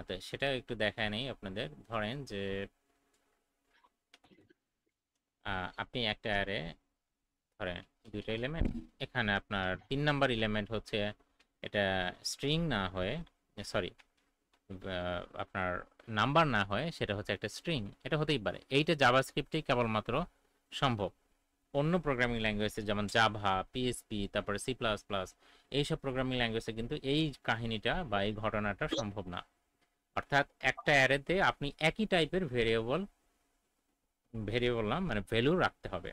তো সেটা একটু দেখায় নেই আপনাদের। ধরেন যে আপনি একটা অ্যারে ধরেন দুইটা এলিমেন্ট, এখানে আপনার 3 নাম্বার এলিমেন্ট হচ্ছে এটা স্ট্রিং না হয়ে, সরি, আপনার নাম্বার না হয়, সেটা হচ্ছে একটা স্ট্রিং, এটা হতেই পারে। এইটা জাভাস্ক্রিপ্টেই কেবলমাত্র সম্ভব। অন্য প্রোগ্রামিং ল্যাঙ্গুয়েজে যেমন জাভা, পিএসপি, তারপরে সি প্লাস প্লাস, এইসব প্রোগ্রামিং ল্যাঙ্গুয়েজে কিন্তু এই কাহিনীটা বা এই ঘটনাটা সম্ভব না। অর্থাৎ একটা অ্যারেতে আপনি একই টাইপের ভেরিয়েবল না মানে ভ্যালু রাখতে হবে।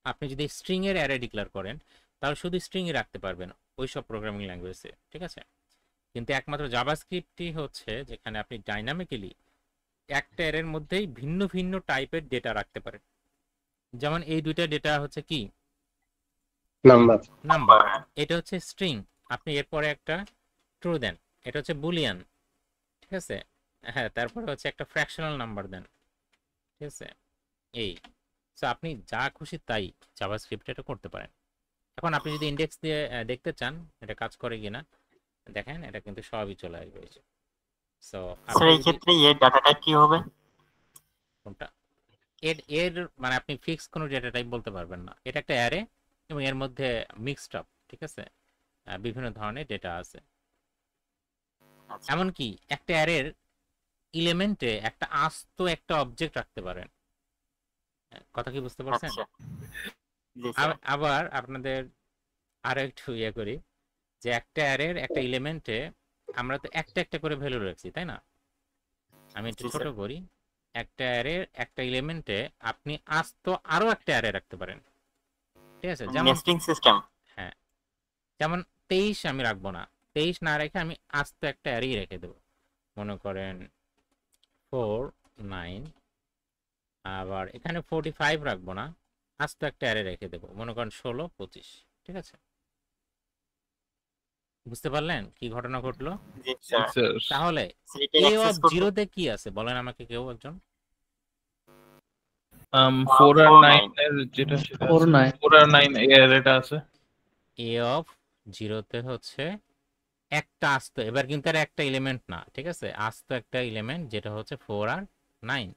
আপনি যদি স্ট্রিং এর অ্যারে ডিক্লেয়ার করেন তাহলে শুধু স্ট্রিংই রাখতে পারবেন ওই সব প্রোগ্রামিং ল্যাঙ্গুয়েজে, ঠিক আছে। কিন্তু একমাত্র জাভাস্ক্রিপ্টই হচ্ছে যেখানে আপনি ডাইনামিক্যালি একটা অ্যারের মধ্যেই ভিন্ন ভিন্ন টাইপের ডেটা রাখতে পারেন। যেমন এই দুইটা ডেটা হচ্ছে কি নাম্বার, এটা হচ্ছে স্ট্রিং, আপনি এরপরে একটা ট্রু দেন, এটা হচ্ছে বুলিয়ান, ঠিক আছে। হ্যাঁ, তারপরে হচ্ছে একটা ফ্র্যাকশনাল নাম্বার দেন, ঠিক আছে। এই সো আপনি যা খুশি তাই জাভাস্ক্রিপ্টে এটা করতে পারেন। এখন আপনি যদি ইন্ডেক্স দিয়ে দেখতে চান এটা কাজ করে কিনা, দেখেন এটা কিন্তু সবই চলে আসবে। সো স্যার এই ক্ষেত্রে এর ডাটা টাইপ কি হবে? কোনটা? এর মানে আপনি ফিক্স কোনো ডেটা টাইপ বলতে পারবেন না, এটা একটা অ্যারে এবং এর মধ্যে মিক্সড আপ, ঠিক আছে, বিভিন্ন ধরনের ডেটা আছে। আচ্ছা, এমনকি একটা অ্যারের এলিমেন্টে একটা আস্ত একটা অবজেক্ট রাখতে পারেন। কথা কি বুঝতে পারছেন? আচ্ছা, জি স্যার। আবার আপনাদের আরো একটু ইয়ে করি যে একটা অ্যারের একটা এলিমেন্টে আমরা তো একটা একটা করে ভ্যালু রাখছি, তাই না? আমি একটু জি ছোট স্যার। করি, একটা অ্যারের একটা এলিমেন্টে আপনি আস্ত আরো একটা অ্যারে রাখতে পারেন, ঠিক আছে। যেমন নেস্টিং সিস্টেম। হ্যাঁ, যেমন 23 আমি রাখবো না, 23 না রেখে আমি আস্ত একটা অ্যারেই রেখে দেবো, মনে করেন 4 9, আবার এখানে 45 রাখবো না, আস্ত একটা অ্যারে রেখে দেবো, মনে করেন 16 25, ঠিক আছে। বুঝতে পারলেন কি ঘটনা ঘটলো? জি স্যার। তাহলে সেটা এ অ্যাক্সেস অফ করতে জিরোতে কি আছে বলেন আমাকে কেউ একজন। 4 আর 9 এর যেটা সেটা 4 আছে। 9 4 আর 9 এর এটা আছে। এ অফ জিরোতে হচ্ছে একটা আস্ত, এবার কিন্তু আর একটা এলিমেন্ট না, ঠিক আছে, আস্ত একটা এলিমেন্ট যেটা হচ্ছে 4 আর 9।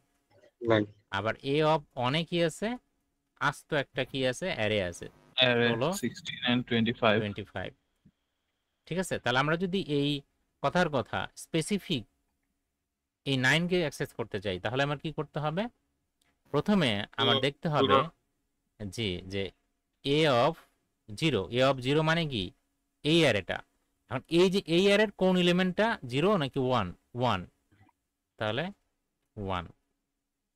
আবার এ অফ অনে কি আছে, আস্ত একটা কি আছে, অ্যারে আছে। array 16 16 and 25 25 ঠিক আছে। তাহলে আমরা যদি এই কথার কথা স্পেসিফিক এই 9 কে অ্যাক্সেস করতে চাই তাহলে আমার কি করতে হবে? প্রথমে আমার দেখতে হবে জি যে a অফ 0, a অফ 0 মানে কি এই অ্যারেটা। এখন এই যে এই অ্যারের কোন এলিমেন্টটা 0 নাকি 1? 1, তাহলে 1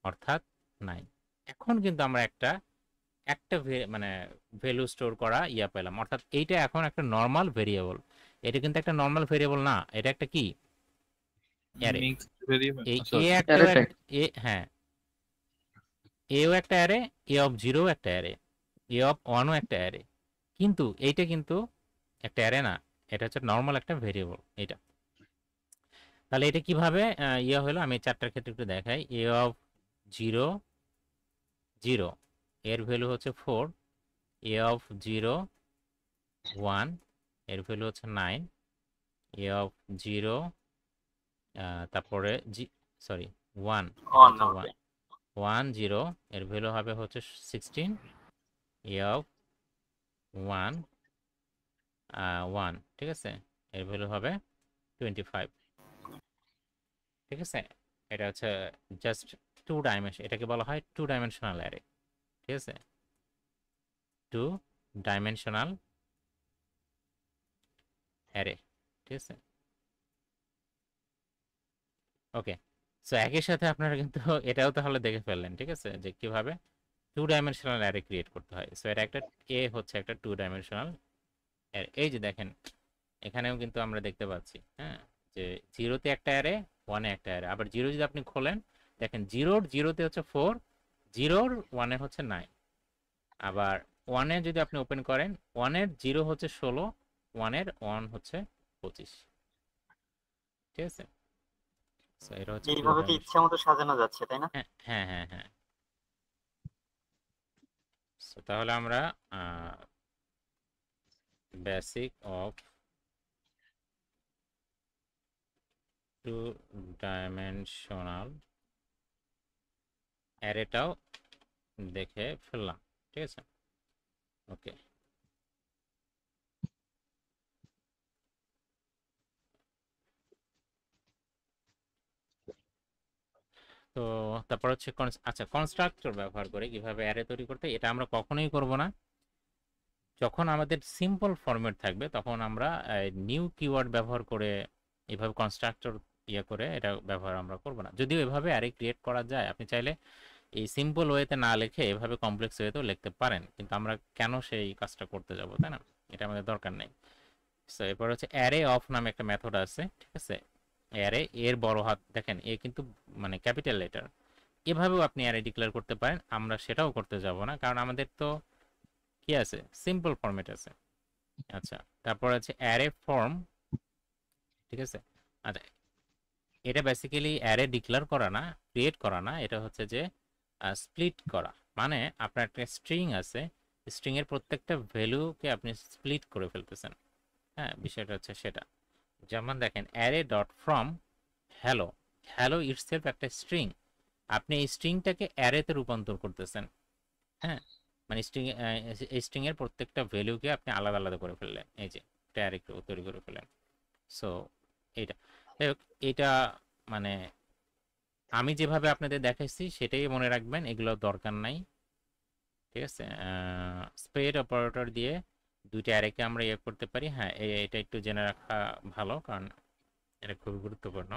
অর্থাৎ 9। এখন কিন্তু আমরা একটা মানে ভ্যালু স্টোর করা পেলাম, অর্থাৎ এইটা এখন একটা নর্মাল ভেরিয়েবল। এটা কিন্তু একটা নর্মাল ভেরিয়েবল না, এটা একটা কি অ্যারে। mixed variable এই sorry, একটা array type. হ্যাঁ এও একটা অ্যারে, এ অফ 0 একটা অ্যারে, এ অফ 1 ও একটা অ্যারে, কিন্তু এইটা কিন্তু একটা অ্যারে না, এটা হচ্ছে নর্মাল একটা ভেরিয়েবল এটা। তাহলে এটা কিভাবে হলো আমি চারটার ক্ষেত্রে একটু দেখাই। এ অফ 0 0 এর ভ্যালু হচ্ছে 4, এ অফ 0 1 এর ভ্যালু হচ্ছে 9, এ অফ 0 তারপরে সরি 1 1 0 এর ভ্যালু হবে হচ্ছে 16, এ অফ 1 1 ঠিক আছে, এর ভ্যালু হবে 25 ঠিক আছে। এটা হচ্ছে জাস্ট 2 ডাইমেনশন, এটাকে বলা হয় 2 ডাইমেনশনাল অ্যারে ঠিক আছে, 2 ডাইমেনশনাল অ্যারে ঠিক আছে। ওকে, সো একই সাথে আপনারা কিন্তু এটাও তাহলে দেখে ফেললেন ঠিক আছে যে কিভাবে 2 ডাইমেনশনাল অ্যারে ক্রিয়েট করতে হয়। সো এটা একটা হচ্ছে একটা 2 ডাইমেনশনাল অ্যারে। এই যে দেখেন এখানেও কিন্তু আমরা দেখতে পাচ্ছি হ্যাঁ যে 0 তে একটা অ্যারে, 1 এ একটা অ্যারে। আবার 0 যদি আপনি খোলেন দেখেন 0 তে হচ্ছে 4, 0 1 এ হচ্ছে 9। আবার 1 এ যদি আপনি ওপেন করেন 1 এর 0 হচ্ছে 16, 1 এর 1 হচ্ছে 25 ঠিক আছে। সো এটা হচ্ছে এইভাবে কি ইচ্ছা মতো সাজানো যাচ্ছে তাই না? হ্যাঁ হ্যাঁ হ্যাঁ। সো তাহলে আমরা বেসিক অফ 2 ডাইমেনশনাল অ্যারেটাও দেখে ফেললাম ঠিক আছে। ওকে, তো তারপর হচ্ছে আচ্ছা কনস্ট্রাক্টর ব্যবহার করে কিভাবে অ্যারে তৈরি করতে, এটা আমরা কখনোই করব না। যখন আমাদের সিম্পল ফরম্যাট থাকবে তখন আমরা নিউ কিওয়ার্ড ব্যবহার করে এইভাবে কনস্ট্রাক্টর করে এটা ব্যবহার আমরা করব না। যদিও এভাবে অ্যারে ক্রিয়েট করা যায়, আপনি চাইলে এই সিম্পল ওয়েতে না লিখে এভাবে কমপ্লেক্স ওয়েতেও লিখতে পারেন, কিন্তু আমরা কেন সেই কাজটা করতে যাব তাই না, এটা আমাদের দরকার নেই। সো এরপর হচ্ছে অ্যারে অফ নামে একটা মেথড আছে ঠিক আছে। অ্যারে এর বড় হাত দেখেন এ কিন্তু মানে ক্যাপিটাল লেটার, এভাবেও আপনি অ্যারে ডিক্লেয়ার করতে পারেন, আমরা সেটাও করতে যাব না কারণ আমাদের তো কি আছে সিম্পল ফরম্যাট আছে। আচ্ছা তারপর আছে অ্যারে ফর্ম ঠিক আছে। আচ্ছা এটা বেসিক্যালি অ্যারে ডিক্লেয়ার করা না, ক্রিয়েট করা না, এটা হচ্ছে যে স্প্লিট করা। মানে আপনার একটা স্ট্রিং আছে, স্ট্রিং এর প্রত্যেকটা ভ্যালুকে আপনি স্প্লিট করে ফেলতেছেন। হ্যাঁ বিষয়টা হচ্ছে সেটা। যেমন দেখেন array dot from hello, hello itself একটা স্ট্রিং, আপনি এই স্ট্রিংটাকে অ্যারেতে রূপান্তর করতেছেন। হ্যাঁ মানে স্ট্রিং এর প্রত্যেকটা ভ্যালুকে আপনি আলাদা আলাদা করে ফেললেন, এই যে একটা অ্যারে তৈরি করে ফেললেন। সো এইটা এটা মানে আমি যেভাবে আপনাদের দেখাইছি সেটাই মনে রাখবেন, এগুলো দরকার নাই ঠিক আছে। স্প্রেড অপারেটর দিয়ে দুইটা অ্যারেকে আমরা করতে পারি। হ্যাঁ এটা একটু জেনে রাখা ভালো কারণ এটা খুবই গুরুত্বপূর্ণ।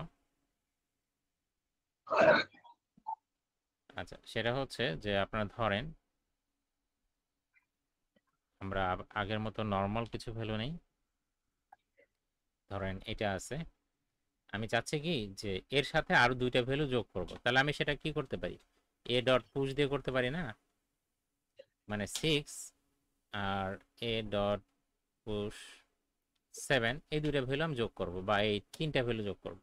আচ্ছা সেটা হচ্ছে যে আপনারা ধরেন আমরা আগের মতো নর্মাল কিছু ভ্যালু নেই, ধরেন এটা আছে, আমি চাচ্ছি কি যে এর সাথে আরো দুইটা ভ্যালু যোগ করব, তাহলে আমি সেটা কি করতে পারি এ ডট পুশ দিয়ে করতে পারি না, মানে 6 আর এ ডট পুশ 7 এই দুইটা ভ্যালু আমি যোগ করব বা এই তিনটা ভ্যালু যোগ করব।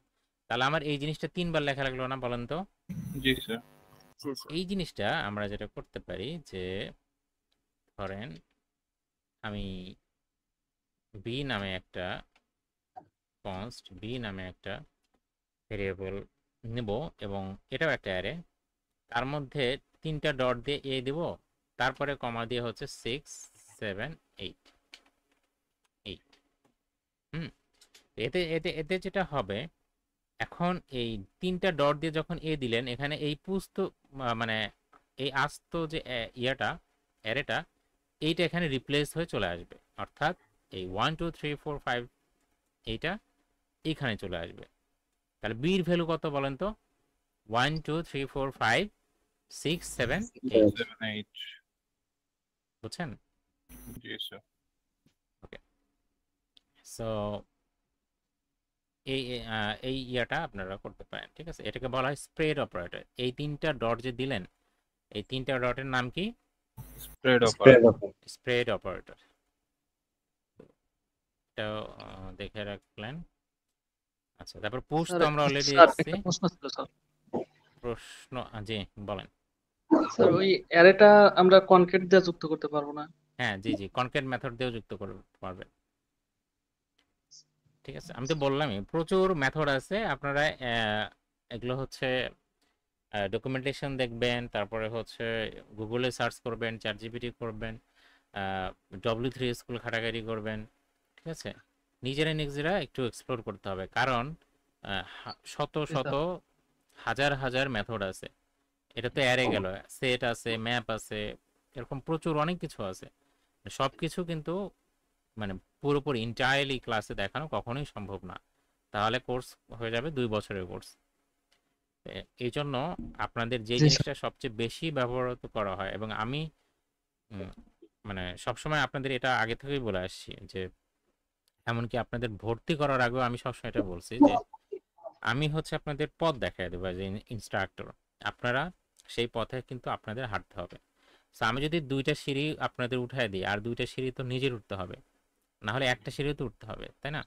তাহলে আমার এই জিনিসটা তিনবার লেখা লাগলো না বলেন তো? জি স্যার। এই জিনিসটা আমরা যেটা করতে পারি যে ধরেন আমি বি নামে একটা কনস্ট বি নামে একটা ভেরিয়েবল নেব এবং এটাও একটা অ্যারে, তার মধ্যে তিনটা ডট দিয়ে এ দেব, তারপরে কমা দিয়ে হচ্ছে 6 7 8 8 হুম এতে এতে এতে যেটা হবে, এখন এই তিনটা ডট দিয়ে যখন এ দিলেন, এখানে এই পুস্ত মানে এই আস্ত যে ইয়াটা অ্যারেটা, এইটা এখানে রিপ্লেস হয়ে চলে আসবে, অর্থাৎ এই 1 2 3 4 5 এইটা এইখানে চলে আসবে। তাহলে বির ভ্যালু কত বলেন তো? 1 2 3 4 5 6 7 8, 7 8 বুঝছেন? জি স্যার ওকে, সো এই এই ইয়াটা আপনারা করতে পারেন, ঠিক আছে? এটাকে বলা হয় স্প্রেড অপারেটর। এই তিনটা ডট যে দিলেন, এই তিনটা ডটের নাম কি? Spread Spread operator of it. Spread operator. এটাও দেখে রাখলেন। আচ্ছা, তারপর পুশ তো স্যার আমরা অলরেডি স্যার দেখছি। একটা প্রশ্ন ছিল স্যার। প্রশ্ন জি বলেন। স্যার ওই অ্যারেটা আমরা কনক্রিট দিয়ে যুক্ত করতে পারবো না? হ্যাঁ জি জি, কনক্রিট মেথড দিয়েও যুক্ত করতে পারবেন, ঠিক আছে? আমি তো বললামই প্রচুর মেথড আছে। আপনারা এগুলো হচ্ছে ডকুমেন্টেশন দেখবেন, তারপরে হচ্ছে গুগলে সার্চ করবেন, চ্যাট জিপিটি করবেন, W3 স্কুল ঘাটাঘাটি করবেন, ঠিক আছে? নিজেরা একটু এক্সপ্লোর করতে হবে, কারণ শত শত হাজার হাজার মেথড আছে। এটা তো অ্যারে গেল, সেট আছে, ম্যাপ আছে, এরকম প্রচুর অনেক কিছু আছে। সব কিছু কিন্তু মানে পুরোপুরি ইন্টায়ারলি ক্লাসে দেখানো কখনোই সম্ভব না, তাহলে কোর্স হয়ে যাবে 2 বছরের কোর্স। এই জন্য আপনাদের যে জি স্যার। জিনিসটা সবচেয়ে বেশি ব্যবহৃত করা হয়, এবং আমি মানে সবসময় আপনাদের এটা আগে থেকেই বলে আসছি, যে এমনকি আপনাদের ভর্তি করার আগেও আমি সবসময় এটা বলছি, যে আমি হচ্ছে আপনাদের পথ দেখায় দেবো যে ইনস্ট্রাক্টর, আপনারা সেই পথে কিন্তু আপনাদের হাঁটতে হবে। সো আমি যদি 2টা সিঁড়ি আপনাদের উঠায় দিই, আর 2টা সিঁড়ি তো নিজের উঠতে হবে, না হলে একটা সিঁড়ি তো উঠতে হবে, তাই না?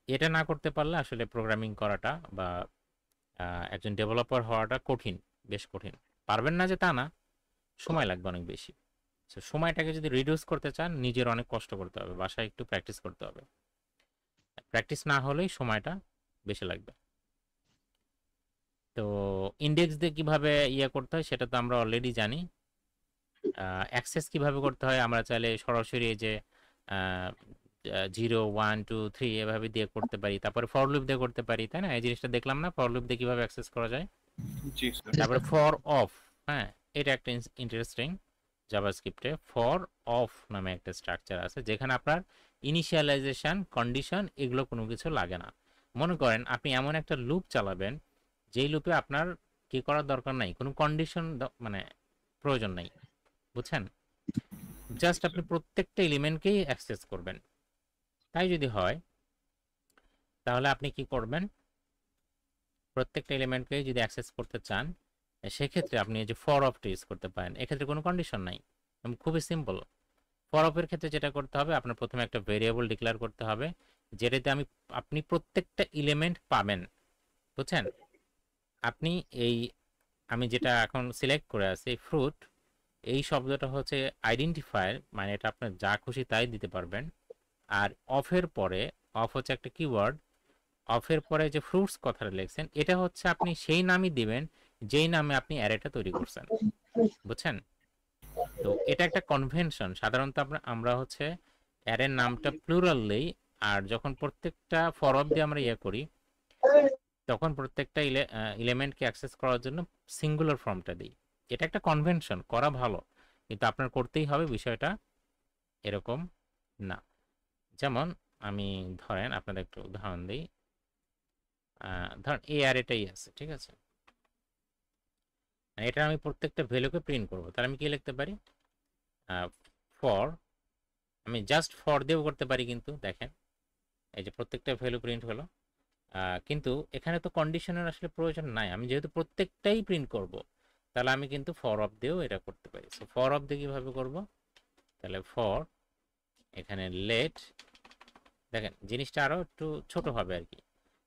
এটা না করতে পারলে আসলে প্রোগ্রামিং করাটা বা একজন ডেভেলপার হওয়াটা কঠিন, বেশ কঠিন। পারবেন না যে তা না, সময় লাগবে অনেক বেশি। সো সময়টাকে যদি রিডিউস করতে চান, নিজের অনেক কষ্ট করতে হবে, বাসায় একটু প্র্যাকটিস করতে হবে। প্র্যাকটিস না হলেই সময়টা বেশি লাগবে। তো ইন্ডেক্স দিয়ে কিভাবে ইয়ে করতে হয় সেটা তো আমরা অলরেডি জানি। অ্যাক্সেস কিভাবে করতে হয় আমরা চাইলে সরাসরি এই যে 0 1 2 3 এভাবে দিয়ে করতে পারি, তারপরে ফর লুপ দিয়ে করতে পারি, তাই না? এই জিনিসটা দেখলাম না, ফর লুপ দিয়ে কিভাবে অ্যাক্সেস করা যায়। জি স্যার তারপরে ফর অফ, হ্যাঁ এটা একটা ইন্টারেস্টিং। জাভাস্ক্রিপ্টে ফর অফ নামে একটা স্ট্রাকচার আছে, যেখানে আপনার ইনিশিয়ালাইজেশন, কন্ডিশন এগুলো কোনো কিছু লাগে না। মনে করেন আপনি এমন একটা লুপ চালাবেন যেই লুপে আপনার কি করার দরকার নাই, কোনো কন্ডিশন মানে প্রয়োজন নাই, বুঝছেন? জাস্ট আপনি প্রত্যেকটা এলিমেন্টকেই অ্যাক্সেস করবেন। তাই যদি হয় তাহলে আপনি কি করবেন, প্রত্যেকটা এলিমেন্টকেই যদি অ্যাক্সেস করতে চান, সেক্ষেত্রে আপনি এই যে ফর অফটা ইউজ করতে পারেন। এক্ষেত্রে কোনো কন্ডিশন নাই, খুবই সিম্পল। ফর অফের ক্ষেত্রে যেটা করতে হবে, আপনার প্রথমে একটা ভেরিয়েবল ডিক্লেয়ার করতে হবে, যেটাতে আপনি প্রত্যেকটা এলিমেন্ট পাবেন, বুঝছেন? আপনি এই আমি যেটা এখন সিলেক্ট করে আছি ফ্রুট, এই শব্দটা হচ্ছে আইডেন্টিফায়ার, মানে এটা আপনার যা খুশি তাই দিতে পারবেন। আর অফের পরে, অফ হচ্ছে একটা কিওয়ার্ড, অফের পরে যে ফ্রুটস কথাটা লিখছেন, এটা হচ্ছে আপনি সেই নামই দিবেন যেই নামে আপনি অ্যারেটা তৈরি করছেন, বুঝছেন? তো এটা একটা কনভেনশন। সাধারণত আমরা হচ্ছে অ্যারের নামটা প্লুরাল দেই, আর যখন প্রত্যেকটা ফর অফ দিয়ে আমরা ইয়ে করি, তখন প্রত্যেকটা এলিমেন্টকে অ্যাক্সেস করার জন্য সিঙ্গুলার ফর্মটা দিই। এটা একটা কনভেনশন, করা ভালো, কিন্তু আপনার করতেই হবে, বিষয়টা এরকম না। যেমন আমি ধরেন আপনাদের একটা উদাহরণ দিই, ধরেন এই অ্যারেটাই আছে, ঠিক আছে? এটা আমি প্রত্যেকটা ভ্যালুকে প্রিন্ট করবো, তাহলে আমি কি লিখতে পারি? ফর, আমি জাস্ট ফর দিয়েও করতে পারি, কিন্তু দেখেন এই যে প্রত্যেকটা ভ্যালু প্রিন্ট হলো, কিন্তু এখানে তো কন্ডিশনের আসলে প্রয়োজন নাই। আমি যেহেতু প্রত্যেকটাই প্রিন্ট করব, তাহলে আমি কিন্তু ফর অফ দিয়েও এটা করতে পারি। সো ফর অফ দিয়ে কীভাবে করবো, তাহলে ফর এখানে লেট, দেখেন জিনিসটা আরও একটু ছোট হবে আর কি।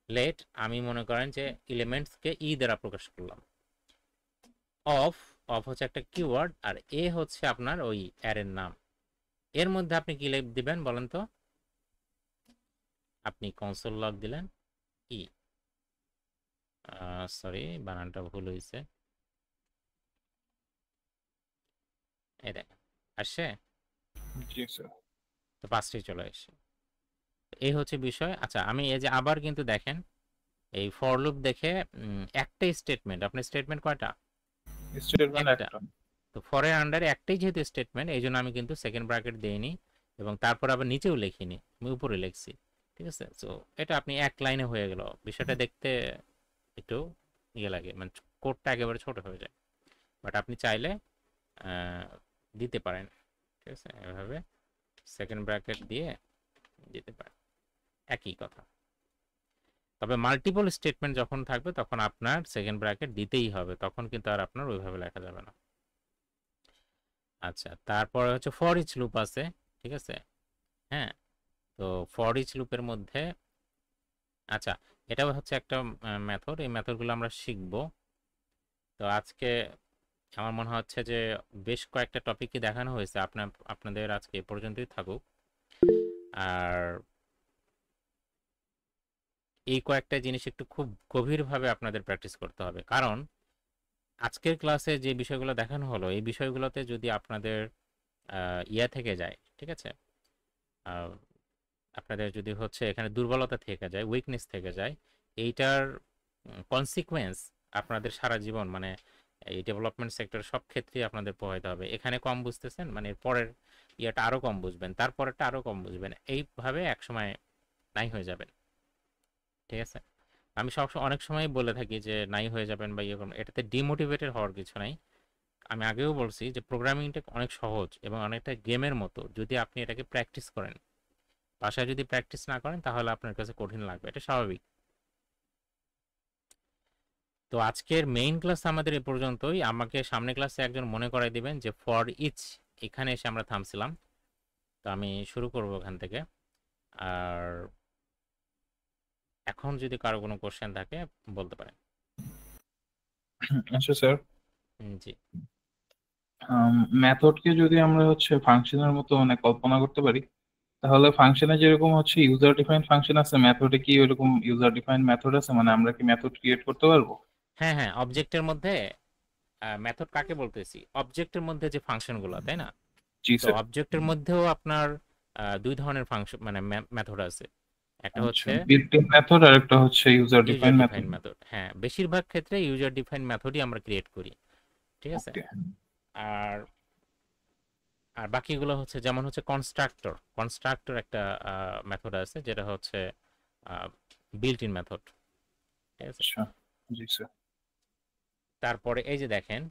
লেট, আমি মনে করেন যে এলিমেন্টসকে দ্বারা প্রকাশ করলাম। অফ, অফ হচ্ছে একটা কিওয়ার্ড, আর এ হচ্ছে আপনার ওই অ্যারের নাম। এর মধ্যে আপনি কি দিবেন বলেন তো? আপনি কনসোল লগ দিলেন, সরি বানানটা ভুল হয়েছে, এই দেখেন আসছে। জি স্যার। তো 5টি চলে এসেছে। এই হচ্ছে বিষয়। আচ্ছা, আমি এই যে আবার কিন্তু দেখেন এই ফর লুপ দেখে একটাই স্টেটমেন্ট, আপনার স্টেটমেন্ট কয়টা? স্টেটমেন্ট একটা। একটা। তো ফরের আন্ডারে একটাই যেহেতু স্টেটমেন্ট, এই জন্য আমি কিন্তু সেকেন্ড ব্র্যাকেট দিইনি এবং তারপর আবার নিচেও লিখিনি, আমি উপরে লিখছি। ঠিক আছে, তো এটা আপনি এক লাইনে হয়ে গেল। বিষয়টা দেখতে একটু ইয়ে লাগে, মানে কোডটা একেবারে ছোট হয়ে যায়, বাট আপনি চাইলে দিতে পারেন। ঠিক আছে, এভাবে সেকেন্ড ব্র্যাকেট দিয়ে দিতে পারেন, একই কথা। তবে মাল্টিপল স্টেটমেন্ট যখন থাকবে তখন আপনার সেকেন্ড ব্র্যাকেট দিতেই হবে, তখন কিন্তু আর আপনার ওইভাবে লেখা যাবে না। আচ্ছা, তারপরে হচ্ছে ফর ইচ লুপ আছে। ঠিক আছে, হ্যাঁ, তো ফর ইচ লুপের মধ্যে আচ্ছা এটাও হচ্ছে একটা মেথড, এই মেথডগুলো আমরা শিখব। তো আজকে আমার মনে হচ্ছে যে বেশ কয়েকটা টপিকই দেখানো হয়েছে, আপনাদের আজকে এ পর্যন্তই থাকুক। আর এই কয়েকটা জিনিস একটু খুব গভীরভাবে আপনাদের প্র্যাকটিস করতে হবে, কারণ আজকের ক্লাসে যে বিষয়গুলো দেখানো হলো এই বিষয়গুলোতে যদি আপনাদের ইয়া থেকে যায়, ঠিক আছে, আপনাদের যদি হচ্ছে এখানে দুর্বলতা থেকে যায়, উইকনেস থেকে যায়, এইটার কনসিকুয়েন্স আপনাদের সারা জীবন, মানে এই ডেভেলপমেন্ট সেক্টর সব ক্ষেত্রেই আপনাদের প্রভাবিত হবে। এখানে কম বুঝতেছেন, মানে এর পরের ইয়েটা আরও কম বুঝবেন, তারপরেরটা আরও কম বুঝবেন, এইভাবে একসময় নাই হয়ে যাবেন। ঠিক আছে, আমি অনেক সময় বলে থাকি যে নাই হয়ে যাবেন বা ইয়ে করবেন, এটাতে ডিমোটিভেটেড হওয়ার কিছু নাই। আমি আগেও বলছি যে প্রোগ্রামিংটা অনেক সহজ এবং অনেকটা গেমের মতো, যদি আপনি এটাকে প্র্যাকটিস করেন। বাসায় যদি প্র্যাকটিস না করেন তাহলে আপনার কাছে কঠিন লাগবে, এটা স্বাভাবিক। তো আজকের মেইন ক্লাস আমাদের এ পর্যন্তই। আমাকে সামনে ক্লাসে একজন মনে করাই দিবেন যে ফর ইচ, এখানে এসে আমরা থামছিলাম, তো আমি শুরু করব ওখান থেকে। আর এখন যদি কারো কোনো কোশ্চেন থাকে বলতে পারেন। আচ্ছা স্যার, জি, মেথডকে যদি আমরা হচ্ছে ফাংশনের মতো মানে কল্পনা করতে পারি, তাহলে ফাংশনে যেরকম হচ্ছে ইউজার ডিফাইন্ড ফাংশন আছে, মেথডে কি ওইরকম ইউজার ডিফাইন্ড মেথড আছে? মানে আমরা কি মেথড ক্রিয়েট করতে পারবো? হ্যাঁ হ্যাঁ, অবজেক্টের মধ্যে মেথড কাকে বলতেছি? অবজেক্টের মধ্যে যে ফাংশনগুলো, তাই না? জি তো স্যার। অবজেক্টের মধ্যেও আপনার দুই ধরনের ফাংশন, মানে মেথড আছে। একটা আচ্ছা, হচ্ছে বিল্ট ইন মেথড আর একটা হচ্ছে user user defined method. Defined method. হ্যাঁ, বেশিরভাগ ক্ষেত্রে ইউজার ডিফাইন্ড মেথডই আমরা ক্রিয়েট করি। ঠিক আছে, ওকে। আর আর বাকিগুলো হচ্ছে যেমন হচ্ছে কনস্ট্রাক্টর। কনস্ট্রাক্টর একটা মেথড আছে যেটা হচ্ছে বিল্ট ইন মেথড। ঠিক আছে, আচ্ছা, জি স্যার। তারপরে এই যে দেখেন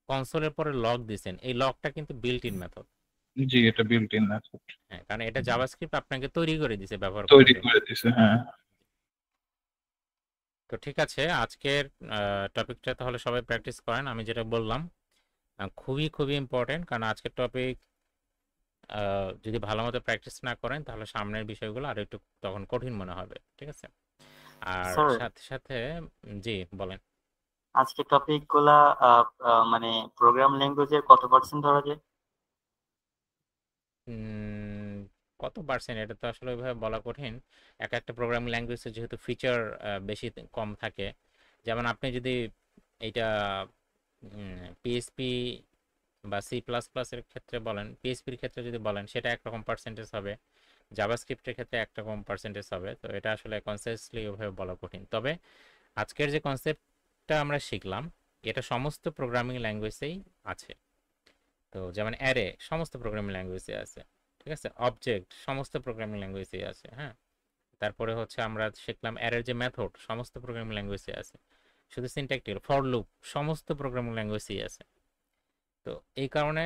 কনসোলের পরে লগ দিছেন, এই লগটা কিন্তু বিল্ট ইন মেথড। জি, এটা বিল্ট ইন মেথড। হ্যাঁ, কারণ এটা জাভাস্ক্রিপ্ট আপনাকে তৈরি করে দিছে ব্যবহার করার তৈরি জন্য। করে দিছে, হ্যাঁ। তো ঠিক আছে, আজকের টপিকটা তাহলে সবাই প্র্যাকটিস করেন। আমি যেটা বললাম খুবই খুবই ইম্পর্টেন্ট, কারণ আজকের টপিক যদি ভালো মতো প্র্যাকটিস না করেন তাহলে সামনের বিষয়গুলো আরো একটু তখন কঠিন মনে হবে। ঠিক আছে, আর স্যার, সাথে সাথে জি বলেন। আজকে টপিক গুলা মানে প্রোগ্রাম ল্যাঙ্গুয়েজের কত পার্সেন্ট ধরা যায়? কত পার্সেন্ট এটা তো আসলে ওইভাবে বলা কঠিন। এক একটা প্রোগ্রামিং ল্যাঙ্গুয়েজে যেহেতু ফিচার বেশি কম থাকে, যেমন আপনি যদি এইটা পিএসপি বা সি প্লাস প্লাসের ক্ষেত্রে বলেন, পিএসপির ক্ষেত্রে যদি বলেন সেটা একরকম পার্সেন্টেজ হবে, জাভাস্ক্রিপ্টের ক্ষেত্রে একরকম পার্সেন্টেজ হবে। তো এটা আসলে কনসিয়াসলি ওইভাবে বলা কঠিন। তবে আজকের যে কনসেপ্টটা আমরা শিখলাম এটা সমস্ত প্রোগ্রামিং ল্যাঙ্গুয়েজেই আছে। তো যেমন অ্যারে সমস্ত প্রোগ্রামিং ল্যাঙ্গুয়েজে আছে, ঠিক আছে, অবজেক্ট সমস্ত প্রোগ্রামিং ল্যাঙ্গুয়েজে আছে। হ্যাঁ, তারপরে হচ্ছে আমরা শিখলাম অ্যারের যে মেথড সমস্ত প্রোগ্রামিং ল্যাঙ্গুয়েজে আছে। শুধু সিনট্যাক্টিক্যাল ফর লুপ সমস্ত প্রোগ্রামিং ল্যাঙ্গুয়েজেই আছে। তো এই কারণে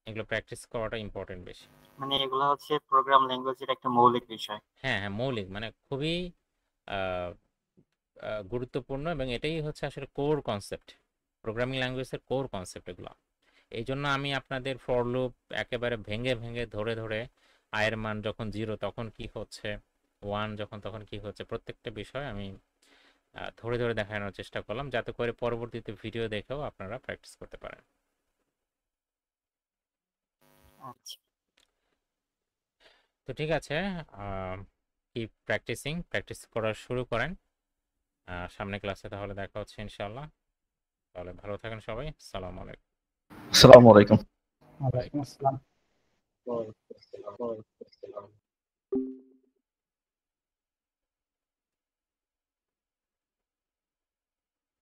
এগুলো প্র্যাকটিস করাটা ইম্পর্টেন্ট বেশি। মানে এগুলো হচ্ছে প্রোগ্রাম ল্যাঙ্গুয়েজের একটা মৌলিক বিষয়। হ্যাঁ হ্যাঁ, মৌলিক, মানে খুবই গুরুত্বপূর্ণ, এবং এটাই হচ্ছে আসলে কোর কনসেপ্ট, প্রোগ্রামিং ল্যাঙ্গুয়েজের কোর কনসেপ্ট এগুলো। এই জন্য আমি আপনাদের ফর লুপ একেবারে ভেঙে ভেঙে ধরে ধরে আয়ের মান যখন 0 তখন কি হচ্ছে, 1 যখন তখন কি হচ্ছে, প্রত্যেকটা বিষয় আমি ধরে ধরে দেখানোর চেষ্টা করলাম, যাতে করে পরবর্তীতে ভিডিও দেখেও আপনারা প্র্যাকটিস করতে পারেন। আচ্ছা, তো ঠিক আছে, কি প্র্যাকটিস করা শুরু করেন। সামনে ক্লাসে তাহলে দেখা হচ্ছে ইনশাআল্লাহ। তাহলে ভালো থাকেন সবাই, আসসালামু আলাইকুম। আসসালামু আলাইকুম। ওয়ালাইকুম আসসালাম। করছিলাম